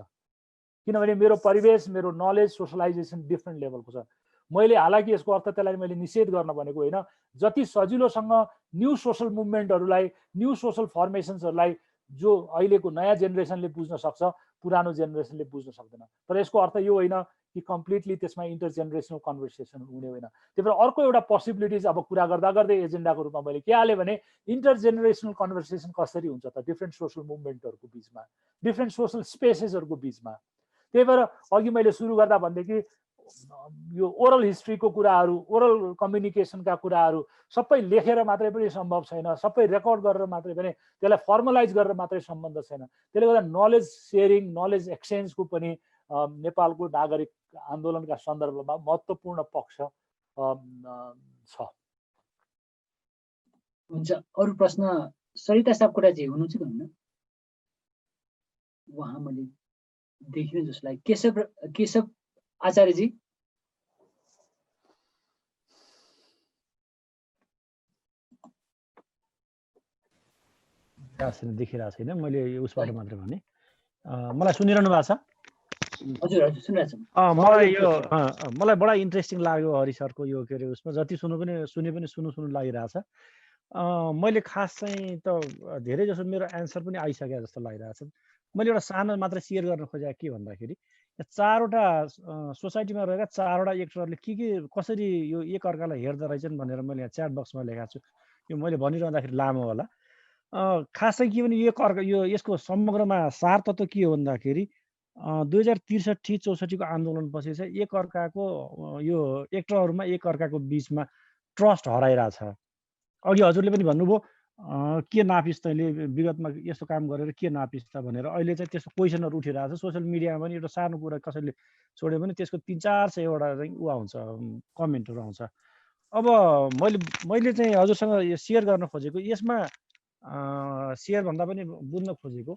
किनभने मेरो परिवेश, मेरो नलेज, सोसलाइजेसन डिफ्रेन्ट लेभलको छ। मैले हालाकि यसको अर्थ त्यसलाई मैले निषेध गर्न भनेको होइन, जति सजिलोसँग न्यू सोसल मुभमेन्टहरूलाई, न्यू सोसल फर्मेसन्सहरूलाई जो अहिलेको नयाँ जेनेरेसनले बुझ्न सक्छ, पुरानो जेनेरेसनले बुझ्न सक्दैन। तर यसको अर्थ यो होइन कि कम्प्लिटली त्यसमा इन्टरजेनेरेसनल कन्भर्सेसन हुने होइन। त्यही भएर अर्को एउटा पोसिबिलिटिज अब कुरा गर्दा गर्दै एजेन्डाको रूपमा मैले के हालेँ भने इन्टरजेनेरेसनल कन्भर्सेसन कसरी हुन्छ त डिफ्रेन्ट सोसल मुभमेन्टहरूको बिचमा, डिफ्रेन्ट सोसल स्पेसेसहरूको बिचमा। त्यही भएर अघि मैले सुरु गर्दा भनेदेखि यो ओरल हिस्ट्रीको कुराहरू, ओरल कम्युनिकेसनका कुराहरू सबै लेखेर मात्रै पनि सम्भव छैन, सबै रेकर्ड गरेर मात्रै पनि, त्यसलाई फर्मलाइज गरेर मात्रै सम्बन्ध छैन। त्यसले गर्दा नलेज सेयरिङ, नलेज एक्सचेन्जको पनि नेपालको नागरिक आन्दोलनका सन्दर्भमा महत्त्वपूर्ण पक्ष छ। हुन्छ, अरू प्रश्न? सरिता सापकोटाजी हुनुहुन्छ कि हुन्न? उहाँ मैले देखिनु जस्तो लाग्यो। केशव आचार्यजी? देखिरहेको छैन, मैले उसबाट मात्र भने। मलाई सुनिरहनु भएको छ? हजुर हजुर सुनिरहेको छु। मलाई बडा इन्ट्रेस्टिङ लाग्यो हरि सरको यो के अरे उसमा, जति सुने पनि सुनु लागिरहेछ। मैले खास चाहिँ त धेरै जसो मेरो एन्सर पनि आइसक्यो जस्तो लागिरहेछ। मैले एउटा सानो मात्र सेयर गर्न खोजेँ के भन्दाखेरि, 4वटा सोसाइटीमा रहेका 4वटा एक्टरहरूले के कसरी यो एक अर्कालाई हेर्दो रहेछन् भनेर मैले यहाँ च्याट बक्समा लेखाएको छु। यो मैले भनिरहँदाखेरि लामो होला। खास चाहिँ के भने यो यसको समग्रमा सार तत्त्व के हो भन्दाखेरि 2063-64 को आन्दोलनपछि चाहिँ एक अर्काको यो एक्टरहरूमा एक अर्काको बिचमा ट्रस्ट हराइरहेछ। अघि हजुरले पनि भन्नुभयो के नापिस् तैँले विगतमा यस्तो काम गरेर के नापिस् त भनेर। अहिले चाहिँ त्यस्तो क्वेसनहरू उठिरहेको छ सोसियल मिडियामा पनि। एउटा सानो कुरा कसैले छोड्यो भने त्यसको 300-400वटा चाहिँ आउँछ, कमेन्टहरू आउँछ। अब मैले चाहिँ हजुरसँग यो सेयर गर्न खोजेको, यसमा सेयर भन्दा पनि बुझ्न खोजेको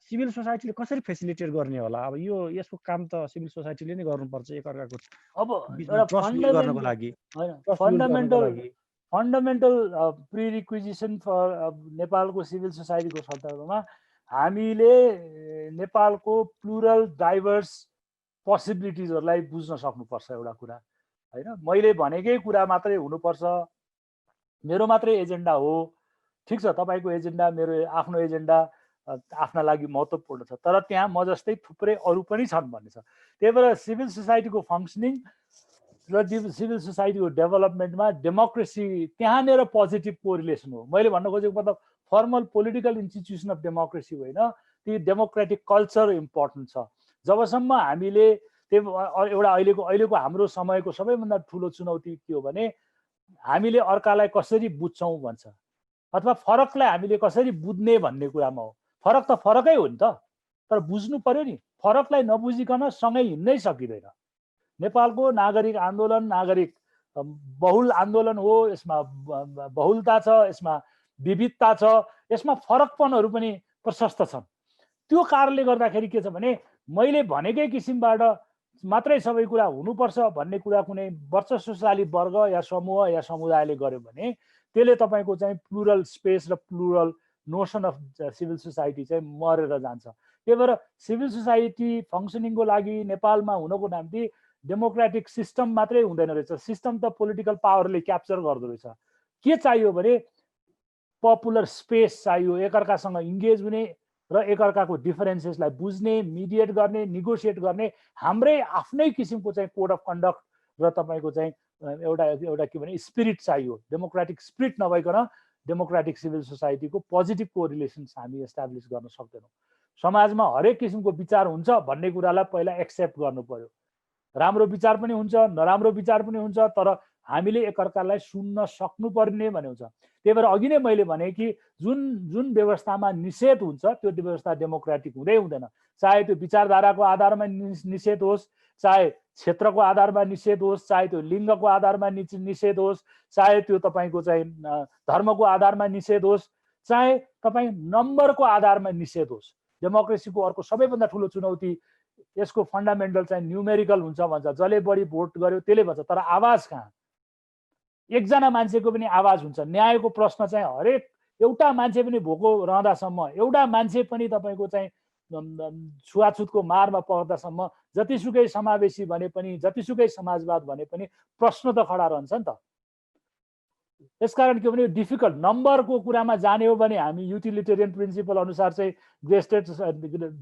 सिभिल सोसाइटीले कसरी फेसिलिटेट गर्ने होला। अब यसको काम त सिभिल सोसाइटीले नै गर्नुपर्छ एक अर्काको अब ट्रस्ट गर्नको लागि। फन्डामेन्टल प्रिरिक्विजिसन फर नेपालको सिभिल सोसाइटीको सन्दर्भमा हामीले नेपालको प्लुरल डाइभर्स पोसिबिलिटिजहरूलाई बुझ्न सक्नुपर्छ एउटा कुरा होइन। मैले भनेकै कुरा मात्रै हुनुपर्छ, मेरो मात्रै एजेन्डा हो, ठिक छ, तपाईँको एजेन्डा मेरो आफ्नो एजेन्डा आफ्ना लागि महत्त्वपूर्ण छ, तर त्यहाँ म जस्तै थुप्रै अरू पनि छन् भन्ने छ। त्यही भएर सिभिल सोसाइटीको फङ्सनिङ र सिभिल सोसाइटीको डेभलपमेन्टमा डेमोक्रेसी त्यहाँनिर पोजिटिभ कोरिलेसन हो। मैले भन्न खोजेको मतलब formal political institution of democracy होइन, ती डेमोक्रेटिक कल्चर इम्पोर्टेन्ट छ। जबसम्म हामीले त्यो एउटा अहिलेको हाम्रो समयको सबैभन्दा ठुलो चुनौती के हो भने हामीले अर्कालाई कसरी बुझ्छौँ भन्छ, अथवा फरकलाई हामीले कसरी बुझ्ने भन्ने कुरामा हो। फरक त फरकै हो नि त, तर बुझ्नु पर्यो नि। फरकलाई नबुझिकन सँगै हिँड्नै सकिँदैन। नेपालको नागरिक आन्दोलन नागरिक बहुल आन्दोलन हो, यसमा बहुलता छ, यसमा विविधता छ, यसमा फरकपनहरू पनि प्रशस्त छन्। त्यो कारणले गर्दाखेरि के छ भने मैले भनेकै किसिमबाट मात्रै सबै कुरा हुनुपर्छ भन्ने कुरा कुनै वर्चस्वशाली वर्ग या समूह या समुदायले गर्यो भने त्यसले तपाईँको चाहिँ प्लुरल स्पेस र plural notion of civil society चाहिँ मरेर जान्छ। त्यही भएर सिभिल सोसाइटी फङ्सनिङको लागि नेपालमा हुनको निम्ति डेमोक्रेटिक सिस्टम मात्रै हुँदैन रहेछ, सिस्टम त पोलिटिकल पावरले क्याप्चर गर्दो रहेछ। के चाहियो भने पपुलर स्पेस चाहियो, एकअर्कासँग इङ्गेज हुने र एकअर्काको डिफरेन्सेसलाई बुझ्ने, मिडिएट गर्ने, निगोसिएट गर्ने हाम्रै आफ्नै किसिमको चाहिँ कोड अफ कन्डक्ट र तपाईँको चाहिँ एउटा के भने स्पिरिट चाहियो। डेमोक्रेटिक स्पिरिट नभइकन डेमोक्रेटिक सिभिल सोसाइटीको पोजिटिभ कोरिलेसन्स हामी एस्टाब्लिस गर्न सक्दैनौँ। समाजमा हरेक किसिमको विचार हुन्छ भन्ने कुरालाई पहिला एक्सेप्ट गर्नु पर्यो। राम्रो विचार पनि हुन्छ, नराम्रो विचार पनि हुन्छ, तर हामीले एकअर्कालाई सुन्न सक्नुपर्ने भन्ने हुन्छ। त्यही भएर अघि नै मैले भने कि जुन व्यवस्थामा निषेध हुन्छ त्यो व्यवस्था डेमोक्रेटिक हुँदै हुँदैन। चाहे त्यो विचारधाराको आधारमा निषेध होस्, चाहे क्षेत्रको आधारमा निषेध होस्, चाहे त्यो लिङ्गको आधारमा निषेध होस्, चाहे त्यो तपाईँको चाहिँ धर्मको आधारमा निषेध होस्, चाहे तपाईँ नम्बरको आधारमा निषेध होस्। डेमोक्रेसीको अर्को सबैभन्दा ठुलो चुनौती यसको फन्डामेन्टल चाहिँ न्युमेरिकल हुन्छ भन्छ, जसले बढी भोट गर्यो त्यसले भन्छ, तर आवाज कहाँ? एकजना मान्छेको पनि आवाज हुन्छ। न्यायको प्रश्न चाहिँ हरेक एउटा मान्छे पनि भोको रहँदासम्म, एउटा मान्छे पनि तपाईँको चाहिँ छुवाछुतको मारमा पर्दासम्म, जतिसुकै समावेशी भने पनि, जतिसुकै समाजवाद भने पनि प्रश्न त खडा रहन्छ नि त। यसकारण के भने डिफिकल्ट नम्बरको कुरामा जाने हो भने हामी युटिलिटेरियन प्रिन्सिपल अनुसार चाहिँ ग्रेस्टेड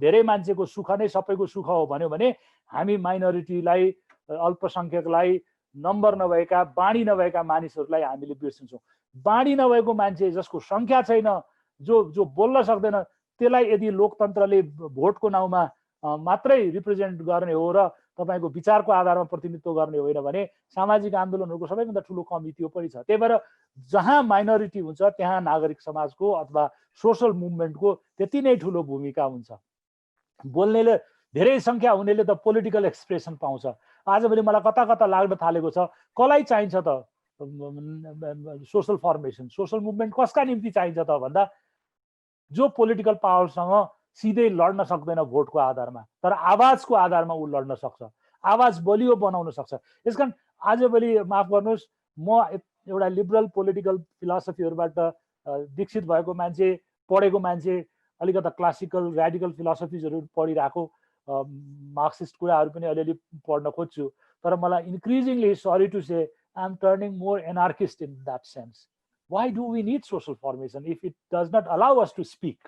धेरै मान्छेको सुख नै सबैको सुख हो भन्यो भने हामी माइनोरिटीलाई, अल्पसङ्ख्यकलाई, नम्बर नभएका, बाणी नभएका मानिसहरूलाई हामीले बिर्सिन्छौँ। बाणी नभएको मान्छे जसको सङ्ख्या छैन, जो बोल्न सक्दैन, त्यसलाई यदि लोकतन्त्रले भोटको नाउँमा मात्रै रिप्रेजेन्ट गर्ने हो र तपाईँको विचारको आधारमा प्रतिनिधित्व गर्ने होइन भने सामाजिक आन्दोलनहरूको सबैभन्दा ठुलो कमी त्यो पनि छ। त्यही भएर जहाँ माइनोरिटी हुन्छ त्यहाँ नागरिक समाजको अथवा सोसल मुभमेन्टको त्यति नै ठुलो भूमिका हुन्छ। बोल्नेले, धेरै सङ्ख्या हुनेले त पोलिटिकल एक्सप्रेसन पाउँछ। आजभोलि मलाई कता कता लाग्न थालेको छ, कसलाई चाहिन्छ त सोसल फर्मेसन, सोसल मुभमेन्ट कसका निम्ति चाहिन्छ त भन्दा जो पोलिटिकल पावरसँग सिधै लड्न सक्दैन भोटको आधारमा, तर आवाजको आधारमा ऊ लड्न सक्छ, आवाज बलियो बनाउन सक्छ। यसकारण आजभोलि माफ गर्नुहोस्, म एउटा लिबरल पोलिटिकल फिलोसफीहरूबाट दीक्षित भएको मान्छे, पढेको मान्छे, अलिकता क्लासिकल ऱ्याडिकल फिलोसफिजहरू पढिरहेको, मार्क्सिस्ट कुराहरू पनि अलिअलि पढ्न खोज्छु, तर मलाई increasingly sorry to say I am turning more anarchist in that sense. Why do we need social formation if it does not allow us to speak,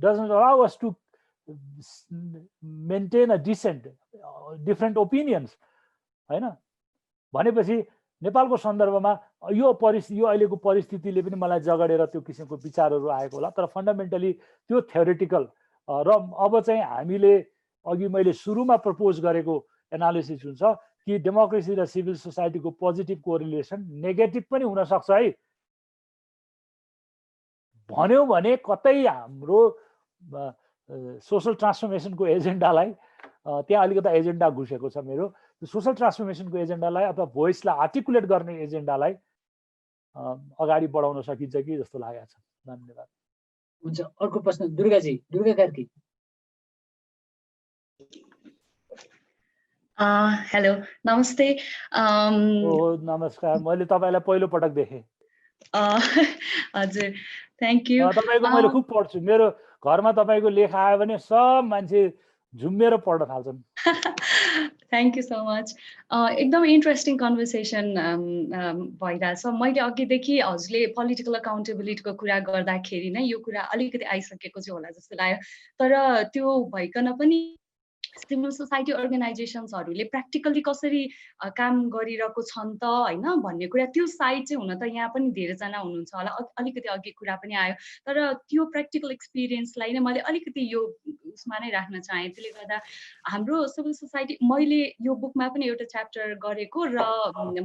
doesn't allow us to maintain a different opinions? हैन भनेपछि नेपालको सन्दर्भमा यो अहिलेको परिस्थितिले पनि मलाई जगडेर त्यो किसिमको विचारहरू आएको होला, तर फन्डामेन्टली त्यो थ्योरिटिकल र अब चाहिँ हामीले अघि मैले सुरुमा प्रपोज गरेको एनालिसिस हुन्छ कि डेमोक्रेसी र सिभिल सोसाइटीको पोजिटिभ कोरिलेसन नेगेटिभ पनि हुन सक्छ है भन्यो भने कतै हाम्रो सोसल ट्रान्सफर्मेसनको एजेन्डालाई त्यहाँ अलिकता एजेन्डा घुसेको छ मेरो, सोसल ट्रान्सफर्मेसनको एजेन्डालाई अथवा भोइसलाई आर्टिकुलेट गर्ने एजेन्डालाई अगाडि बढाउन सकिन्छ कि जस्तो लागेको छ। धन्यवाद। हुन्छ, अर्को प्रश्न दुर्गाजी, दुर्गा कार्की। हेलो, नमस्ते। नमस्कार, मैले तपाईँलाई पहिलो पटक देखेँ। हजुर, थ्याङ्क यू। तपाईँको मैले खुब पढ्छु, मेरो घरमा तपाईँको लेख आयो भने सब मान्छे झुम्मेर पढ्न थाल्छन्। Thank you so much. एकदम इन्ट्रेस्टिङ कन्भर्सेसन भइरहेछ। मैले अघिदेखि हजुरले पोलिटिकल अकाउन्टेबिलिटीको कुरा गर्दाखेरि नै यो कुरा अलिकति आइसकेको चाहिँ होला जस्तो लाग्यो। तर त्यो भइकन पनि सिभिल सोसाइटी अर्गनाइजेसन्सहरूले प्र्याक्टिकली कसरी काम गरिरहेको छन् त होइन भन्ने कुरा, त्यो साइड चाहिँ हुन त यहाँ पनि धेरैजना हुनुहुन्छ होला, अलिकति अघि कुरा पनि आयो। तर त्यो प्र्याक्टिकल एक्सपिरियन्सलाई नै मैले अलिकति यो उसमा नै राख्न चाहेँ। त्यसले गर्दा हाम्रो सिभिल सोसाइटी, मैले यो बुकमा पनि एउटा च्याप्टर गरेको र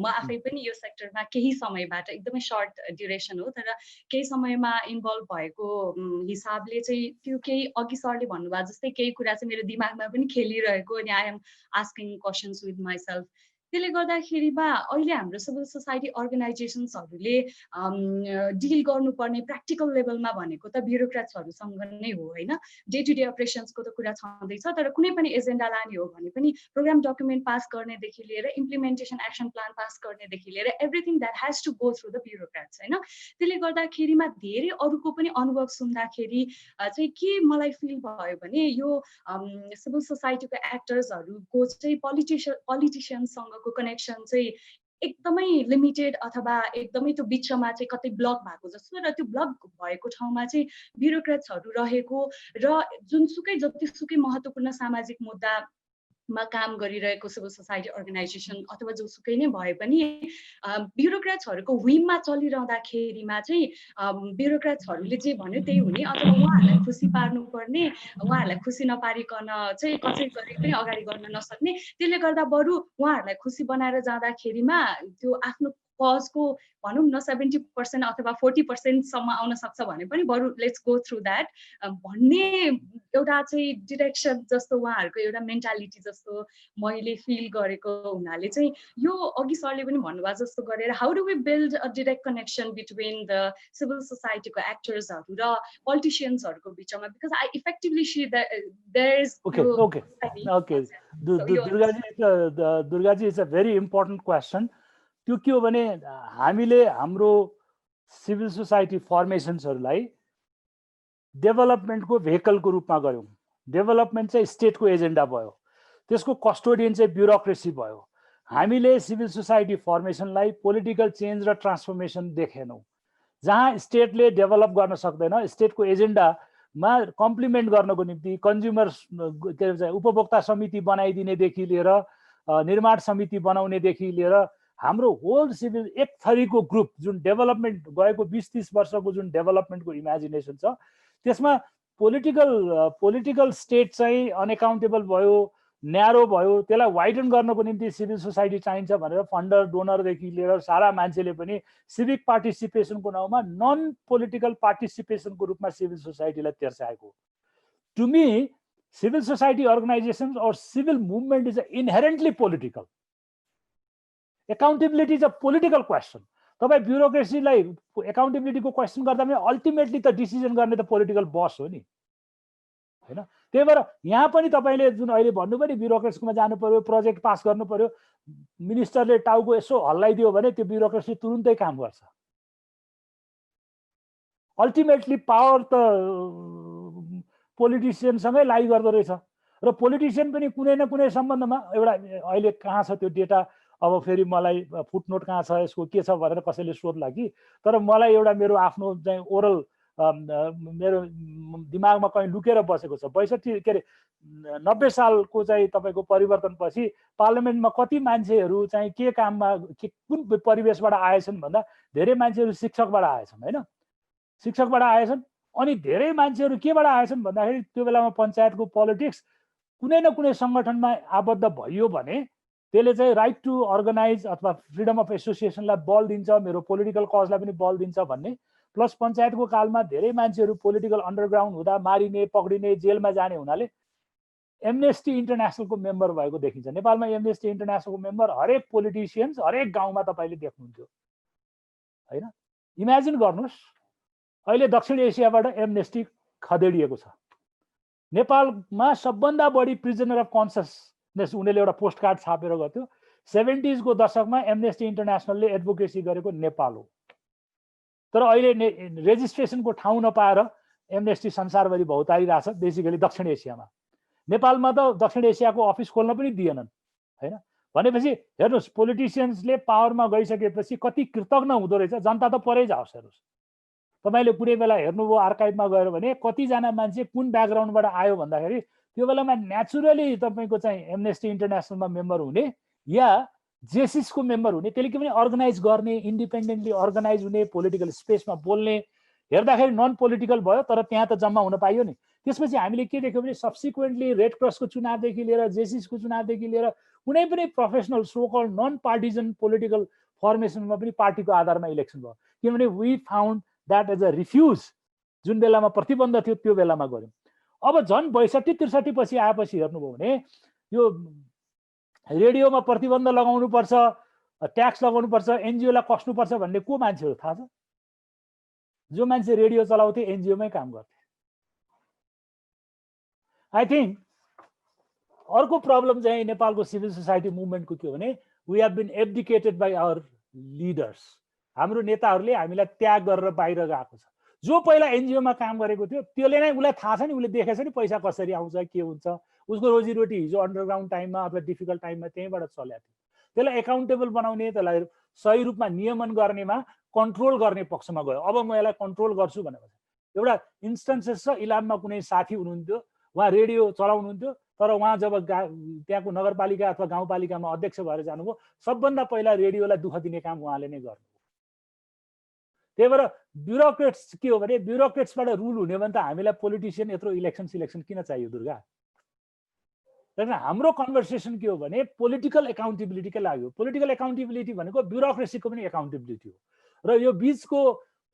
म आफै पनि यो सेक्टरमा केही समयबाट, एकदमै सर्ट ड्युरेसन हो तर केही समयमा इन्भल्भ भएको हिसाबले चाहिँ त्यो केही अघि सरले भन्नुभयो जस्तै केही कुरा चाहिँ मेरो दिमागमा पनि खेलिरहेको अनि I am asking questions with myself. त्यसले गर्दाखेरिमा अहिले हाम्रो सिभिल सोसाइटी अर्गनाइजेसन्सहरूले डिल गर्नुपर्ने प्र्याक्टिकल लेभलमा भनेको त ब्युरोक्रेट्सहरूसँग नै हो होइन। डे टु डे अपरेसन्सको त कुरा छँदैछ, तर कुनै पनि एजेन्डा लाने हो भने पनि प्रोग्राम डकुमेन्ट पास गर्नेदेखि लिएर इम्प्लिमेन्टेसन एक्सन प्लान पास गर्नेदेखि लिएर everything that has to go through the bureaucrats होइन। त्यसले गर्दाखेरिमा धेरै अरूको पनि अनुभव सुन्दाखेरि चाहिँ के मलाई फिल भयो भने यो सिभिल सोसाइटीको एक्टर्सहरूको चाहिँ पोलिटिसियन्ससँगको कनेक्सन चाहिँ एकदमै लिमिटेड अथवा एकदमै त्यो बिचमा चाहिँ कतै ब्लक भएको जस्तो, र त्यो ब्लक भएको ठाउँमा चाहिँ ब्युरोक्रेट्सहरू रहेको र जुनसुकै जतिसुकै महत्त्वपूर्ण सामाजिक मुद्दामा काम गरिरहेको सिभिल सोसाइटी अर्गनाइजेसन अथवा जोसुकै नै भए पनि ब्युरोक्रेट्सहरूको विममा चलिरहँदाखेरिमा चाहिँ ब्युरोक्रेट्सहरूले जे भन्यो त्यही हुने अथवा उहाँहरूलाई खुसी पार्नुपर्ने, उहाँहरूलाई खुसी नपारिकन चाहिँ कसै गरी पनि अगाडि गर्न नसक्ने। त्यसले गर्दा बरु उहाँहरूलाई खुसी बनाएर जाँदाखेरिमा त्यो आफ्नो कजको भनौँ न 70% अथवा 40%सम्म आउन सक्छ भने पनि बरु लेट्स गो थ्रु द्याट भन्ने एउटा चाहिँ डिरेक्सन जस्तो उहाँहरूको एउटा मेन्टालिटी जस्तो मैले फिल गरेको हुनाले चाहिँ यो अघि सरले पनि भन्नुभयो जस्तो गरेर how do we build a direct connection between the civil सोसाइटीको एक्टर्सहरू र पोलिटिसियन्सहरूको बिचमा, because I effectively see there is Durgaji it's a very important question. त्यो के हो भने हामीले हाम्रो सिभिल सोसाइटी फर्मेसन्सहरूलाई डेभलपमेन्टको भेहिकलको रूपमा गऱ्यौँ। डेभलपमेन्ट चाहिँ स्टेटको एजेन्डा भयो, त्यसको कस्टोडियन चाहिँ ब्युरोक्रेसी भयो। हामीले सिभिल सोसाइटी फर्मेसनलाई पोलिटिकल चेन्ज र ट्रान्सफर्मेसन देखेनौँ। जहाँ स्टेटले डेभलप गर्न सक्दैन, स्टेटको एजेन्डामा कम्प्लिमेन्ट गर्नको निम्ति कन्ज्युमर के भन्छ उपभोक्ता समिति बनाइदिनेदेखि लिएर निर्माण समिति बनाउनेदेखि लिएर हाम्रो होल सिभिल एक थरीको ग्रुप जुन डेभलपमेन्ट गएको 20-30 वर्षको जुन डेभलपमेन्टको इमेजिनेसन छ त्यसमा पोलिटिकल स्टेट चाहिँ अनएकाउन्टेबल भयो, न्यारो भयो। त्यसलाई वाइडन गर्नको निम्ति सिभिल सोसाइटी चाहिन्छ भनेर फन्डर डोनरदेखि लिएर सारा मान्छेले पनि सिभिक पार्टिसिपेसनको नाउँमा नन पोलिटिकल पार्टिसिपेसनको रूपमा सिभिल सोसाइटीलाई तेर्साएको। To me civil society organisations or civil movement is inherently political. Accountability is a political question. तपाईँ ब्युरोक्रेसीलाई एकाउन्टेबिलिटीको क्वेसन गर्दा पनि अल्टिमेटली त डिसिजन गर्ने त पोलिटिकल बस हो नि होइन। त्यही भएर यहाँ पनि तपाईँले जुन अहिले भन्नुभयो नि ब्युरोक्रेसीमा जानु पर्यो, प्रोजेक्ट पास गर्नु पर्यो, मिनिस्टरले टाउको यसो हल्लाइदियो भने त्यो ब्युरोक्रेसी तुरुन्तै काम गर्छ। अल्टिमेटली पावर त पोलिटिसियनसँगै लाइ गर्दो रहेछ र पोलिटिसियन पनि कुनै न कुनै सम्बन्धमा एउटा अहिले कहाँ छ त्यो डेटा, अब फेरि मलाई फुटनोट कहाँ छ यसको के छ भनेर कसैले सोध्ला कि, तर मलाई एउटा मेरो आफ्नो चाहिँ ओरल मेरो दिमागमा कहीँ लुकेर बसेको छ। 62 के अरे 90 सालको चाहिँ तपाईँको परिवर्तनपछि पार्लियामेन्टमा कति मान्छेहरू चाहिँ के काममा कुन परिवेशबाट आएछन् भन्दा धेरै मान्छेहरू शिक्षकबाट आएछन् होइन, शिक्षकबाट आएछन्। अनि धेरै मान्छेहरू केबाट आएछन् भन्दाखेरि त्यो बेलामा पञ्चायतको पोलिटिक्स कुनै न कुनै सङ्गठनमा आबद्ध भयो भने त्यसले चाहिँ राइट टु अर्गनाइज अथवा फ्रिडम अफ एसोसिएसनलाई बल दिन्छ, मेरो पोलिटिकल कजलाई पनि बल दिन्छ भन्ने। प्लस पञ्चायतको कालमा धेरै मान्छेहरू पोलिटिकल अन्डरग्राउन्ड हुँदा मारिने, पक्रिने, जेलमा जाने हुनाले एमनेस्टी इन्टरनेसनलको मेम्बर भएको देखिन्छ। नेपालमा एमनेस्टी इन्टरनेसनलको मेम्बर हरेक पोलिटिसियन्स हरेक गाउँमा तपाईँले देख्नुहुन्थ्यो होइन। इमेजिन गर्नुहोस् अहिले दक्षिण एसियाबाट एमनेस्टी खदेडिएको छ। नेपालमा सबभन्दा बढी प्रिजनर अफ कन्सियसनेस उनीहरूले एउटा पोस्ट कार्ड छापेर गर्थ्यो। 70s को दशकमा एमनेस्टी इन्टरनेसनलले एडभोकेसी गरेको नेपाल हो। तर अहिले रेजिस्ट्रेसनको ठाउँ नपाएर एमनेस्टी संसारभरि भौतारिरहेछ, बेसिकली दक्षिण एसियामा। नेपालमा त दक्षिण एसियाको अफिस खोल्न पनि दिएनन् हैन। भनेपछि हेर्नुहोस्, पोलिटिसियन्सले पावरमा गइसकेपछि कति कृतज्ञ हुँदो रहेछ, जनता त परै जाओस्। हेर्नुहोस्, तपाईँले कुनै बेला हेर्नुभयो आर्काइभमा गएर भने कतिजना मान्छे कुन ब्याकग्राउन्डबाट आयो भन्दाखेरि त्यो बेलामा नेचुरली तपाईँको चाहिँ एमनेस्टी इन्टरनेसनलमा मेम्बर हुने या जेसिसको मेम्बर हुने, त्यसले के भने अर्गनाइज गर्ने, इन्डिपेन्डेन्टली अर्गनाइज हुने, पोलिटिकल स्पेसमा बोल्ने, हेर्दाखेरि नन पोलिटिकल भयो तर त्यहाँ त जम्मा हुन पाइयो नि। त्यसपछि हामीले के देख्यौँ भने सब्सिक्वेन्टली रेड क्रसको चुनावदेखि लिएर जेसिसको चुनावदेखि लिएर कुनै पनि professional so called non partisan political फर्मेसनमा पनि पार्टीको आधारमा इलेक्सन भयो, किनभने we found that as a refuge. जुन बेलामा प्रतिबन्ध थियो त्यो बेलामा गऱ्यौँ। अब झन् 62-63 पछि आएपछि हेर्नुभयो भने यो रेडियोमा प्रतिबन्ध लगाउनुपर्छ, ट्याक्स लगाउनुपर्छ, एनजिओलाई कस्नुपर्छ भन्ने को मान्छे हो थाहा छ? जो मान्छे रेडियो चलाउँथे एनजिओमै काम गर्थे। आई थिङ्क अर्को प्रब्लम चाहिँ नेपालको सिभिल सोसाइटी मुभमेन्टको के हो भने we have been abdicated by our leaders. हाम्रो नेताहरूले हामीलाई त्याग गरेर बाहिर गएको छ। जो पहिला एनजिओमा काम गरेको थियो त्यसले नै उसलाई थाहा छ नि, उसले देखेछ नि पैसा कसरी आउँछ, के हुन्छ, उसको रोजीरोटी हिजो अन्डरग्राउन्ड टाइममा अथवा डिफिकल्ट टाइममा त्यहीँबाट चलेको थियो। त्यसलाई एकाउन्टेबल बनाउने, त्यसलाई सही रूपमा नियमन गर्नेमा कन्ट्रोल गर्ने पक्षमा गयो। अब म यसलाई कन्ट्रोल गर्छु भनेपछि एउटा इन्स्टेन्सेस छ, इलाममा कुनै साथी हुनुहुन्थ्यो, उहाँ रेडियो चलाउनुहुन्थ्यो, तर उहाँ जब त्यहाँको नगरपालिका अथवा गाउँपालिकामा अध्यक्ष भएर जानुभयो, सबभन्दा पहिला रेडियोलाई दुःख दिने काम उहाँले नै गर्नु। त्यही भएर ब्युरोक्रेट्स के हो भने ब्युरोक्रेट्सबाट रुल हुने भने त हामीलाई पोलिटिसियन यत्रो इलेक्सन सिलेक्सन किन चाहियो दुर्गा? तर हाम्रो कन्भर्सेसन के हो भने पोलिटिकल एकाउन्टेबिलिटीकै लागि हो। पोलिटिकल एकाउन्टेबिलिटी भनेको ब्युरोक्रेसीको पनि एकाउन्टेबिलिटी हो। र यो बिचको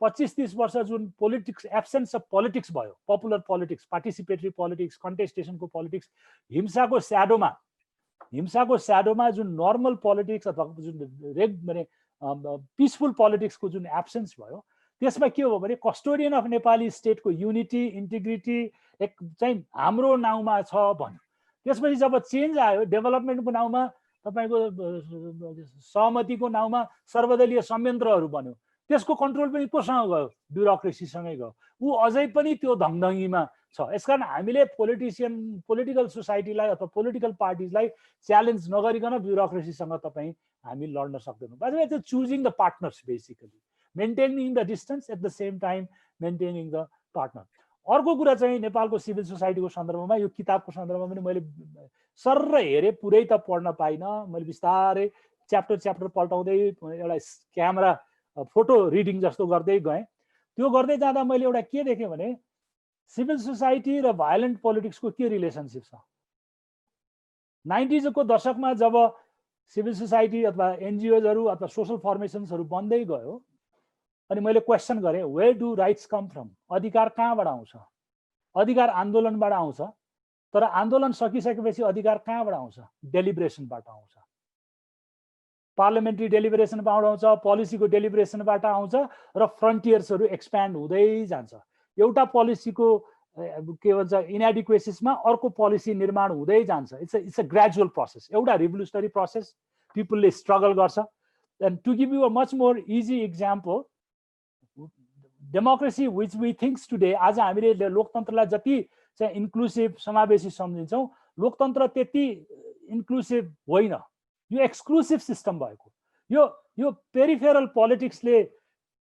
25-30 वर्ष जुन पोलिटिक्स एब्सेन्स अफ पोलिटिक्स भयो, पपुलर पोलिटिक्स, पार्टिसिपेटरी पोलिटिक्स, कन्टेस्टेसनको पोलिटिक्स, हिंसाको स्याडोमा जुन नर्मल पोलिटिक्स अथवा जुन पिसफुल पोलिटिक्सको जुन एब्सेन्स भयो, त्यसमा के हो भने कस्टोडियन अफ नेपाली स्टेटको युनिटी इन्टिग्रिटी चाहिँ हाम्रो नाउँमा छ भन्यो। त्यसपछि जब चेन्ज आयो, डेभलपमेन्टको नाउँमा तपाईँको सहमतिको नाउँमा सर्वदलीय संयन्त्रहरू बन्यो, त्यसको कन्ट्रोल पनि कोसँग गयो? ब्युरोक्रेसीसँगै गयो। ऊ अझै पनि त्यो धङधङीमा छ। यसकारण हामीले पोलिटिकल सोसाइटीलाई अथवा पोलिटिकल पार्टिजलाई च्यालेन्ज नगरिकन ब्युरोक्रेसीसँग तपाईँ हामी लड्न सक्दैनौँ। By the way, choosing the partners, basically maintaining the distance at the same time maintaining the partner. अर्को कुरा चाहिँ नेपालको सिभिल सोसाइटीको सन्दर्भमा, यो किताबको सन्दर्भमा पनि मैले सर्र हेरेँ, पुरै त पढ्न पाइनँ। मैले बिस्तारै च्याप्टर पल्टाउँदै एउटा क्यामेरा फोटो रिडिङ जस्तो गर्दै गएँ। त्यो गर्दै जाँदा मैले एउटा के देखेँ भने सिभिल सोसाइटी र भायोलेन्ट पोलिटिक्सको के रिलेसनसिप छ। 90s को दशकमा जब सिभिल सोसाइटी अथवा एनजिओजहरू अथवा सोसल फर्मेसन्सहरू बन्दै गयो, अनि मैले क्वेसन गरेँ, where do rights come from? अधिकार कहाँबाट आउँछ? अधिकार आन्दोलनबाट आउँछ, तर आन्दोलन सकिसकेपछि अधिकार कहाँबाट आउँछ? डेलिब्रेसनबाट आउँछ। पार्लियामेन्ट्री डेलिब्रेसनबाट आउँछ, पोलिसीको डेलिब्रेसनबाट आउँछ, र फ्रन्टियर्सहरू एक्सप्यान्ड हुँदै जान्छ। एउटा पोलिसीको के भन्छ इनएडिक्वेसिसमा अर्को पोलिसी निर्माण हुँदै जान्छ। इट्स अ ग्रेजुअल प्रोसेस, एउटा रिभोल्युसनरी प्रोसेस। पिपलले स्ट्रगल गर्छ। And to give you a much more easy example, democracy which we thinks today, आज हामीले लोकतन्त्रलाई जति चाहिँ इन्क्लुसिभ समावेशी सम्झिन्छौँ, लोकतन्त्र त्यति इन्क्लुसिभ होइन। यो एक्सक्लुसिभ सिस्टम भएको, यो पेरिफेरल पोलिटिक्सले,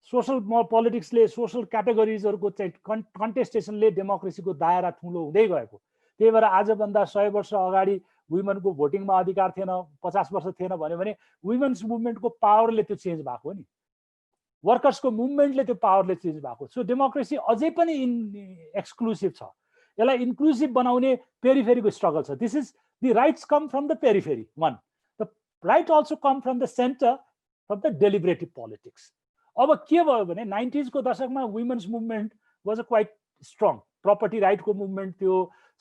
सोसल क्याटेगोरिजहरूको चाहिँ कन्टेस्टेसनले डेमोक्रेसीको दायरा ठुलो हुँदै गएको। त्यही भएर आजभन्दा 100 वर्ष अगाडि वुमेनको भोटिङमा अधिकार थिएन, 50 वर्ष थिएन भन्यो भने वुमेन्स मुभमेन्टको पावरले त्यो चेन्ज भएको हो नि, वर्कर्सको मुभमेन्टले त्यो पावरले चेन्ज भएको। सो डेमोक्रेसी अझै पनि एक्सक्लुसिभ छ। यसलाई इन्क्लुसिभ बनाउने पेरिफेरीको स्ट्रगल छ। This is the rights come from the periphery one, the right also come from the centre, from the deliberative politics. अब के भयो भने 90s को दशकमा women's movement was a quite strong. Property राइटको मुभमेन्ट थियो,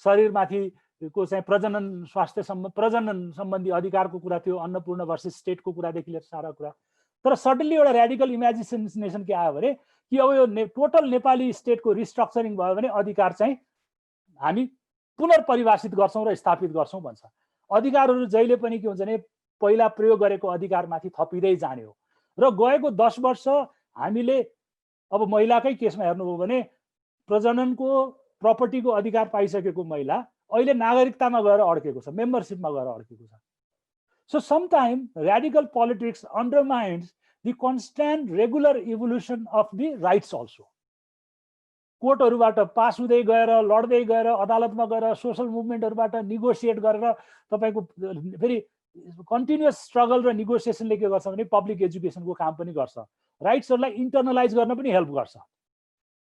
शरीरमाथिको चाहिँ प्रजनन सम्बन्धी अधिकारको कुरा थियो, अन्नपूर्ण भर्सेस स्टेटको कुरादेखि लिएर सारा कुरा। तर सडनली एउटा र्याडिकल इमेजिनेसन के आयो भने कि अब यो टोटल नेपाली स्टेटको रिस्ट्रक्चरिङ भयो भने अधिकार चाहिँ हामी पुनर्परिभाषित गर्छौँ र स्थापित गर्छौँ भन्छ। अधिकारहरू जहिले पनि के हुन्छ भने पहिला प्रयोग गरेको अधिकारमाथि थपिँदै जाने हो। र गएको 10 वर्ष हामीले अब महिलाकै केसमा हेर्नुभयो भने प्रजननको प्रपर्टीको अधिकार पाइसकेको महिला अहिले नागरिकतामा गएर अड्केको छ, मेम्बरसिपमा गएर अड्केको छ। So sometime radical politics undermines the constant regular evolution of the rights also. कोर्टहरूबाट पास हुँदै गएर लड्दै गएर अदालतमा गएर सोशल मुभमेन्टहरूबाट निगोसिएट गरेर तपाईको फेरि कन्टिन्युअस स्ट्रगल र निगोसिएसनले के गर्छ भने पब्लिक एजुकेसनको काम पनि गर्छ, राइट्सहरूलाई इन्टर्नलाइज गर्न पनि हेल्प गर्छ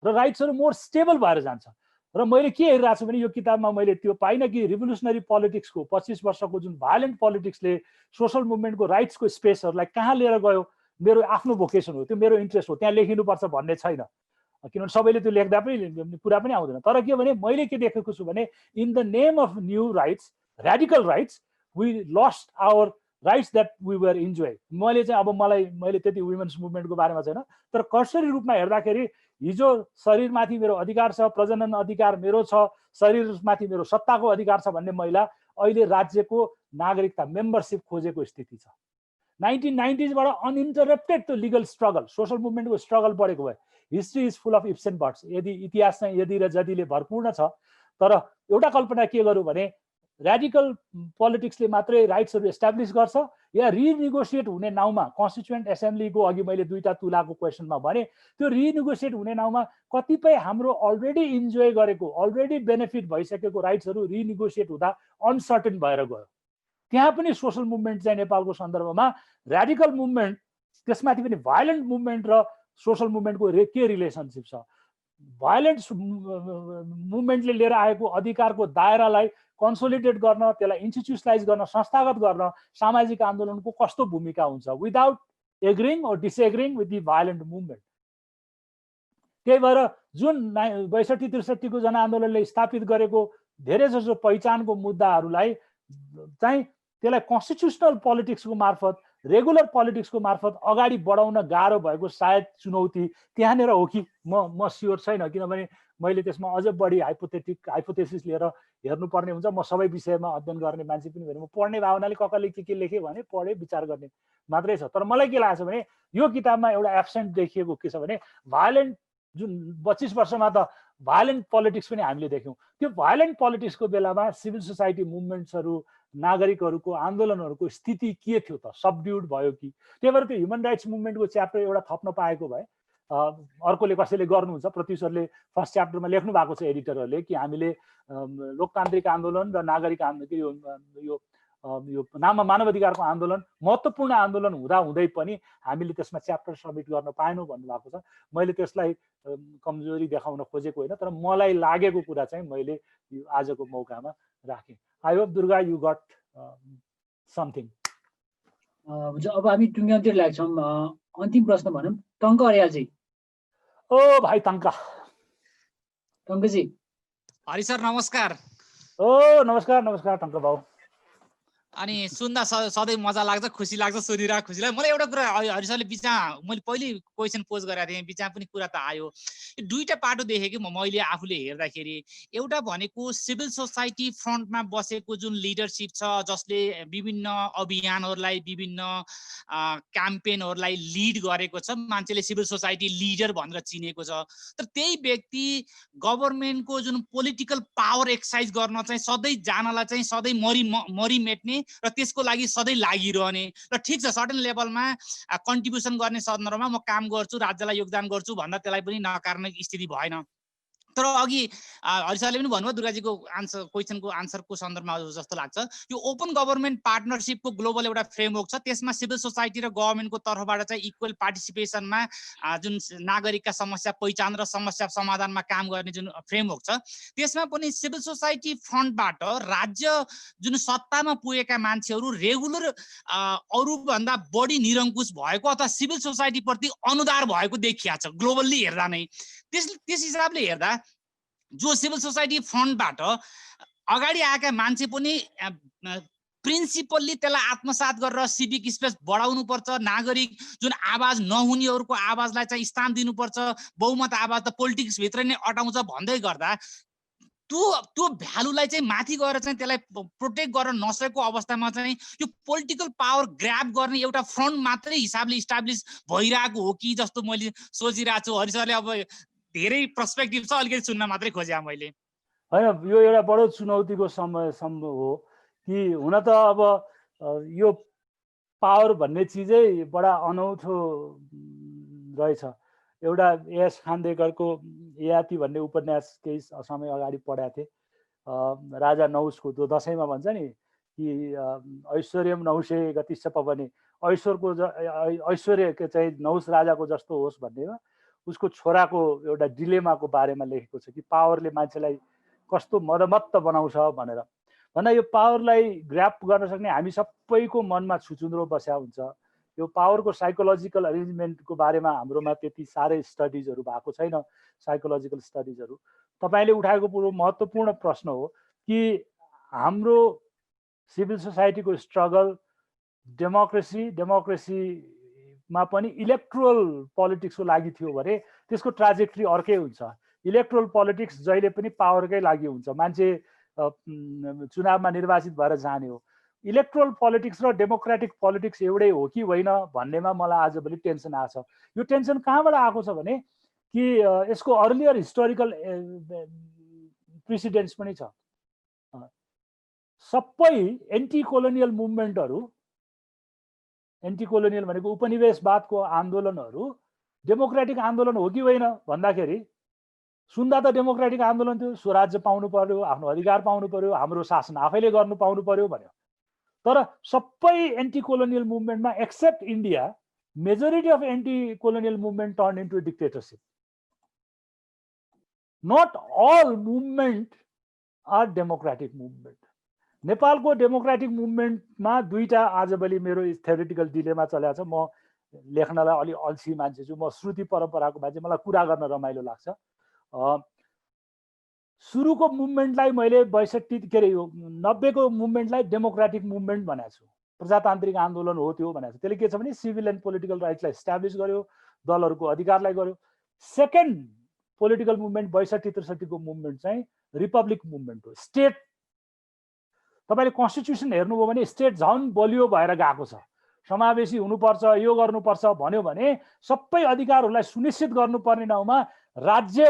र राइट्सहरू मोर स्टेबल भएर जान्छ। र मैले के हेरिरहेको छु भने यो किताबमा मैले त्यो पाइनँ कि रिभोल्युसनरी पोलिटिक्सको 25 वर्षको जुन भायोलेन्ट पोलिटिक्सले सोशल मुभमेन्टको राइट्सको स्पेसहरूलाई कहाँ लिएर गयो, मेरो आफ्नो भोकेसन हो, त्यो मेरो इन्ट्रेस्ट हो, त्यहाँ लेखिनुपर्छ भन्ने छैन, किनभने सबैले त्यो लेख्दा पनि कुरा पनि आउँदैन। तर के भने मैले के देखेको छु भने in the name of new rights, radical rights, we lost our rights that we were enjoy. मैले चाहिँ अब मैले त्यति वुमेन्स मुभमेन्टको बारेमा छैन, तर कर्सरी रूपमा हेर्दाखेरि हिजो शरीरमाथि मेरो अधिकार छ, प्रजनन अधिकार मेरो छ, शरीरमाथि मेरो सत्ताको अधिकार छ भन्ने महिला अहिले राज्यको नागरिकता मेम्बरसिप खोजेको स्थिति छ। 1990s बाट अनइन्टरप्टेड त्यो लिगल स्ट्रगल, सोशल मुभमेन्टको स्ट्रगल बढेको भयो। History is full of ifs and buts, यदि इतिहास चाहिँ यदि र जतिले भरपूर्ण छ। तर एउटा कल्पना के गरौँ भने र्याडिकल पोलिटिक्सले मात्रै राइट्सहरू एस्टाब्लिस गर्छ या रिनिगोसिएट हुने नाउँमा कन्स्टिट्युएन्ट एसेम्ब्लीको अघि मैले 2टा तुलाको क्वेसनमा भने त्यो रिनिगोसिएट हुने नाउँमा कतिपय हाम्रो अलरेडी इन्जोय गरेको, अलरेडी बेनिफिट भइसकेको राइट्सहरू रिनिगोसिएट हुँदा अनसर्टेन भएर गयो। त्यहाँ पनि सोशल मुभमेन्ट चाहिँ नेपालको सन्दर्भमा र्याडिकल मुभमेन्ट, त्यसमाथि पनि भायोलेन्ट मुभमेन्ट र सोशल मुभमेन्टको के रिलेसनसिप छ। भायोलेन्ट मुभमेन्टले लिएर आएको अधिकारको दायरालाई कन्सोलिडेट गर्न, त्यसलाई इन्स्टिट्युसनलाइज गर्न, संस्थागत गर्न सामाजिक आन्दोलनको कस्तो भूमिका हुन्छ विदाउट एग्रिङ और डिसएग्रिङ विथ दि भायोलेन्ट मुभमेन्ट। त्यही भएर जुन 62-63 को जनआन्दोलनले स्थापित गरेको धेरै जसो पहिचानको मुद्दाहरूलाई चाहिँ त्यसलाई कन्स्टिट्युसनल पोलिटिक्सको मार्फत, रेगुलर पोलिटिक्सको मार्फत अगाडि बढाउन गाह्रो भएको सायद चुनौती त्यहाँनिर हो कि म स्योर छैन, किनभने मैले त्यसमा अझ बढी हाइपोथेसिस लिएर हेर्नुपर्ने हुन्छ। म सबै विषयमा अध्ययन गर्ने मान्छे पनि होइन, म पढ्ने भावनाले ककले के लेखेँ भने पढे विचार गर्ने मात्रै छ। तर मलाई के लाग्छ भने यो किताबमा एउटा एब्सेन्ट देखिएको के छ भने भायोलेन्ट जुन 25 वर्षमा त भायोलेन्ट पोलिटिक्स पनि हामीले देख्यौँ। त्यो भायोलेन्ट पोलिटिक्सको बेलामा सिभिल सोसाइटी मुभमेन्ट्सहरू, नागरिकहरूको आन्दोलनहरूको स्थिति के थियो त, सबड्युड भयो कि? त्यही भएर त्यो ह्युमन राइट्स मुभमेन्टको च्याप्टर एउटा थप्न पाएको भए अर्कोले कसैले गर्नुहुन्छ, प्रत्युषहरूले फर्स्ट च्याप्टरमा लेख्नु भएको छ एडिटरहरूले कि हामीले लोकतान्त्रिक आन्दोलन र नागरिक यो मानवाधिकारको आन्दोलन महत्त्वपूर्ण आन्दोलन हुँदा हुँदै पनि हामीले त्यसमा च्याप्टर सब्मिट गर्न पाएनौँ भन्नुभएको छ। मैले त्यसलाई कमजोरी देखाउन खोजेको होइन, तर मलाई लागेको कुरा चाहिँ मैले यो आजको मौकामा राखेँ। I hope Durga you got something. अब हामी टुङ्ग्याउँतिर लाग्छौँ। अन्तिम प्रश्न भनौँ, टङ्क अर्यालजी। ओ भाइ टङ्कजी। हरि सर नमस्कार। ओ नमस्कार टङ्क भाउ। अनि सुन्दा सधैँ मजा लाग्छ, खुसी लाग्छ, सुनिरहेको खुसी लाग्छ। मलाई एउटा कुरा हरि सरले बिचमा मैले पहिले क्वेसन पोज गरेको थिएँ, बिचमा पनि कुरा त आयो। यो 2टा पाटो देखेँ कि मैले आफूले हेर्दाखेरि। एउटा भनेको सिभिल सोसाइटी फ्रन्टमा बसेको जुन लिडरसिप छ, जसले विभिन्न अभियानहरूलाई, विभिन्न क्याम्पेनहरूलाई लिड गरेको छ, मान्छेले सिभिल सोसाइटी लिडर भनेर चिनेको छ। तर त्यही व्यक्ति गभर्मेन्टको जुन पोलिटिकल पावर एक्सर्साइज गर्न चाहिँ सधैँ जानलाई चाहिँ सधैँ मरिमेट्ने र त्यसको लागि सधैँ लागिरहने र ठिक छ सर्टेन लेभलमा कन्ट्रिब्युसन गर्ने सन्दर्भमा म काम गर्छु, राज्यलाई योगदान गर्छु भन्दा त्यसलाई पनि नकार्ने स्थिति भएन। तर अघि हरि सरले पनि भन्नुभयो दुर्गाजीको क्वेसनको आन्सरको सन्दर्भमा जस्तो लाग्छ, यो ओपन गभर्मेन्ट पार्टनरसिपको ग्लोबल एउटा फ्रेमवर्क छ, त्यसमा सिभिल सोसाइटी र गभर्मेन्टको तर्फबाट चाहिँ इक्वल पार्टिसिपेसनमा जुन नागरिकका समस्या पहिचान र समस्या समाधानमा काम गर्ने जुन फ्रेमवर्क छ, त्यसमा पनि सिभिल सोसाइटी फ्रन्टबाट राज्य जुन सत्तामा पुगेका मान्छेहरू रेगुलर अरूभन्दा बढी निरङ्कुश भएको अथवा सिभिल सोसाइटीप्रति अनुदार भएको देखिया छ ग्लोबल्ली हेर्दा नै। त्यस हिसाबले हेर्दा जो सिभिल सोसाइटी फ्रन्टबाट अगाडि आएका मान्छे पनि प्रिन्सिपल्ली त्यसलाई आत्मसात गरेर सिभिक स्पेस बढाउनु पर्छ, नागरिक जुन आवाज नहुनेहरूको आवाजलाई चाहिँ स्थान दिनुपर्छ, बहुमत आवाज त पोलिटिक्स भित्र नै अटाउँछ भन्दै गर्दा त्यो भ्यालुलाई चाहिँ माथि गएर चाहिँ त्यसलाई प्रोटेक्ट गर्न नसकेको अवस्थामा चाहिँ यो पोलिटिकल पावर ग्राब गर्ने एउटा फ्रन्ट मात्रै हिसाबले इस्टाब्लिस भइरहेको हो कि जस्तो मैले सोचिरहेको छु। हरि सरले अब धेरै पर्सपेक्टिभ छ, अलिकति सुन्न मात्रै खोजेँ मैले। होइन, यो एउटा बडो चुनौतीको समय हो कि हुन त अब यो पावर भन्ने चिजै बडा अनौठो रहेछ। एउटा एस खानदेकरको याति भन्ने उपन्यास केही समय अगाडि पढाएको थिएँ, राजा नहुसको, त्यो दसैँमा भन्छ नि कि ऐश्वर्यम नहुसे गतिश्च पवने, ऐश्वर्य चाहिँ नहुस राजाको जस्तो होस् भन्नेमा उसको छोराको एउटा डिलेमाको बारेमा लेखेको छ कि पावरले मान्छेलाई कस्तो मदमत्त बनाउँछ भनेर। भन्दा यो पावरलाई ग्र्याप गर्न सक्ने हामी सबैको मनमा छुचुन्द्रो बस्या हुन्छ। यो पावरको साइकोलोजिकल अरेन्जमेन्टको बारेमा हाम्रोमा त्यति साह्रै स्टडिजहरू भएको छैन, साइकोलोजिकल स्टडिजहरू। तपाईँले उठाएको पुरो महत्त्वपूर्ण प्रश्न हो कि हाम्रो सिभिल सोसाइटीको स्ट्रगल डेमोक्रेसीमा पनि इलेक्ट्रोल पोलिटिक्सको लागि थियो भने त्यसको ट्राजेक्ट्री अर्कै हुन्छ। इलेक्ट्रोल पोलिटिक्स जहिले पनि पावरकै लागि हुन्छ, मान्छे चुनावमा निर्वाचित भएर जाने हो। इलेक्ट्रोल पोलिटिक्स र डेमोक्रेटिक पोलिटिक्स एउटै हो कि होइन भन्नेमा मलाई आजभोलि टेन्सन आएको छ। यो टेन्सन कहाँबाट आएको छ भने कि यसको अर्लियर हिस्टोरिकल प्रेसिडेन्ट्स पनि छ। सबै एन्टी कोलोनियल मुभमेन्टहरू, एन्टी कोलोनियल भनेको उपनिवेशवादको आन्दोलनहरू डेमोक्रेटिक आन्दोलन हो कि होइन भन्दाखेरि सुन्दा त डेमोक्रेटिक आन्दोलन थियो, स्वराज्य पाउनु पर्यो, आफ्नो अधिकार पाउनु पर्यो, हाम्रो शासन आफैले गर्नु पाउनु पर्यो भन्यो। तर सबै एन्टी कोलोनियल मुभमेन्टमा except India, majority of anti colonial movement turn into dictatorship. Not all movement are democratic movement. नेपालको डेमोक्रेटिक मुभमेन्टमा दुईटा आजभोलि मेरो थ्योरिटिकल डिलेमा चलेको छ। म लेख्नलाई अलि अल्छी मान्छे छु, म श्रुति परम्पराको मान्छे, मलाई कुरा गर्न रमाइलो लाग्छ। सुरुको मुभमेन्टलाई मैले 62 के अरे 90 को मुभमेन्टलाई डेमोक्रेटिक मुभमेन्ट भनेको छु, प्रजातान्त्रिक आन्दोलन हो त्यो भनेको छु। त्यसले के छ भने सिभिल एन्ड पोलिटिकल राइट्सलाई इस्टाब्लिस गर्यो, दलहरूको अधिकारलाई गर्यो। सेकेन्ड पोलिटिकल मुभमेन्ट 62-63 को मुभमेन्ट चाहिँ रिपब्लिक मुभमेन्ट हो। स्टेट, तपाईँले कन्स्टिट्युसन हेर्नुभयो भने स्टेट झन् बलियो भएर गएको छ। समावेशी हुनुपर्छ, यो गर्नुपर्छ भन्यो भने सबै अधिकारहरूलाई सुनिश्चित गर्नुपर्ने ठाउँमा राज्य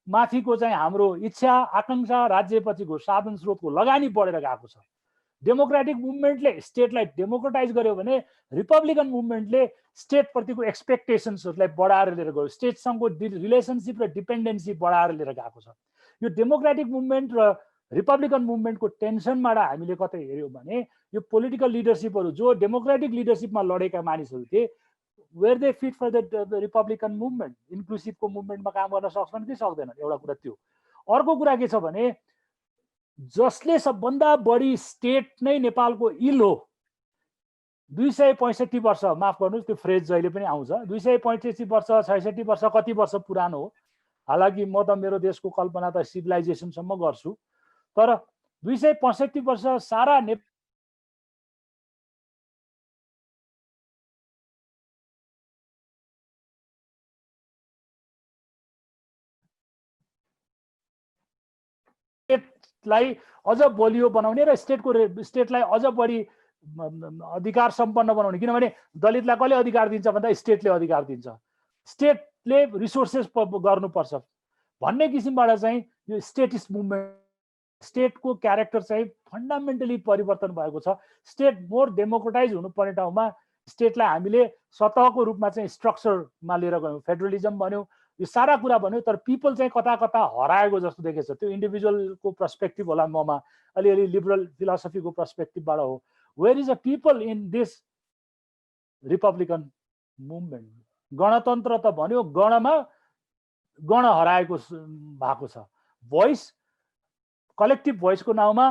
माथिको चाहिँ हाम्रो इच्छा आकाङ्क्षा, राज्यपछिको साधन स्रोतको लगानी बढेर गएको छ। डेमोक्रेटिक मुभमेन्टले स्टेटलाई डेमोक्रेटाइज गर्यो भने रिपब्लिकन मुभमेन्टले स्टेटप्रतिको एक्सपेक्टेसन्सहरूलाई बढाएर लिएर गयो, स्टेटसँगको रिलेसनसिप र डिपेन्डेन्सी बढाएर लिएर गएको छ। यो डेमोक्रेटिक मुभमेन्ट र रिपब्लिकन मुभमेन्टको टेन्सनबाट हामीले कतै हेऱ्यौँ भने यो पोलिटिकल लिडरसिपहरू जो डेमोक्रेटिक लिडरसिपमा लडेका मानिसहरू थिए, where they fit for the republican movement, इन्क्लुसिभको मुभमेन्टमा काम गर्न सक्छन् कि सक्दैनन्, एउटा कुरा त्यो। अर्को कुरा के छ भने जसले सबभन्दा बढी स्टेट नै नेपालको इल हो, 265 वर्ष, माफ गर्नुहोस् त्यो फ्रेज जहिले पनि आउँछ, 265 वर्ष 66 वर्ष कति वर्ष पुरानो हो। हालाकि म त मेरो देशको कल्पना त सिभिलाइजेसनसम्म गर्छु, तर 265 वर्ष सारा स्टेटलाई अझ बलियो बनाउने र स्टेटलाई अझ बढी अधिकार सम्पन्न बनाउने। किनभने दलितलाई कसले अधिकार दिन्छ भन्दा स्टेटले अधिकार दिन्छ, स्टेटले रिसोर्सेस गर्नुपर्छ भन्ने किसिमबाट चाहिँ यो स्टेटिस्ट मुभमेन्ट, स्टेटको क्यारेक्टर चाहिँ फन्डामेन्टली परिवर्तन भएको छ। स्टेट मोर डेमोक्रेटाइज हुनुपर्ने ठाउँमा स्टेटलाई हामीले सतहको रूपमा चाहिँ स्ट्रक्चरमा लिएर गयौँ, फेडरलिजम भन्यो, यो सारा कुरा भन्यो। तर पिपल चाहिँ कता कता हराएको जस्तो देखेछ। त्यो इन्डिभिजुअलको पर्सपेक्टिभ होला, ममा अलिअलि लिबरल फिलोसफीको पर्सपेक्टिभबाट हो। Where is a people in this republican movement? गणतन्त्र त भन्यो, गणमा गण हराएको भएको छ। भोइस, कलेक्टिभ भोइसको नाउँमा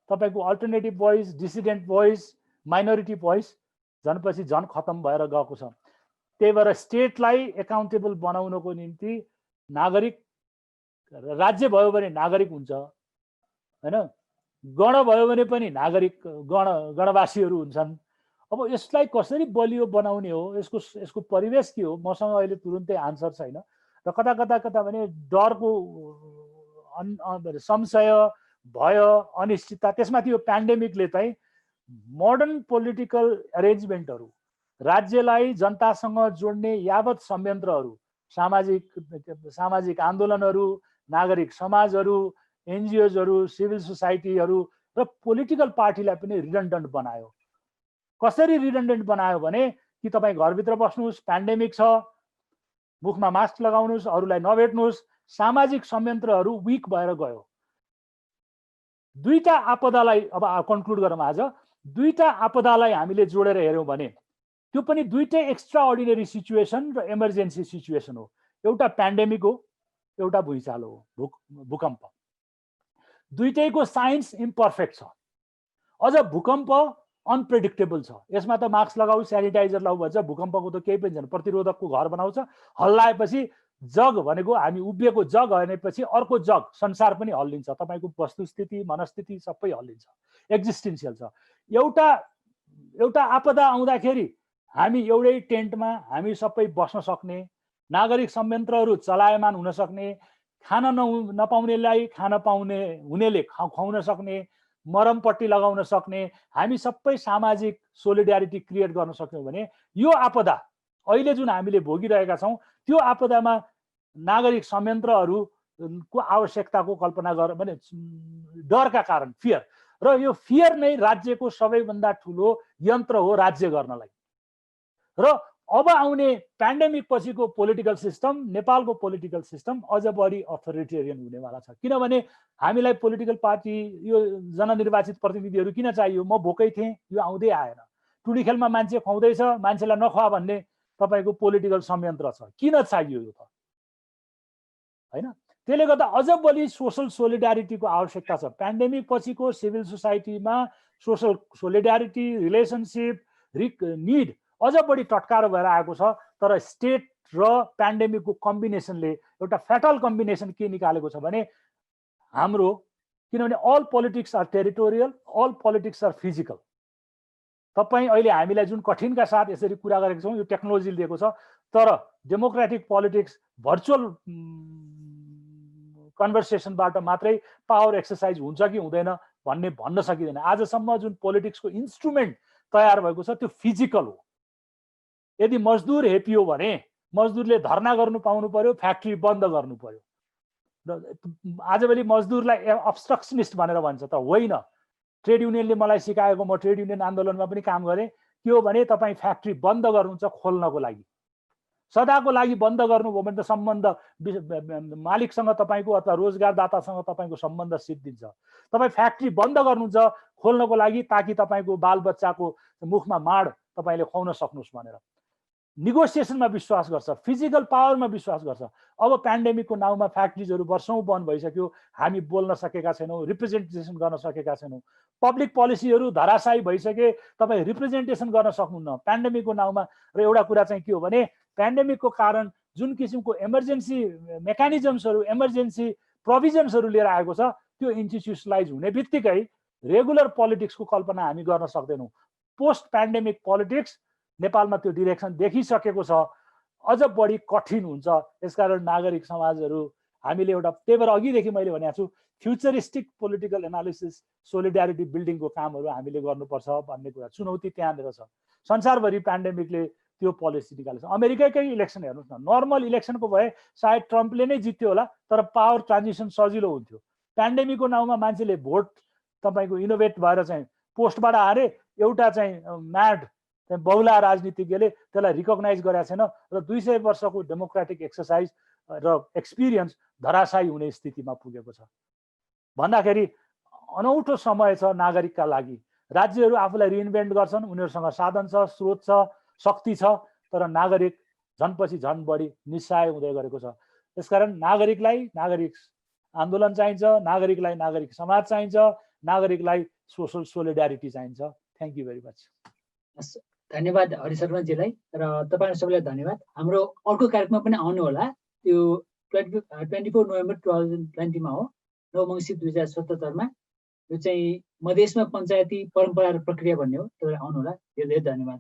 तपाईँको alternative voice, dissident voice, minority voice झनपछि झन खतम भएर गएको छ। त्यही भएर स्टेटलाई एकाउन्टेबल बनाउनको निम्ति नागरिक, राज्य भयो भने नागरिक हुन्छ हैन, गण भयो भने पनि नागरिक, गणवासीहरू हुन्छन्। अब यसलाई कसरी बलियो बनाउने हो, यसको परिवेश के हो, मसँग अहिले तुरुन्तै आन्सर छैन। र कता कता कता भने डरको संशय, भय, अनिश्चितता, त्यसमाथि यो पेन्डेमिकले चाहिँ मोडर्न पोलिटिकल अरेन्जमेन्टहरू, राज्यलाई जनतासँग जोड्ने यावत संयन्त्रहरू सामाजिक आन्दोलनहरू, नागरिक समाजहरू, एनजिओजहरू, सिभिल सोसाइटीहरू र पोलिटिकल पार्टीलाई पनि रिडन्डेन्ट बनायो। कसरी रिडन्डेन्ट बनायो भने कि तपाईँ घरभित्र बस्नुहोस्, प्यान्डेमिक छ, मुखमा मास्क लगाउनुहोस्, अरूलाई नभेट्नुहोस्, सामाजिक संयन्त्रहरू विक भएर गयो। दुईटा आपदालाई अब कन्क्लुड गरौँ आज, दुईटा आपदालाई हामीले जोडेर हेऱ्यौँ भने त्यो पनि दुईटै एक्स्ट्रा अर्डिनरी सिचुएसन र इमर्जेन्सी सिचुएसन हो। एउटा प्यान्डेमिक हो, एउटा भुइँचालो हो, भूकम्प। दुईटैको साइन्स इम्पर्फेक्ट छ। अझ भूकम्प अनप्रेडिक्टेबल छ। यसमा त मास्क लगाऊ, स्यानिटाइजर लगाऊ भन्छ, भूकम्पको त केही पनि छैन। प्रतिरोधकको घर बनाउँछ, हल्लाएपछि जग भनेको हामी उभिएको जग भनेपछि अर्को जग संसार पनि हल्लिन्छ। तपाईँको वस्तुस्थिति, मनस्थिति सबै हल्लिन्छ, एक्जिस्टेन्सियल छ। एउटा आपदा आउँदाखेरि हामी एउटै टेन्टमा हामी सबै बस्न सक्ने, नागरिक संयन्त्रहरू चलायमान हुन सक्ने, खान नपाउनेलाई खान पाउने हुनेले खुवाउन सक्ने, मरमपट्टि लगाउन सक्ने, हामी सबै सामाजिक सोलिडारिटी क्रिएट गर्न सक्यौँ भने यो आपदा अहिले जुन हामीले भोगिरहेका छौँ त्यो आपदामा नागरिक संयन्त्रहरूको आवश्यकताको कल्पना गर भने डरका कारण, फियर, र यो फियर नै राज्यको सबैभन्दा ठुलो यन्त्र हो राज्य गर्नलाई। र अब आउने प्यान्डेमिक पछिको पोलिटिकल सिस्टम, नेपालको पोलिटिकल सिस्टम अझ बढी अथोरिटेरियन हुनेवाला छ। किनभने हामीलाई पोलिटिकल पार्टी, यो जननिर्वाचित प्रतिनिधिहरू किन चाहियो? म भोकै थिएँ, यो आउँदै आएन। टुडी खेलमा मान्छे खुवाउँदैछ, मान्छेलाई नखुवा भन्ने तपाईँको पोलिटिकल संयन्त्र छ। किन चाहियो यो त? होइन, त्यसले गर्दा अझ बढी सोसल सोलिडारिटीको आवश्यकता छ। प्यान्डेमिक पछिको सिभिल सोसाइटीमा सोसल सोलिडारिटी, रिलेसनसिप, निड अझ बढी टटकार भएर आएको छ। तर स्टेट र प्यान्डेमिकको कम्बिनेसनले एउटा फ्याटल कम्बिनेसन के निकालेको छ भने हाम्रो, किनभने all politics are territorial, all politics are physical. तपाईँ अहिले हामीलाई जुन कठिनका साथ यसरी कुरा गरेको छौँ यो टेक्नोलोजीले दिएको छ, तर डेमोक्रेटिक पोलिटिक्स भर्चुअल कन्भर्सेसनबाट मात्रै पावर एक्सर्साइज हुन्छ कि हुँदैन भन्ने भन्न सकिँदैन। आजसम्म जुन पोलिटिक्सको इन्स्ट्रुमेन्ट तयार भएको छ त्यो फिजिकल हो। यदि मजदुर हेपियो भने मजदुरले धरना गर्नु पाउनु पर्यो, फ्याक्ट्री बन्द गर्नु पर्यो। र आजभोलि मजदुरलाई अब्स्ट्रक्सनिस्ट भनेर भन्छ त होइन। ट्रेड युनियनले मलाई सिकाएको, म ट्रेड युनियन आन्दोलनमा पनि काम गरेँ, के हो भने तपाईँ फ्याक्ट्री बन्द गर्नुहुन्छ खोल्नको लागि, सदाको लागि बन्द गर्नुभयो भने त सम्बन्ध मालिकसँग तपाईँको अथवा रोजगारदातासँग तपाईँको सम्बन्ध सिद्धिन्छ। तपाईँ फ्याक्ट्री बन्द गर्नुहुन्छ खोल्नको लागि ताकि तपाईँको बालबच्चाको मुखमा माड तपाईँले खुवाउन सक्नुहोस् भनेर। निगोसिएसनमा विश्वास गर्छ, फिजिकल पावरमा विश्वास गर्छ। अब प्यान्डेमिकको नाउँमा फ्याक्ट्रिजहरू वर्षौँ बन्द भइसक्यो, हामी बोल्न सकेका छैनौँ, रिप्रेजेन्टेसन गर्न सकेका छैनौँ। पब्लिक पोलिसीहरू धराशायी भइसके, तपाईँ रिप्रेजेन्टेसन गर्न सक्नुहुन्न प्यान्डेमिकको नाउँमा। र एउटा कुरा चाहिँ के हो भने प्यान्डेमिकको कारण जुन किसिमको इमर्जेन्सी मेकानिजम्सहरू, इमर्जेन्सी प्रोभिजन्सहरू लिएर आएको छ त्यो इन्स्टिट्युसनलाइज हुने बित्तिकै रेगुलर पोलिटिक्सको कल्पना हामी गर्न सक्दैनौँ। पोस्ट प्यान्डेमिक पोलिटिक्स नेपालमा त्यो डिरेक्सन देखिसकेको छ, अझ बढी कठिन हुन्छ। यसकारण नागरिक समाजहरू हामीले एउटा, त्यही भएर अघिदेखि मैले भनेको छु फ्युचरिस्टिक पोलिटिकल एनालिसिस, सोलिडारिटी बिल्डिङको कामहरू हामीले गर्नुपर्छ भन्ने कुरा, चुनौती त्यहाँनिर छ। संसारभरि प्यान्डेमिकले त्यो पोलिसी निकालेको छ। अमेरिकाकै इलेक्सन हेर्नुहोस् न, नर्मल इलेक्सनको भए सायद ट्रम्पले नै जित्यो होला, तर पावर ट्रान्जिसन सजिलो हुन्थ्यो। प्यान्डेमिकको नाउँमा मान्छेले भोट तपाईँको इनोभेट भएर चाहिँ पोस्टबाट हारे, एउटा चाहिँ म्याड बहुला राजनीतिज्ञले त्यसलाई रिकगनाइज गरेका छैन र 200 वर्षको डेमोक्रेटिक एक्सर्साइज र एक्सपिरियन्स धराशायी हुने स्थितिमा पुगेको छ। भन्दाखेरि अनौठो समय छ नागरिकका लागि। राज्यहरू आफूलाई रिइन्भेन्ट गर्छन्, उनीहरूसँग साधन छ, स्रोत छ, शक्ति छ, तर नागरिक झनपछि झन बढी निस्सहाय हुँदै गरेको छ। त्यसकारण नागरिकलाई नागरिक आन्दोलन चाहिन्छ, नागरिकलाई नागरिक समाज चाहिन्छ, नागरिकलाई सोसल सोलिडारिटी चाहिन्छ। Thank you very much. धन्यवाद हरि शर्माजीलाई र तपाईँहरू सबैलाई धन्यवाद। हाम्रो अर्को कार्यक्रम पनि आउनु होला, त्यो 24 नोभेम्बर 2020 मा हो, 9 मङ्सिर 2077 मा। यो चाहिँ मधेसमा पञ्चायती परम्परा र प्रक्रिया भन्ने हो। तपाईँ आउनु होला। धेरै धेरै धन्यवाद।